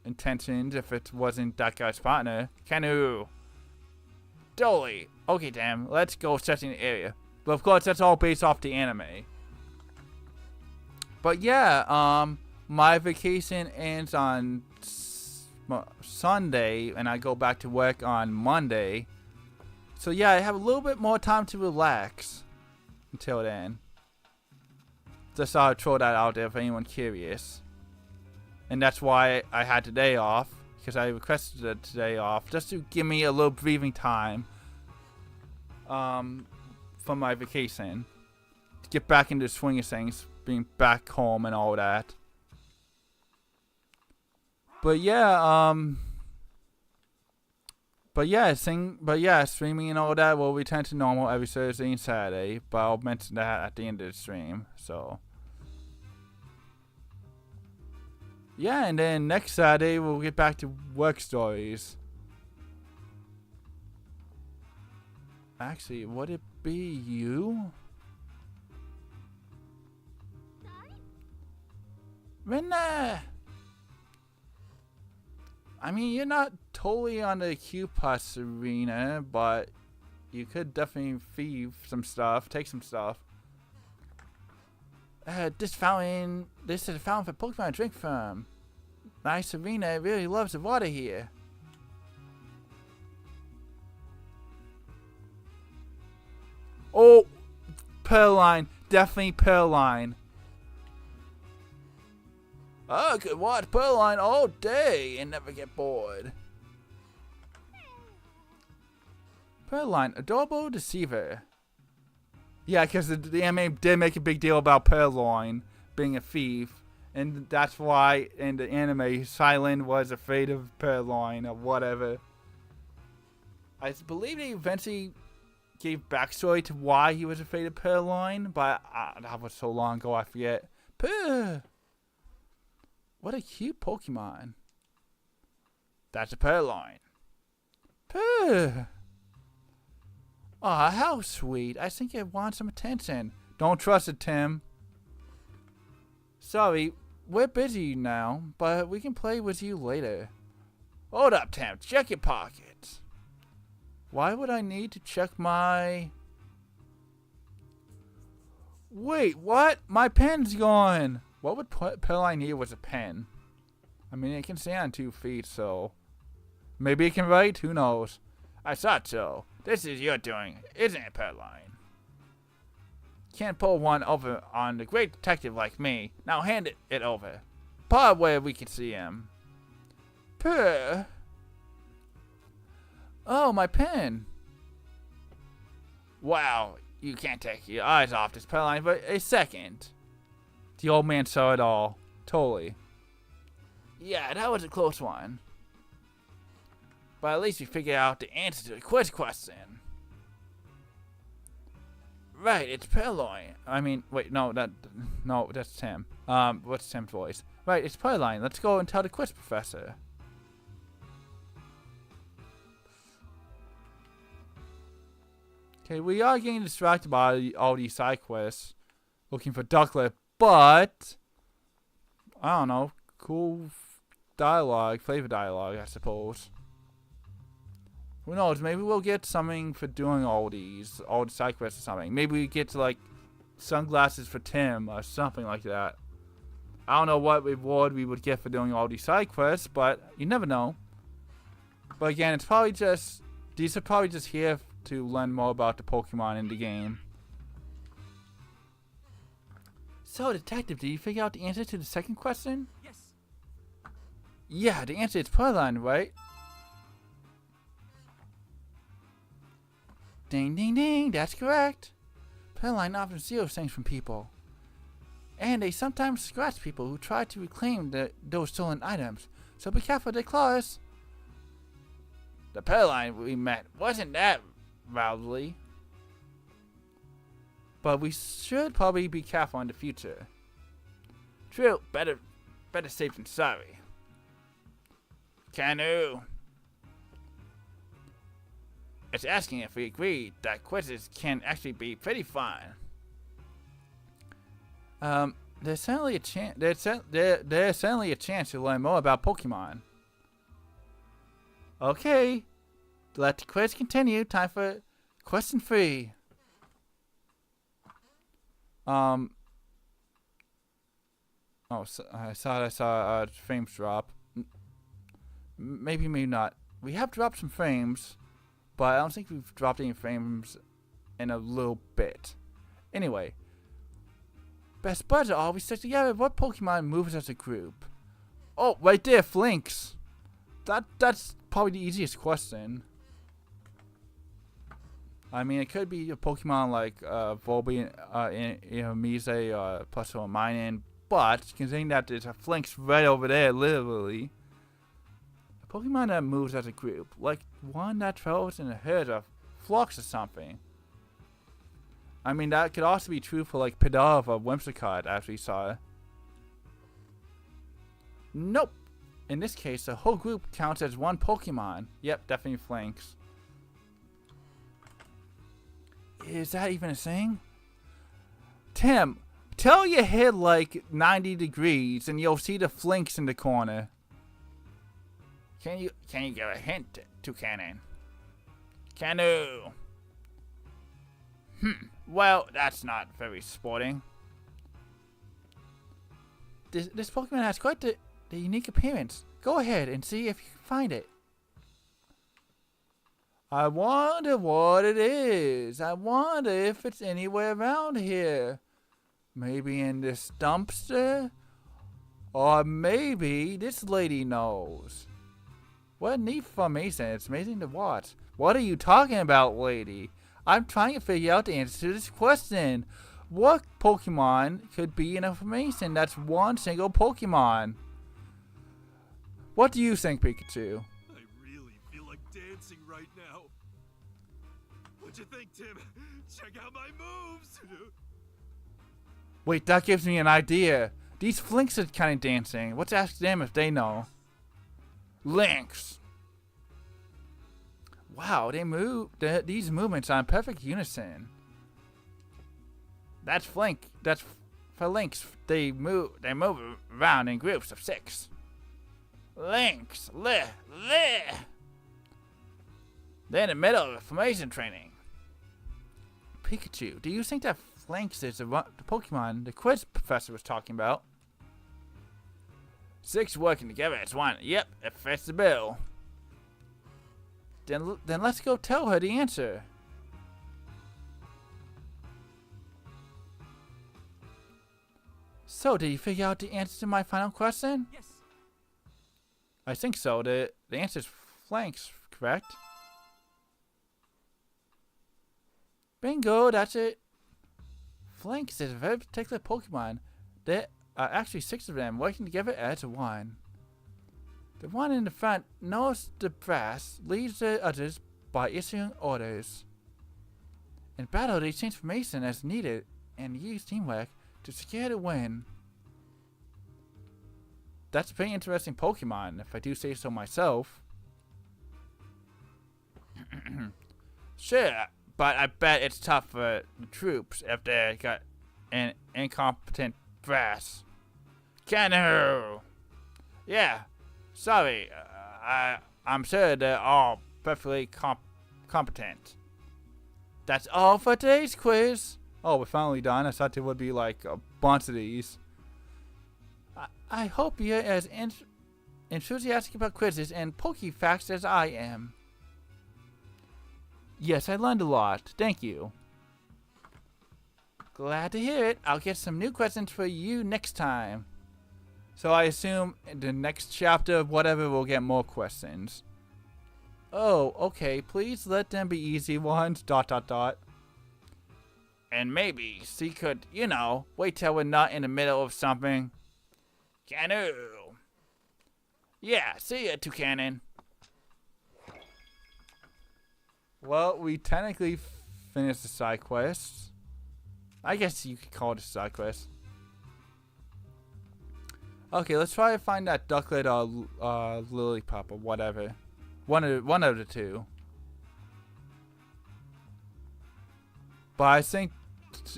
intentions if it wasn't that guy's partner. Canu. Dolly. Okay, damn. Let's go searching the area. But of course, that's all based off the anime. But yeah, my vacation ends on Sunday, and I go back to work on Monday. So yeah, I have a little bit more time to relax until then. Just thought I'd throw that out there for anyone curious. And that's why I had today off, because I requested a today off, just to give me a little breathing time from my vacation. To get back into the swing of things, being back home and all that. But yeah, streaming and all that will return to normal every Thursday and Saturday, but I'll mention that at the end of the stream, so. Yeah, and then next Saturday we'll get back to work stories. Actually, would it be you? Rinna! I mean, you're not totally on the Q-Plus arena, but you could definitely thieve some stuff, take some stuff. This is a fountain for Pokemon to drink from. Nice arena, really loves the water here. Oh, Pearline, definitely Pearline. I could watch Pearline all day and never get bored. Pearline, adorable deceiver. Yeah, because the anime did make a big deal about Pearline being a thief. And that's why in the anime, Silent was afraid of Pearline or whatever. I believe they eventually gave backstory to why he was afraid of Pearline. But that was so long ago, I forget. What a cute Pokemon. That's a Pearline. Aw, how sweet. I think it wants some attention. Don't trust it, Tim. Sorry, we're busy now, but we can play with you later. Hold up, Tim. Check your pockets. Why would I need to check my... Wait, what? My pen's gone. What would Pearline need was a pen? I mean, it can stand on 2 feet, so... Maybe it can write? Who knows? I thought so. This is your doing, isn't it, Pearline? Can't pull one over on the great detective like me. Now hand it over. Part where we can see him. Purr. Oh, my pen. Wow, you can't take your eyes off this Pearline for a second. The old man saw it all. Totally. Yeah, that was a close one. But at least we figured out the answer to the quiz question. Right, it's Pearline. I mean, wait, no, that's Tim. What's Tim's voice? Right, it's Pearline. Let's go and tell the quiz professor. Okay, we are getting distracted by all these side quests, looking for Ducklet, but I don't know, cool dialogue, flavor dialogue, I suppose. Who knows? Maybe we'll get something for doing all the side quests or something. Maybe we get to, like, sunglasses for Tim or something like that. I don't know what reward we would get for doing all these side quests, but you never know. But again, it's probably just, these are probably just here to learn more about the Pokemon in the game. So, Detective, did you figure out the answer to the second question? Yes. Yeah, the answer is Pearline, right? Ding, ding, ding, that's correct. Pearline often steals things from people. And they sometimes scratch people who try to reclaim those stolen items. So be careful of their claws. The Pearline we met wasn't that rowdy. But we should probably be careful in the future. True, better safe than sorry. Canoe. It's asking if we agree that quizzes can actually be pretty fun. There's certainly a chance. There's certainly a chance to learn more about Pokemon. Okay, let the quiz continue. Time for question 3. Oh, so I saw frames drop. Maybe not. We have dropped some frames. But I don't think we've dropped any frames in a little bit. Anyway. Best buds are always stick together. What Pokemon moves as a group? Oh, right there, Flinks. That's probably the easiest question. I mean, it could be a Pokemon like Volbeat, Mise, plus or Minun. But, considering that there's a Flinks right over there, literally. Pokemon that moves as a group, like one that travels in a herd of flocks or something. I mean, that could also be true for like Pidove or Whimsicott, as we saw. Nope. In this case, the whole group counts as one Pokemon. Yep, definitely Flinks. Is that even a thing? Tim, tell your head like 90 degrees and you'll see the Flinks in the corner. Can you give a hint to Cannon? Canoe. Well, that's not very sporting. This Pokemon has quite the unique appearance. Go ahead and see if you can find it. I wonder what it is. I wonder if it's anywhere around here. Maybe in this dumpster? Or maybe this lady knows. What a neat formation. It's amazing to watch. What are you talking about, lady? I'm trying to figure out the answer to this question. What Pokemon could be in a formation that's one single Pokemon? What do you think, Pikachu? I really feel like dancing right now. What'd you think, Tim? Check out my moves! Wait, that gives me an idea. These Flinks are kind of dancing. Let's ask them if they know. Lynx. Wow, they move. These movements are in perfect unison. That's Flink. That's for Lynx. They move around in groups of 6. Lynx. They're in the middle of formation training. Pikachu, do you think that Lynx is the Pokemon the quiz professor was talking about? 6 working together as one. Yep, it fits the bill. Then let's go tell her the answer. So, did you figure out the answer to my final question? Yes. I think so. The answer is flanks, correct? Bingo, that's it. Flanks is a very particular Pokemon. There are actually 6 of them working together as one. The one in the front knows the brass, leads the others by issuing orders. In battle, they exchange information as needed and use teamwork to secure the win. That's a pretty interesting Pokemon, if I do say so myself. Sure, but I bet it's tough for the troops if they got an incompetent brass. Canoe! Yeah, sorry, I'm sure they're all perfectly competent. That's all for today's quiz. Oh, we're finally done. I thought there would be like a bunch of these. I hope you're as enthusiastic about quizzes and Pokefacts as I am. Yes, I learned a lot. Thank you. Glad to hear it. I'll get some new questions for you next time. So I assume in the next chapter of whatever we'll get more questions. Oh, okay. Please let them be easy ones. ... And maybe she could, you know, wait till we're not in the middle of something. Canoe. Yeah, see ya, Toucanon. Well, we technically finished the side quest. I guess you could call it a side quest. Okay, let's try to find that ducklet or Lillipup or whatever. One of the two. But I think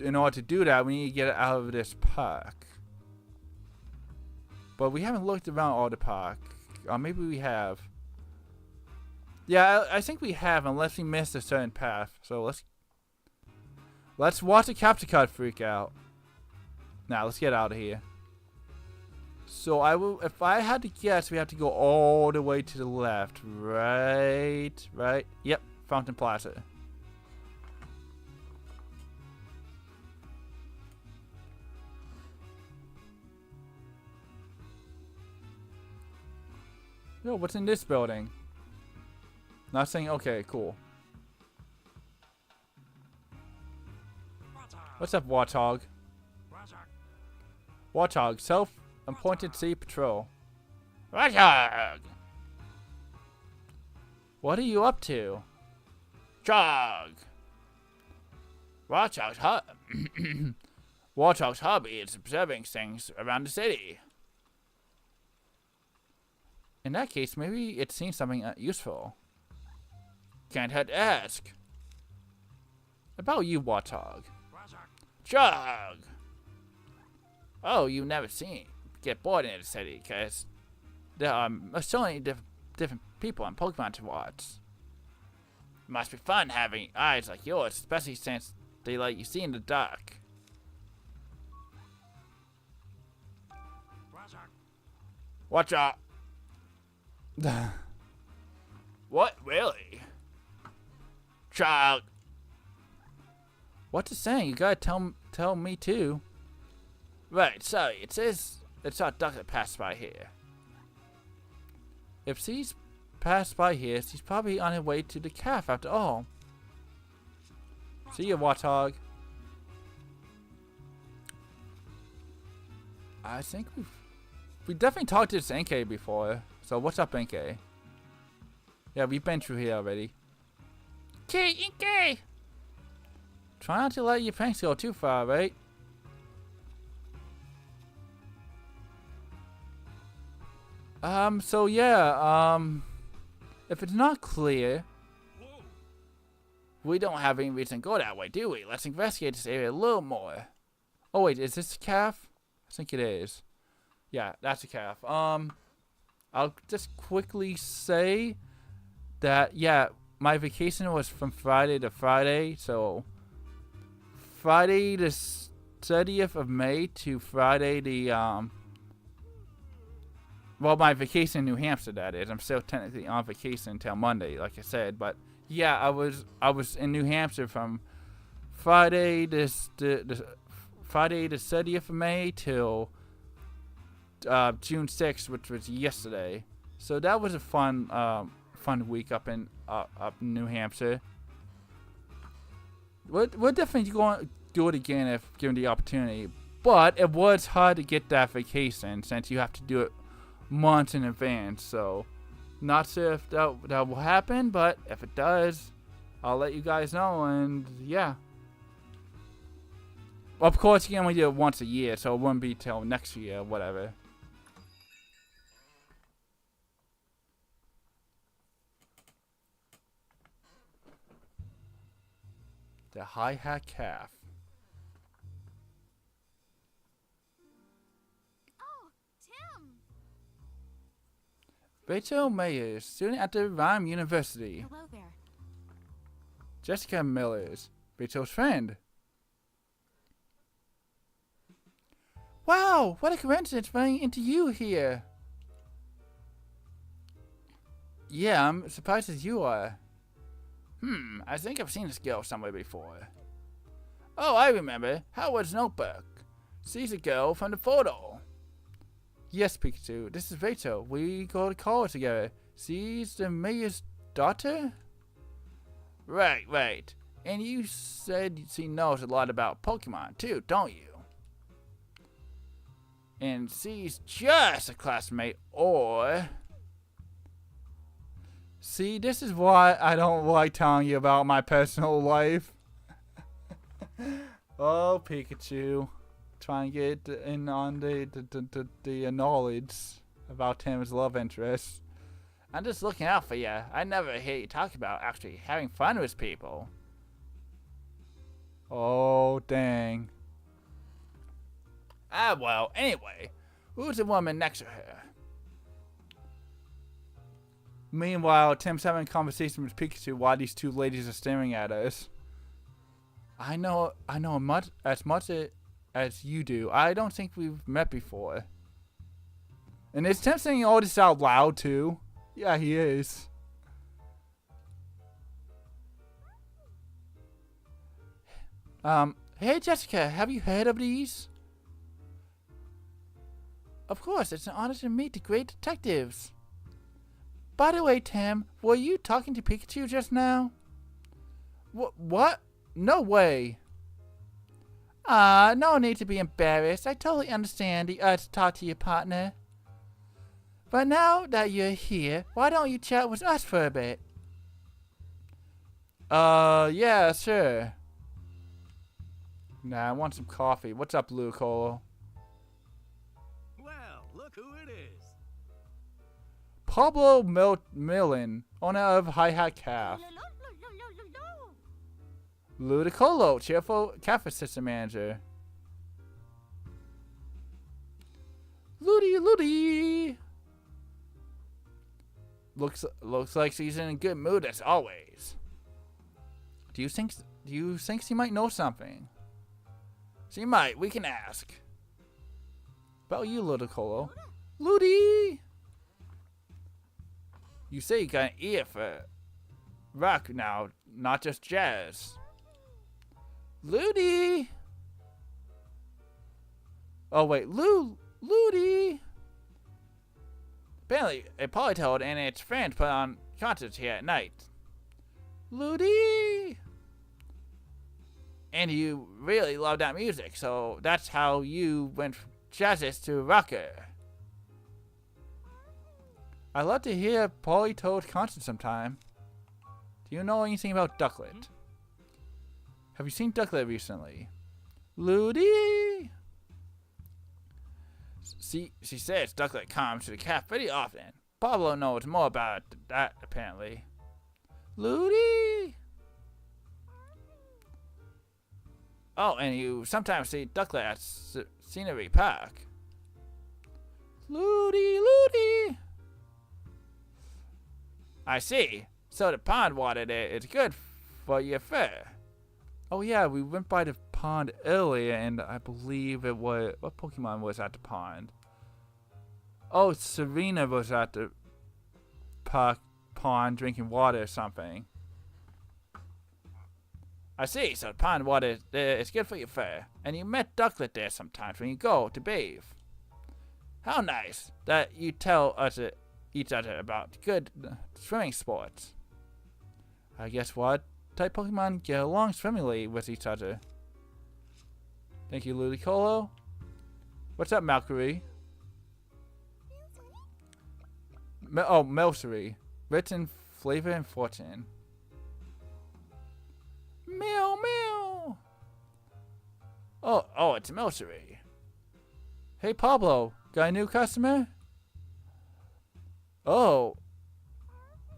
in order to do that, we need to get out of this park. But we haven't looked around all the park. Or maybe we have. Yeah, I think we have, unless we missed a certain path. So let's watch the capture card freak out. Now let's get out of here. So if I had to guess, we have to go all the way to the left. Right. Yep, Fountain Plaza. Yo, what's in this building? Nothing? Okay, cool. What's up, Warthog? Warthog, self-appointed city patrol. Warthog! What are you up to? Chog! Warthog's hobby is observing things around the city. In that case, maybe it's seen something useful. Can't hurt to ask. About you, Warthog. Chug! Oh, you've never get bored in the city, because there are so many different people and Pokemon to watch. It must be fun having eyes like yours, especially since they let you see in the dark. Watch out! What, really? Child. What's it saying? You gotta tell me too. Right, sorry, it says it's our duck that passed by here. If she's passed by here, she's probably on her way to the calf after all. See ya, Warthog. I think we definitely talked to this NK before. So what's up, NK? Yeah, we've been through here already. NK! Try not to let your pranks go too far, right? So yeah, if it's not clear, we don't have any reason to go that way, do we? Let's investigate this area a little more. Oh wait, is this a calf? I think it is. Yeah, that's a calf. I'll just quickly say that, yeah, my vacation was from Friday to Friday, so Friday the 30th of May to Friday the Well, my vacation in New Hampshire, that is. I'm still technically on vacation until Monday, like I said. But yeah, I was in New Hampshire from Friday the 30th of May till June 6th, which was yesterday. So that was a fun week up in New Hampshire. We're definitely going to do it again if given the opportunity. But it was hard to get that vacation since you have to do it months in advance. So not sure if that will happen, but if it does, I'll let you guys know. And yeah. Of course, you can only do it once a year, so it wouldn't be till next year or whatever. The hi-hat calf. Oh, Tim! Rachel Mayers, student at the Rhyme University. Hello there. Jessica Millers, Rachel's friend. Wow, what a coincidence running into you here. Yeah, I'm as surprised as you are. I think I've seen this girl somewhere before. Oh, I remember. Howard's notebook. She's a girl from the photo. Yes, Pikachu, this is Rachel. We go to college together. She's the mayor's daughter? Right. And you said she knows a lot about Pokemon too, don't you? And she's just a classmate, or... See, this is why I don't like telling you about my personal life. Oh, Pikachu. Trying to get in on the knowledge about Tim's love interest. I'm just looking out for you. I never hear you talk about actually having fun with people. Oh, dang. Ah, well, anyway. Who's the woman next to her? Meanwhile, Tim's having a conversation with Pikachu while these two ladies are staring at us. I know as much as you do. I don't think we've met before. And is Tim saying all this out loud too? Yeah, he is. Hey Jessica, have you heard of these? Of course, it's an honor to meet the great detectives. By the way, Tim, were you talking to Pikachu just now? What? No way. No need to be embarrassed. I totally understand the urge to talk to your partner. But now that you're here, why don't you chat with us for a bit? Yeah, sure. Nah, I want some coffee. What's up, Luco? Well, look who it is. Pablo Millen, owner of Hi-Hat Calf. Ludicolo, cheerful calf assistant manager. Ludi. Looks like she's in a good mood as always. Do you think she might know something? She might. We can ask. About you, Ludicolo. Ludi. You say you got an ear for rock now, not just jazz. Ludi. Oh wait, Ludi. Apparently, a Polytoad and its friends put on concerts here at night. Ludi. And you really love that music, so that's how you went from jazzist to rocker. I'd love to hear Polytoad's concert sometime. Do you know anything about Ducklet? Have you seen Ducklet recently? Ludi! She says Ducklet comes to the calf pretty often. Pablo knows more about that, apparently. Ludi! Oh, and you sometimes see Ducklet at Scenery Park. Ludi! I see. So the pond water there is good for your fur. Oh yeah, we went by the pond earlier and I believe it was... What Pokemon was at the pond? Oh, Serena was at the pond drinking water or something. I see, so pond water is good for your fur. And you met Ducklet there sometimes when you go to bathe. How nice that you tell us each other about good swimming sports. I guess what type Pokemon get along swimmingly with each other. Thank you, Ludicolo. What's up, Malcury? Melcery. Written Flavor and Fortune. Meow meow. Oh, it's Melcery. Hey, Pablo, got a new customer? Oh,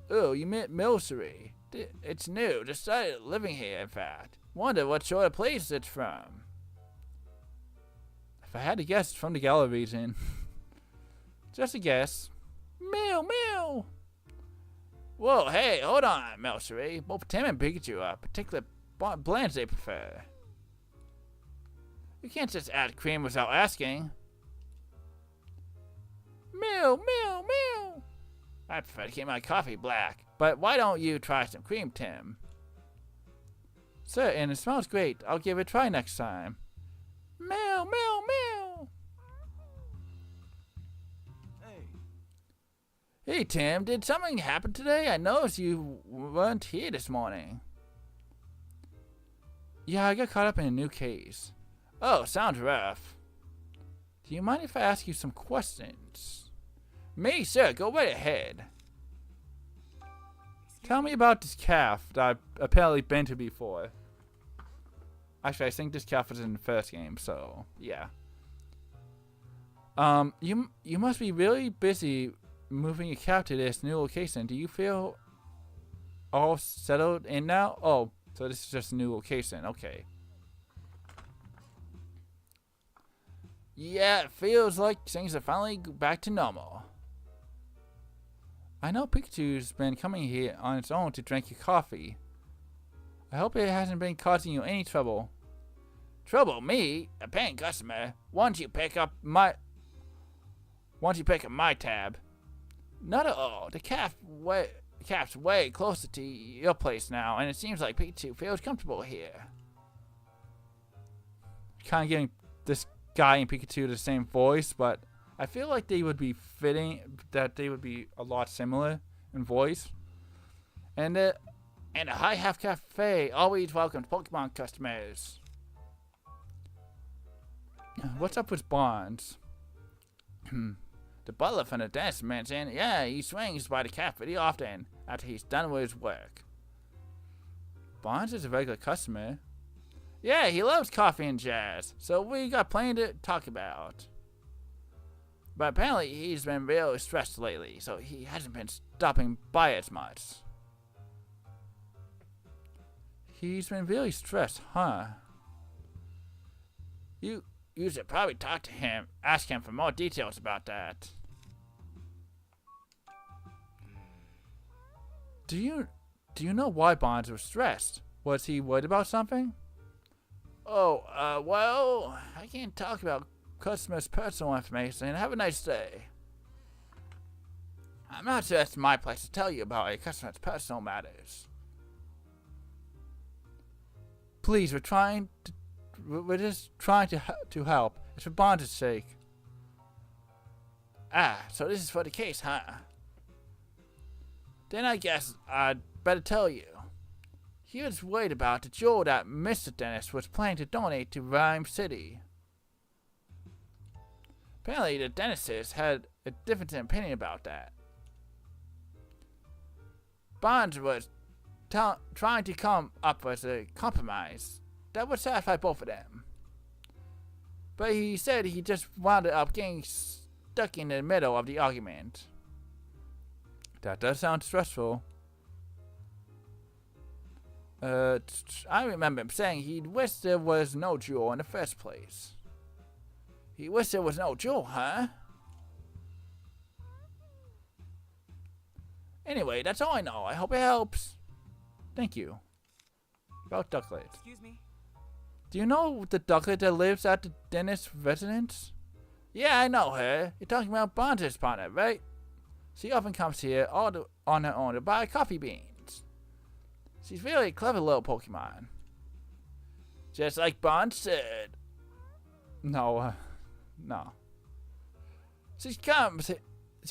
you met Melcery. It's new. Just started living here, in fact. Wonder what sort of place it's from. If I had to guess, it's from the Galar region. Just a guess. Meow, meow. Whoa, hey, hold on, Melcery. Both Tim and Pikachu are particular blends they prefer. You can't just add cream without asking. Meow, meow, meow. I prefer to keep my coffee black, but why don't you try some cream, Tim? Sir, and it smells great. I'll give it a try next time. Meow, meow, meow. Hey, Tim, did something happen today? I noticed you weren't here this morning. Yeah, I got caught up in a new case. Oh, sounds rough. Do you mind if I ask you some questions? Me, sir, go right ahead. Tell me about this calf that I've apparently been to before. Actually, I think this calf was in the first game, so yeah. You must be really busy moving your calf to this new location. Do you feel all settled in now? Oh, so this is just a new location. Okay. Yeah, it feels like things are finally back to normal. I know Pikachu's been coming here on its own to drink your coffee. I hope it hasn't been causing you any trouble. Trouble? Me? A paying customer? Once you pick up my tab. Not at all. The calf's way closer to your place now, and it seems like Pikachu feels comfortable here. Kind of getting this guy and Pikachu the same voice, but I feel like they would be fitting, that they would be a lot similar in voice. And the High Half Cafe always welcomes Pokemon customers. What's up with Bonds? The butler from the dance mansion, yeah, he swings by the cafe pretty often after he's done with his work. Bonds is a regular customer. Yeah, he loves coffee and jazz, so we got plenty to talk about. But apparently he's been real stressed lately, so he hasn't been stopping by as much. He's been really stressed, huh? You should probably talk to him, ask him for more details about that. Do you know why Bonds was stressed? Was he worried about something? Oh, well, I can't talk about customers' personal information. Have a nice day. I'm not sure it's my place to tell you about a customer's personal matters. Please, we're just trying to help. It's for Bonds' sake. Ah, so this is for the case, huh? Then I guess I'd better tell you. He was worried about the jewel that Mr. Dennis was planning to donate to Rhyme City. Apparently, the Dennises had a different opinion about that. Bonds was trying to come up with a compromise that would satisfy both of them. But he said he just wound up getting stuck in the middle of the argument. That does sound stressful. I remember him saying he wished there was no jewel in the first place. He wished there was no jewel, huh? Anyway, that's all I know. I hope it helps. Thank you. About Ducklet. Excuse me? Do you know the Ducklet that lives at the Dennis residence? Yeah, I know her. You're talking about Bonter's partner, right? She often comes here on her own to buy coffee beans. She's really a clever little Pokemon. Just like Bond said. No. She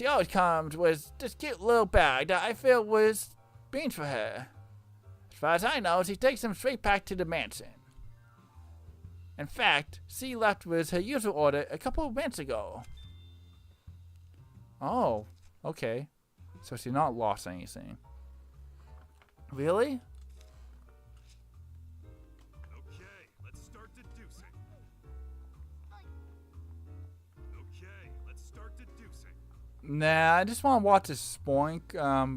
always comes with this cute little bag that I fill with beans for her. As far as I know, she takes them straight back to the mansion. In fact, she left with her usual order a couple of minutes ago. Oh, okay. So she's not lost anything. Really? Okay, let's start deducing. Okay, let's start deducing. Nah, I just want to watch this Spoink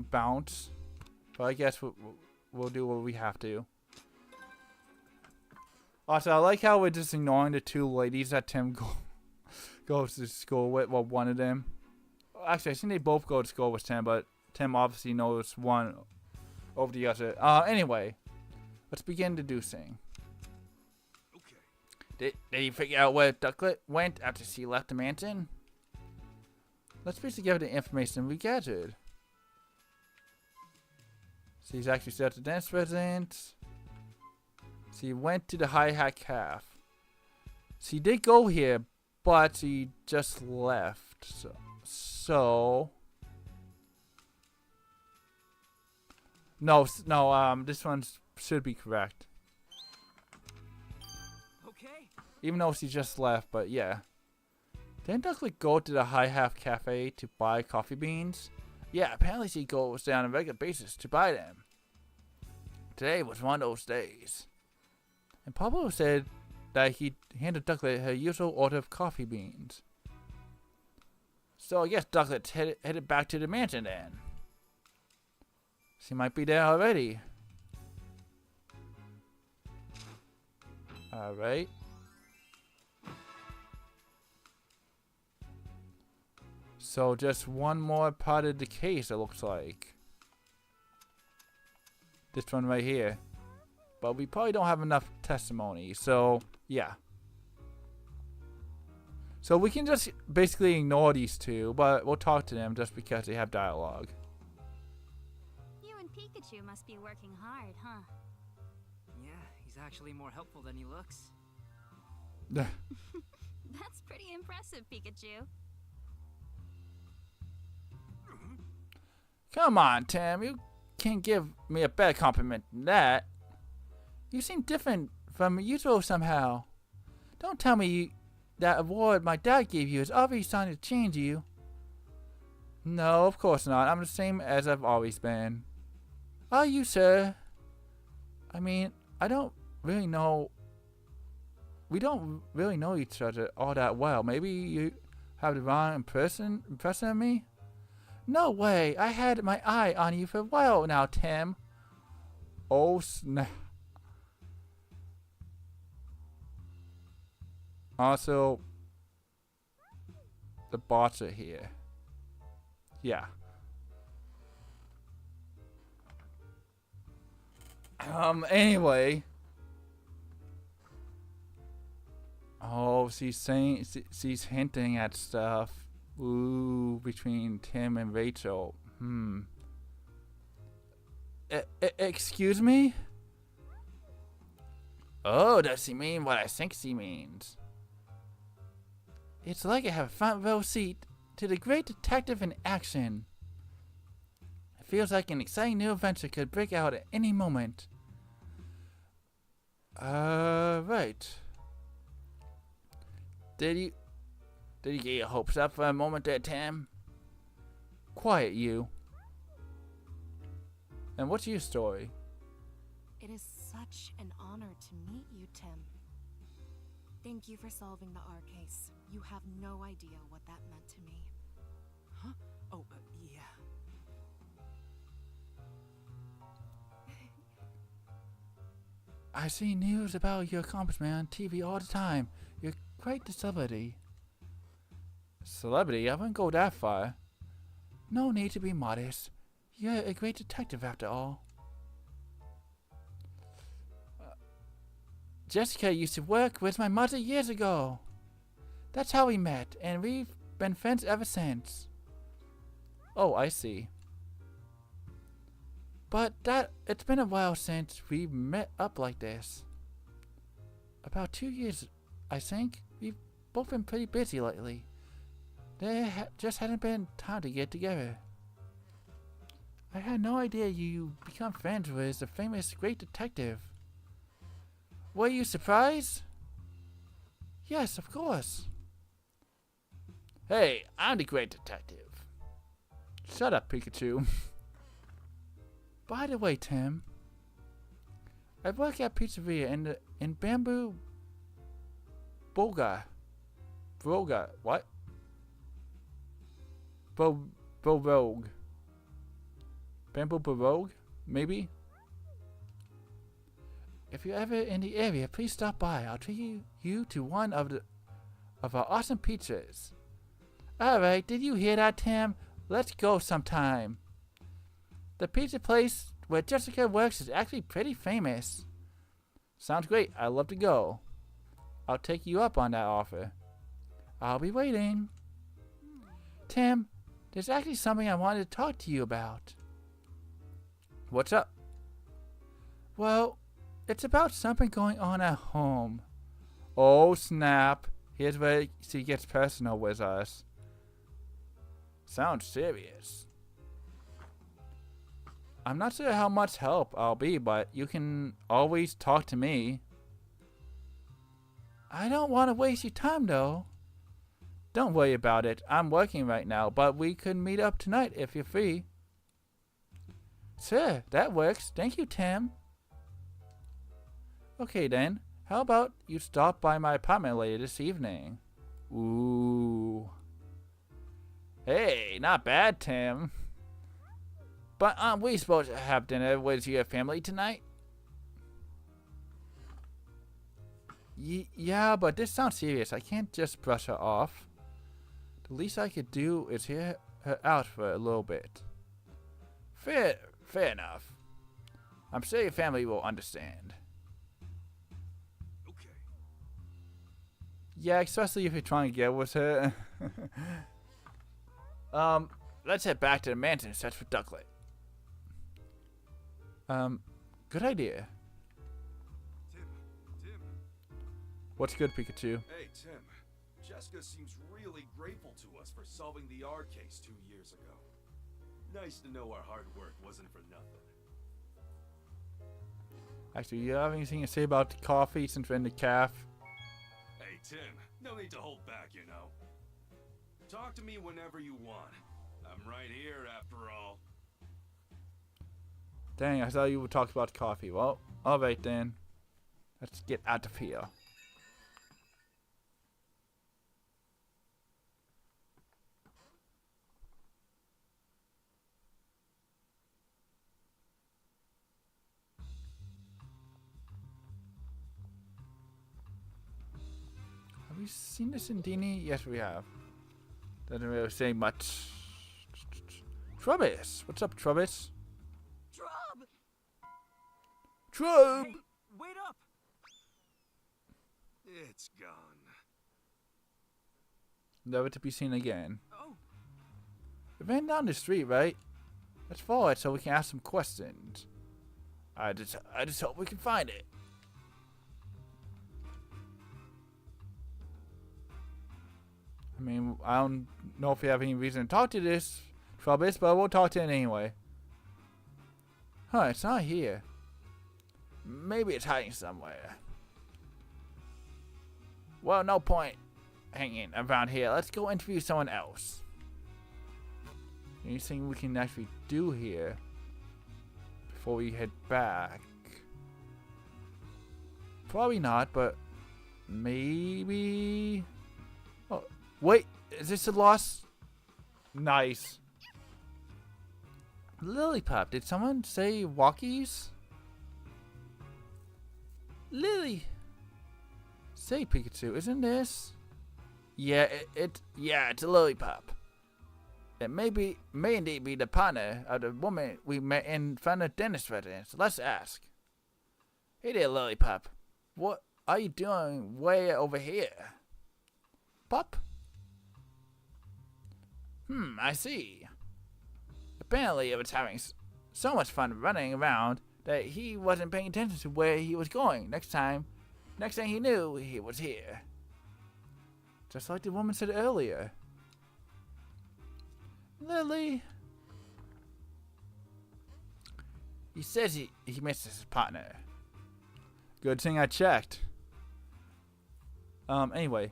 bounce. But I guess we'll do what we have to. Also, I like how we're just ignoring the two ladies that Tim goes to school with. Well, one of them. Actually, I think they both go to school with Tim, but Tim obviously knows one over the other. Anyway, let's begin deducing. Okay. Did you figure out where Ducklet went after she left the mansion? Let's piece together the information we gathered. She's actually still at the dance residence. She went to the Hi-Hat Calf. She did go here, but she just left. So no, this one should be correct. Okay. Even though she just left, but yeah. Didn't Ducklet go to the Hi-Hat Cafe to buy coffee beans? Yeah, apparently she goes down on a regular basis to buy them. Today was one of those days. And Pablo said that he handed Ducklet her usual order of coffee beans. So I guess Ducklet's headed back to the mansion then. She might be there already. Alright. So just one more part of the case, it looks like. This one right here. But we probably don't have enough testimony, so yeah. So we can just basically ignore these two, but we'll talk to them just because they have dialogue. You and Pikachu must be working hard, huh? Yeah, he's actually more helpful than he looks. That's pretty impressive, Pikachu. Come on, Tim. You can't give me a better compliment than that. You seem different from usual somehow. Don't tell me that award my dad gave you is obviously starting to change you. No, of course not. I'm the same as I've always been. Are you, sir? I mean, I don't really know. We don't really know each other all that well. Maybe you have the wrong impression of me? No way. I had my eye on you for a while now, Tim. Oh, snap. Also, the bots are here. Yeah. Anyway. Oh, she's hinting at stuff. Ooh, between Tim and Rachel. Excuse me? Oh, does she mean what I think she means? It's like I have a front row seat to the great detective in action. It feels like an exciting new adventure could break out at any moment. Right. Did you get your hopes up for a moment there, Tim? Quiet, you. And what's your story? It is such an honor to meet you, Tim. Thank you for solving the R case. You have no idea what that meant to me. Huh? Oh, yeah. I see news about your accomplishment on TV all the time. You're quite the celebrity. Celebrity? I wouldn't go that far. No need to be modest. You're a great detective after all. Jessica used to work with my mother years ago. That's how we met, and we've been friends ever since. Oh, I see. But it's been a while since we met up like this. About 2 years, I think. We've both been pretty busy lately. There just hadn't been time to get together. I had no idea you become friends with the famous great detective. Were you surprised? Yes, of course. Hey, I'm the great detective. Shut up, Pikachu. By the way, Tim, I work at pizzeria in Bamboo Boga. What? Barogue. Bamboo Barogue? Maybe? If you're ever in the area, please stop by. I'll treat you to one of our awesome pizzas. Alright, did you hear that, Tim? Let's go sometime. The pizza place where Jessica works is actually pretty famous. Sounds great. I'd love to go. I'll take you up on that offer. I'll be waiting. Tim, there's actually something I wanted to talk to you about. What's up? Well, it's about something going on at home. Oh, snap. Here's where she gets personal with us. Sounds serious. I'm not sure how much help I'll be, but you can always talk to me. I don't want to waste your time, though. Don't worry about it. I'm working right now, but we could meet up tonight if you're free. Sure, that works. Thank you, Tim. Okay, then. How about you stop by my apartment later this evening? Ooh. Hey, not bad, Tim. But aren't we supposed to have dinner with your family tonight? Yeah, but this sounds serious. I can't just brush her off. The least I could do is hear her out for a little bit. Fair enough. I'm sure your family will understand. Okay. Yeah, especially if you're trying to get with her. Let's head back to the mansion and search for Ducklet. Good idea. Tim. What's good, Pikachu? Hey, Tim. Jessica seems really grateful to us for solving the R case 2 years ago. Nice to know our hard work wasn't for nothing. Actually, you have anything to say about the coffee since we're in the calf? Hey, Tim. No need to hold back, you know. Talk to me whenever you want. I'm right here, after all. Dang, I thought you would talk about coffee. Well, alright then. Let's get out of here. Have we seen this in Dini? Yes, we have. Doesn't really say much. Trubbis! What's up, Trubbis? Trub! Hey, wait up! It's gone. Never to be seen again. Oh, We ran down the street, right? Let's follow it so we can ask some questions. I just hope we can find it. I mean, I don't know if we have any reason to talk to this Trubbis, but we'll talk to it anyway. Huh, it's not here. Maybe it's hiding somewhere. Well, no point hanging around here. Let's go interview someone else. Anything we can actually do here before we head back? Probably not, but maybe. Oh, wait, is this a loss? Nice. Lillipup, did someone say walkies? Lily. Say, Pikachu, isn't this? Yeah, it's a Lillipup. It may indeed be the partner of the woman we met in front of Dennis' residence. Let's ask. Hey there, Lillipup. What are you doing way over here? pup? I see. Apparently it was having so much fun running around that he wasn't paying attention to where he was going. Next thing he knew, he was here. Just like the woman said earlier. Lily. He says he misses his partner. Good thing I checked. Anyway.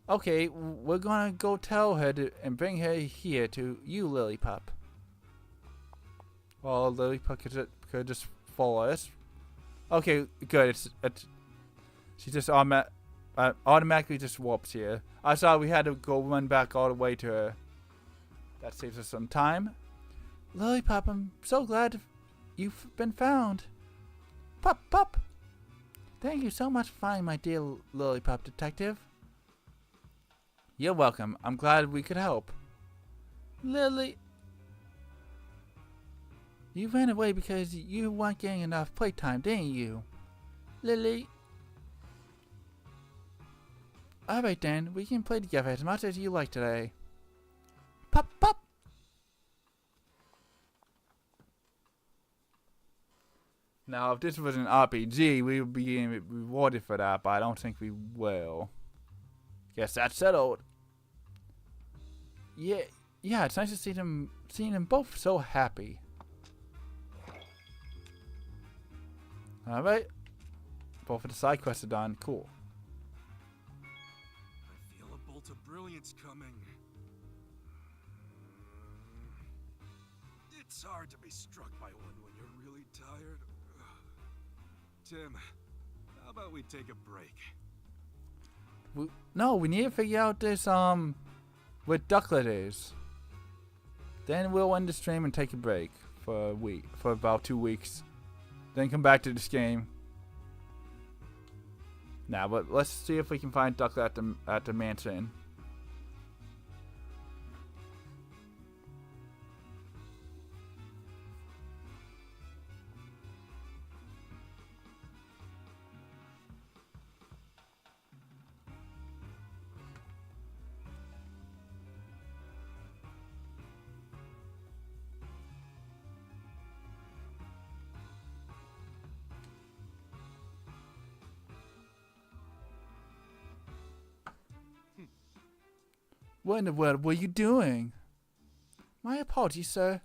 Okay, we're gonna go tell her and bring her here to you, Lily Pup. Well, Lily Pup could just follow us. Okay, good. She just automatically just warps here. I thought we had to go run back all the way to her. That saves us some time. Lily Pup, I'm so glad you've been found. Pup. Thank you so much for finding my dear Lily Pup detective. You're welcome. I'm glad we could help. Lily. You ran away because you weren't getting enough playtime, didn't you? Lily. Alright then, we can play together as much as you like today. Pup. Now, if this was an RPG, we would be getting rewarded for that, but I don't think we will. Guess that's settled. Yeah, it's nice to see them both so happy. Alright. Both of the side quests are done. Cool. I feel a bolt of brilliance coming. It's hard to be struck by one when you're really tired. Tim, how about we take a break? No, we need to figure out this, what Ducklet is. Then we'll end the stream and take a break for a week, for about 2 weeks. Then come back to this game. Now, but let's see if we can find Ducklet at the mansion. What in the world were you doing? My apologies, sir.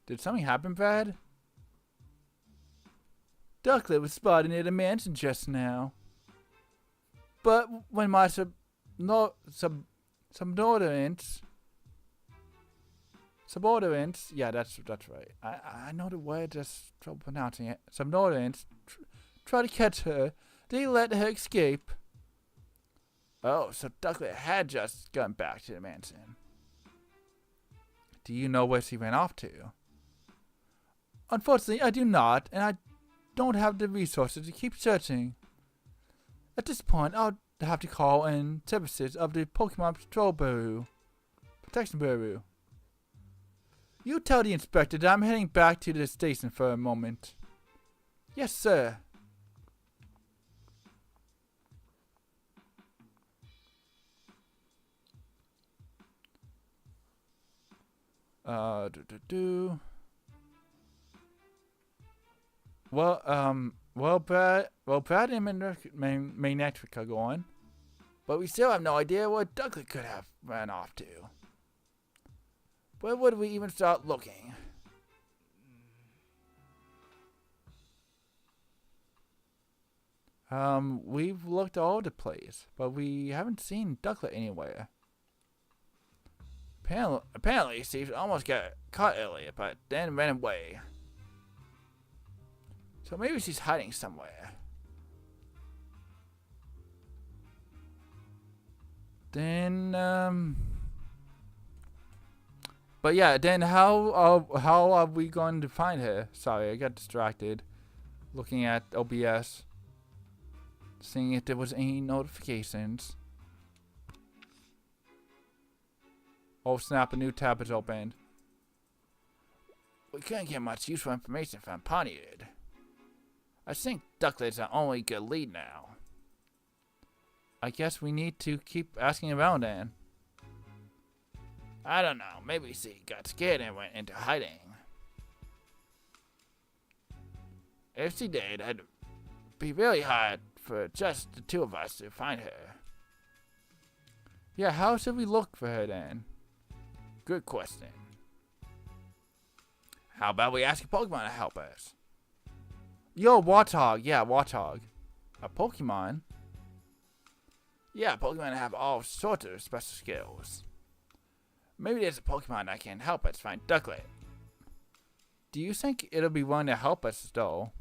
Did something happen, Brad? Ducklet was spotted near the mansion just now. But when my subordinates, yeah, that's right. I know the word, just trouble pronouncing it. Subordinates try to catch her. They let her escape. Oh, so Ducklet had just gone back to the mansion. Do you know where she ran off to? Unfortunately, I do not, and I don't have the resources to keep searching. At this point, I'll have to call in services of the Pokemon Protection Bureau. You tell the inspector that I'm heading back to the station for a moment. Yes, sir. Brad and Magnetric are going, but we still have no idea what Ducklet could have ran off to. Where would we even start looking? We've looked all over the place, but we haven't seen Ducklet anywhere. Apparently, Steve almost got caught earlier, but then ran away. So maybe she's hiding somewhere. Then, but yeah, then how are we going to find her? Sorry, I got distracted looking at OBS, seeing if there was any notifications. Oh snap, a new tab is opened. We couldn't get much useful information from Ponyard. I think Ducklet's our only good lead now. I guess we need to keep asking around then. I don't know. Maybe she got scared and went into hiding. If she did, it'd be really hard for just the two of us to find her. Yeah, how should we look for her then? Good question. How about we ask a Pokemon to help us? Yo, Warthog. Yeah, Warthog. A Pokemon? Yeah, Pokemon have all sorts of special skills. Maybe there's a Pokemon that can help us find Ducklet. Do you think it'll be one to help us, though?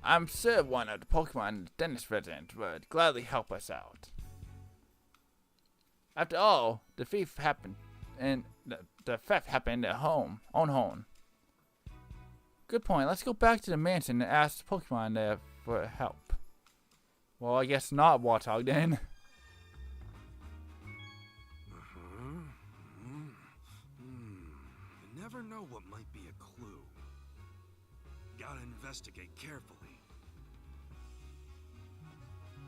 I'm sure one of the Pokemon in the Dennis residence would gladly help us out. After all, the thief happened, and the theft happened at home, on home. Good point. Let's go back to the mansion and ask the Pokemon there for help. Well, I guess not Warthog then. You never know what might be a clue. Gotta investigate carefully.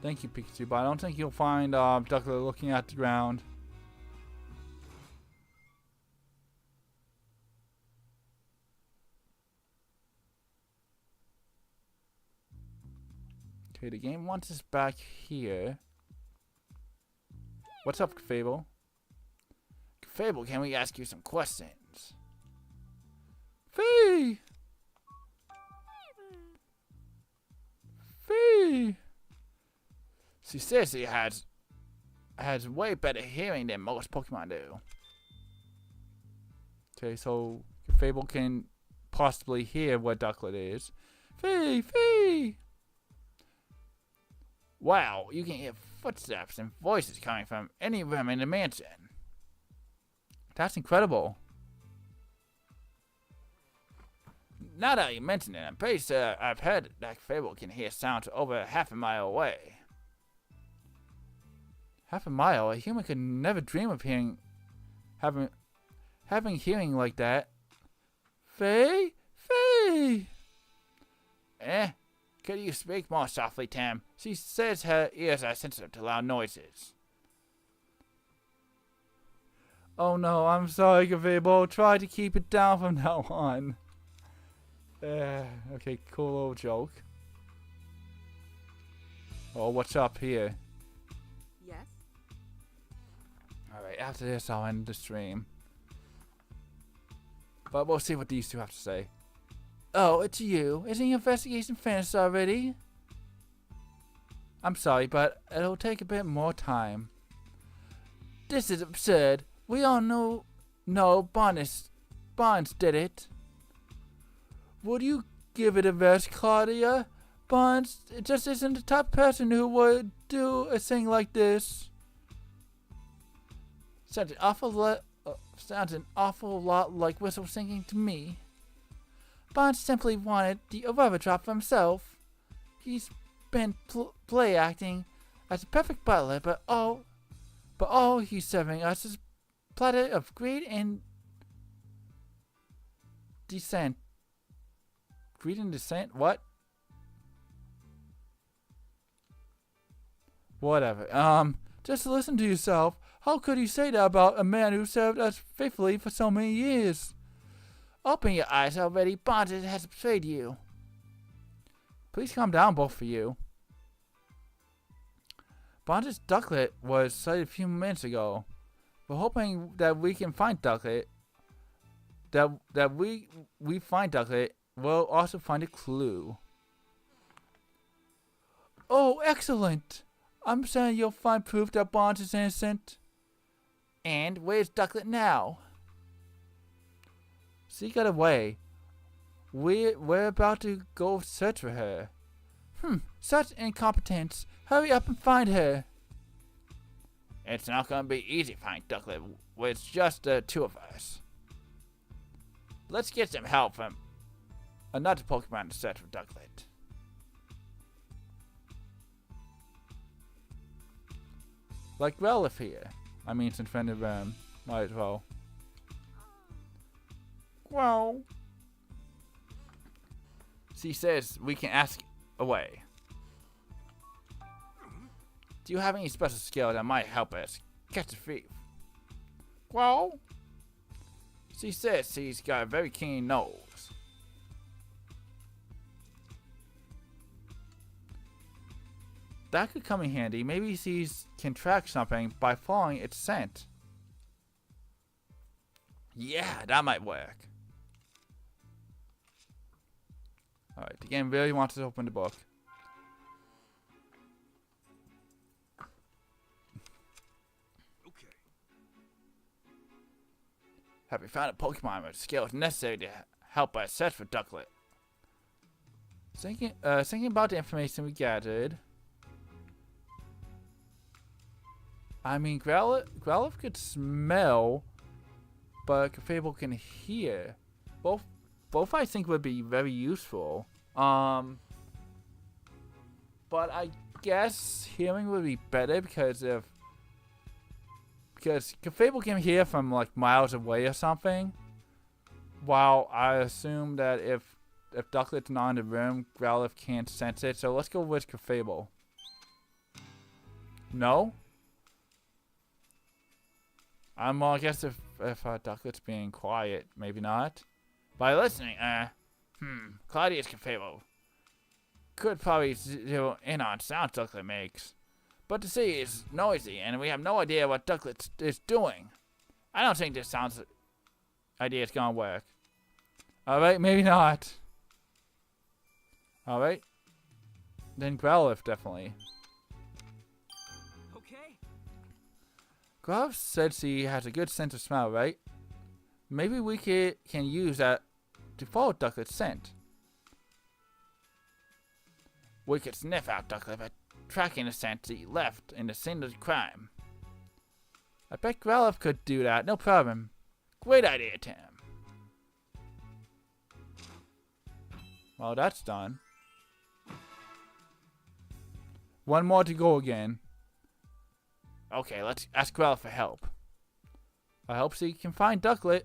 Thank you, Pikachu, but I don't think you'll find Ducklet looking at the ground. Okay, the game wants us back here. What's up, Fable? Fable, can we ask you some questions? Fee! Fee! She says she has way better hearing than most Pokemon do. Okay, so Fable can possibly hear what Ducklet is. Fee! Fee! Wow, you can hear footsteps and voices coming from any room in the mansion. That's incredible. Now that you mention it, I'm pretty sure I've heard that Fable can hear sounds over half a mile away. Half a mile? A human could never dream of having hearing like that. Faye? Faye! Could you speak more softly, Tim? She says her ears are sensitive to loud noises. Oh no, I'm sorry, Fable. Try to keep it down from now on. Okay, cool little joke. Oh, what's up here? Yes? Alright, after this I'll end the stream. But we'll see what these two have to say. Oh, it's you. Isn't your investigation finished already? I'm sorry, but it'll take a bit more time. This is absurd. We all know Barnes did it. Would you give it a rest, Claudia? Barnes just isn't the type of person who would do a thing like this. Sounds an awful lot like whistle singing to me. Barnes simply wanted the rubber drop for himself. He's been play acting as a perfect butler, but all he's serving us is a platter of greed and dissent. Greed and dissent? What? Whatever. Just listen to yourself. How could you say that about a man who served us faithfully for so many years? Open your eyes already. Barnes has betrayed you. Please calm down, both of you. Barnes' Ducklet was sighted a few minutes ago. We're hoping that we can find Ducklet. That we find Ducklet, we'll also find a clue. Oh, excellent! I'm saying you'll find proof that Barnes is innocent. And where's Ducklet now? She got away. We're about to go search for her. Such incompetence. Hurry up and find her. It's not gonna be easy to find Ducklet with just the two of us. Let's get some help from another Pokemon to search for Ducklet. Like Relief here. I mean, since friend of might as well. Well, she says we can ask away. Do you have any special skill that might help us catch a thief? Well, she says he's got a very keen nose. That could come in handy. Maybe she can track something by following its scent. Yeah, that might work. Alright, the game really wants to open the book. Okay. Have we found a Pokemon with skills necessary to help us search for Ducklet? Thinking about the information we gathered. I mean, Growlithe could smell, but Clefable can hear. Both I think would be very useful. But I guess hearing would be better because Clefable can hear from like miles away or something. While I assume that if Ducklet's not in the room, Growlithe can't sense it. So let's go with Clefable. No? Well, I guess if Ducklet's being quiet, maybe not. By listening, Claudius Clefable could probably zero in on sounds Ducklet makes. But the city is noisy, and we have no idea what Ducklet is doing. I don't think this sounds idea is gonna work. Alright, maybe not. Alright. Then Growlithe, definitely. Okay. Growlithe said she has a good sense of smell, right? Maybe we can use that to follow Ducklet's scent. We could sniff out Ducklet by tracking the scent he left in the scene of the crime. I bet Growlithe could do that, no problem. Great idea, Tim. Well, that's done. One more to go again. Okay, let's ask Growlithe for help. I hope she can find Ducklet.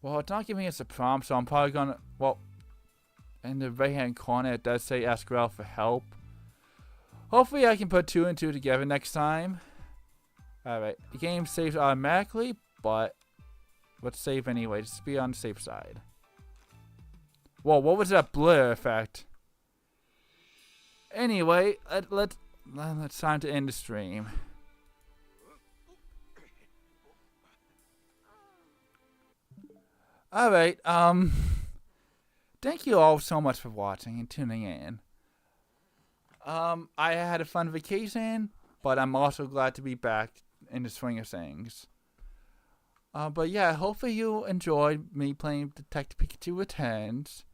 Well, it's not giving us a prompt, so I'm probably gonna... Well, in the right-hand corner, it does say ask Growlithe for help. Hopefully I can put 2 and 2 together next time. Alright, the game saves automatically, but let's save anyway, just to be on the safe side. Whoa, what was that blur effect? Anyway, it's time to end the stream. Alright, thank you all so much for watching and tuning in. I had a fun vacation, but I'm also glad to be back in the swing of things. But yeah, hopefully you enjoyed me playing Detective Pikachu Returns.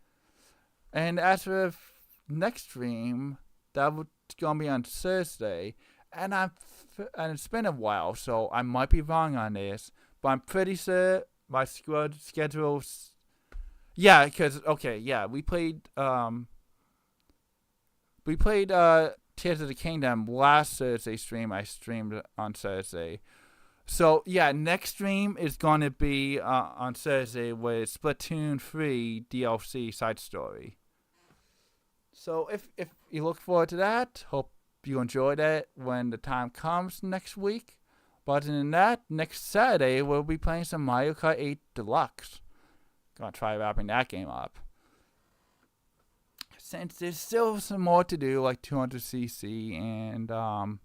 And as for next stream, that's gonna be on Thursday, and it's been a while, so I might be wrong on this, but I'm pretty sure my schedule's... Yeah, because, okay, yeah, we played Tears of the Kingdom last Thursday stream. I streamed on Thursday. So, yeah, next stream is going to be on Thursday with Splatoon 3 DLC side story. So, if you look forward to that, hope you enjoyed it when the time comes next week. But other than that, next Saturday, we'll be playing some Mario Kart 8 Deluxe. Gonna try wrapping that game up. Since there's still some more to do, like 200cc and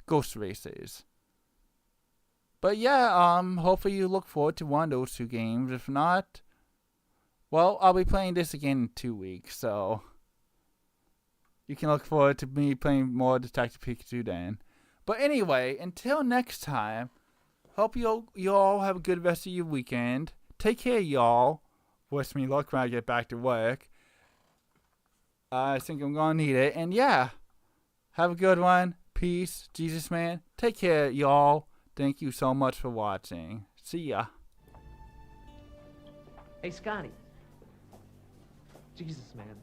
Ghost Races. But yeah, hopefully you look forward to one of those 2 games. If not, well, I'll be playing this again in 2 weeks, so you can look forward to me playing more Detective Pikachu then. But anyway, until next time, hope you all have a good rest of your weekend. Take care, y'all. Wish me luck when I get back to work. I think I'm gonna need it. And yeah, have a good one. Peace. Jesus, man. Take care, y'all. Thank you so much for watching. See ya. Hey, Scotty. Jesus, man.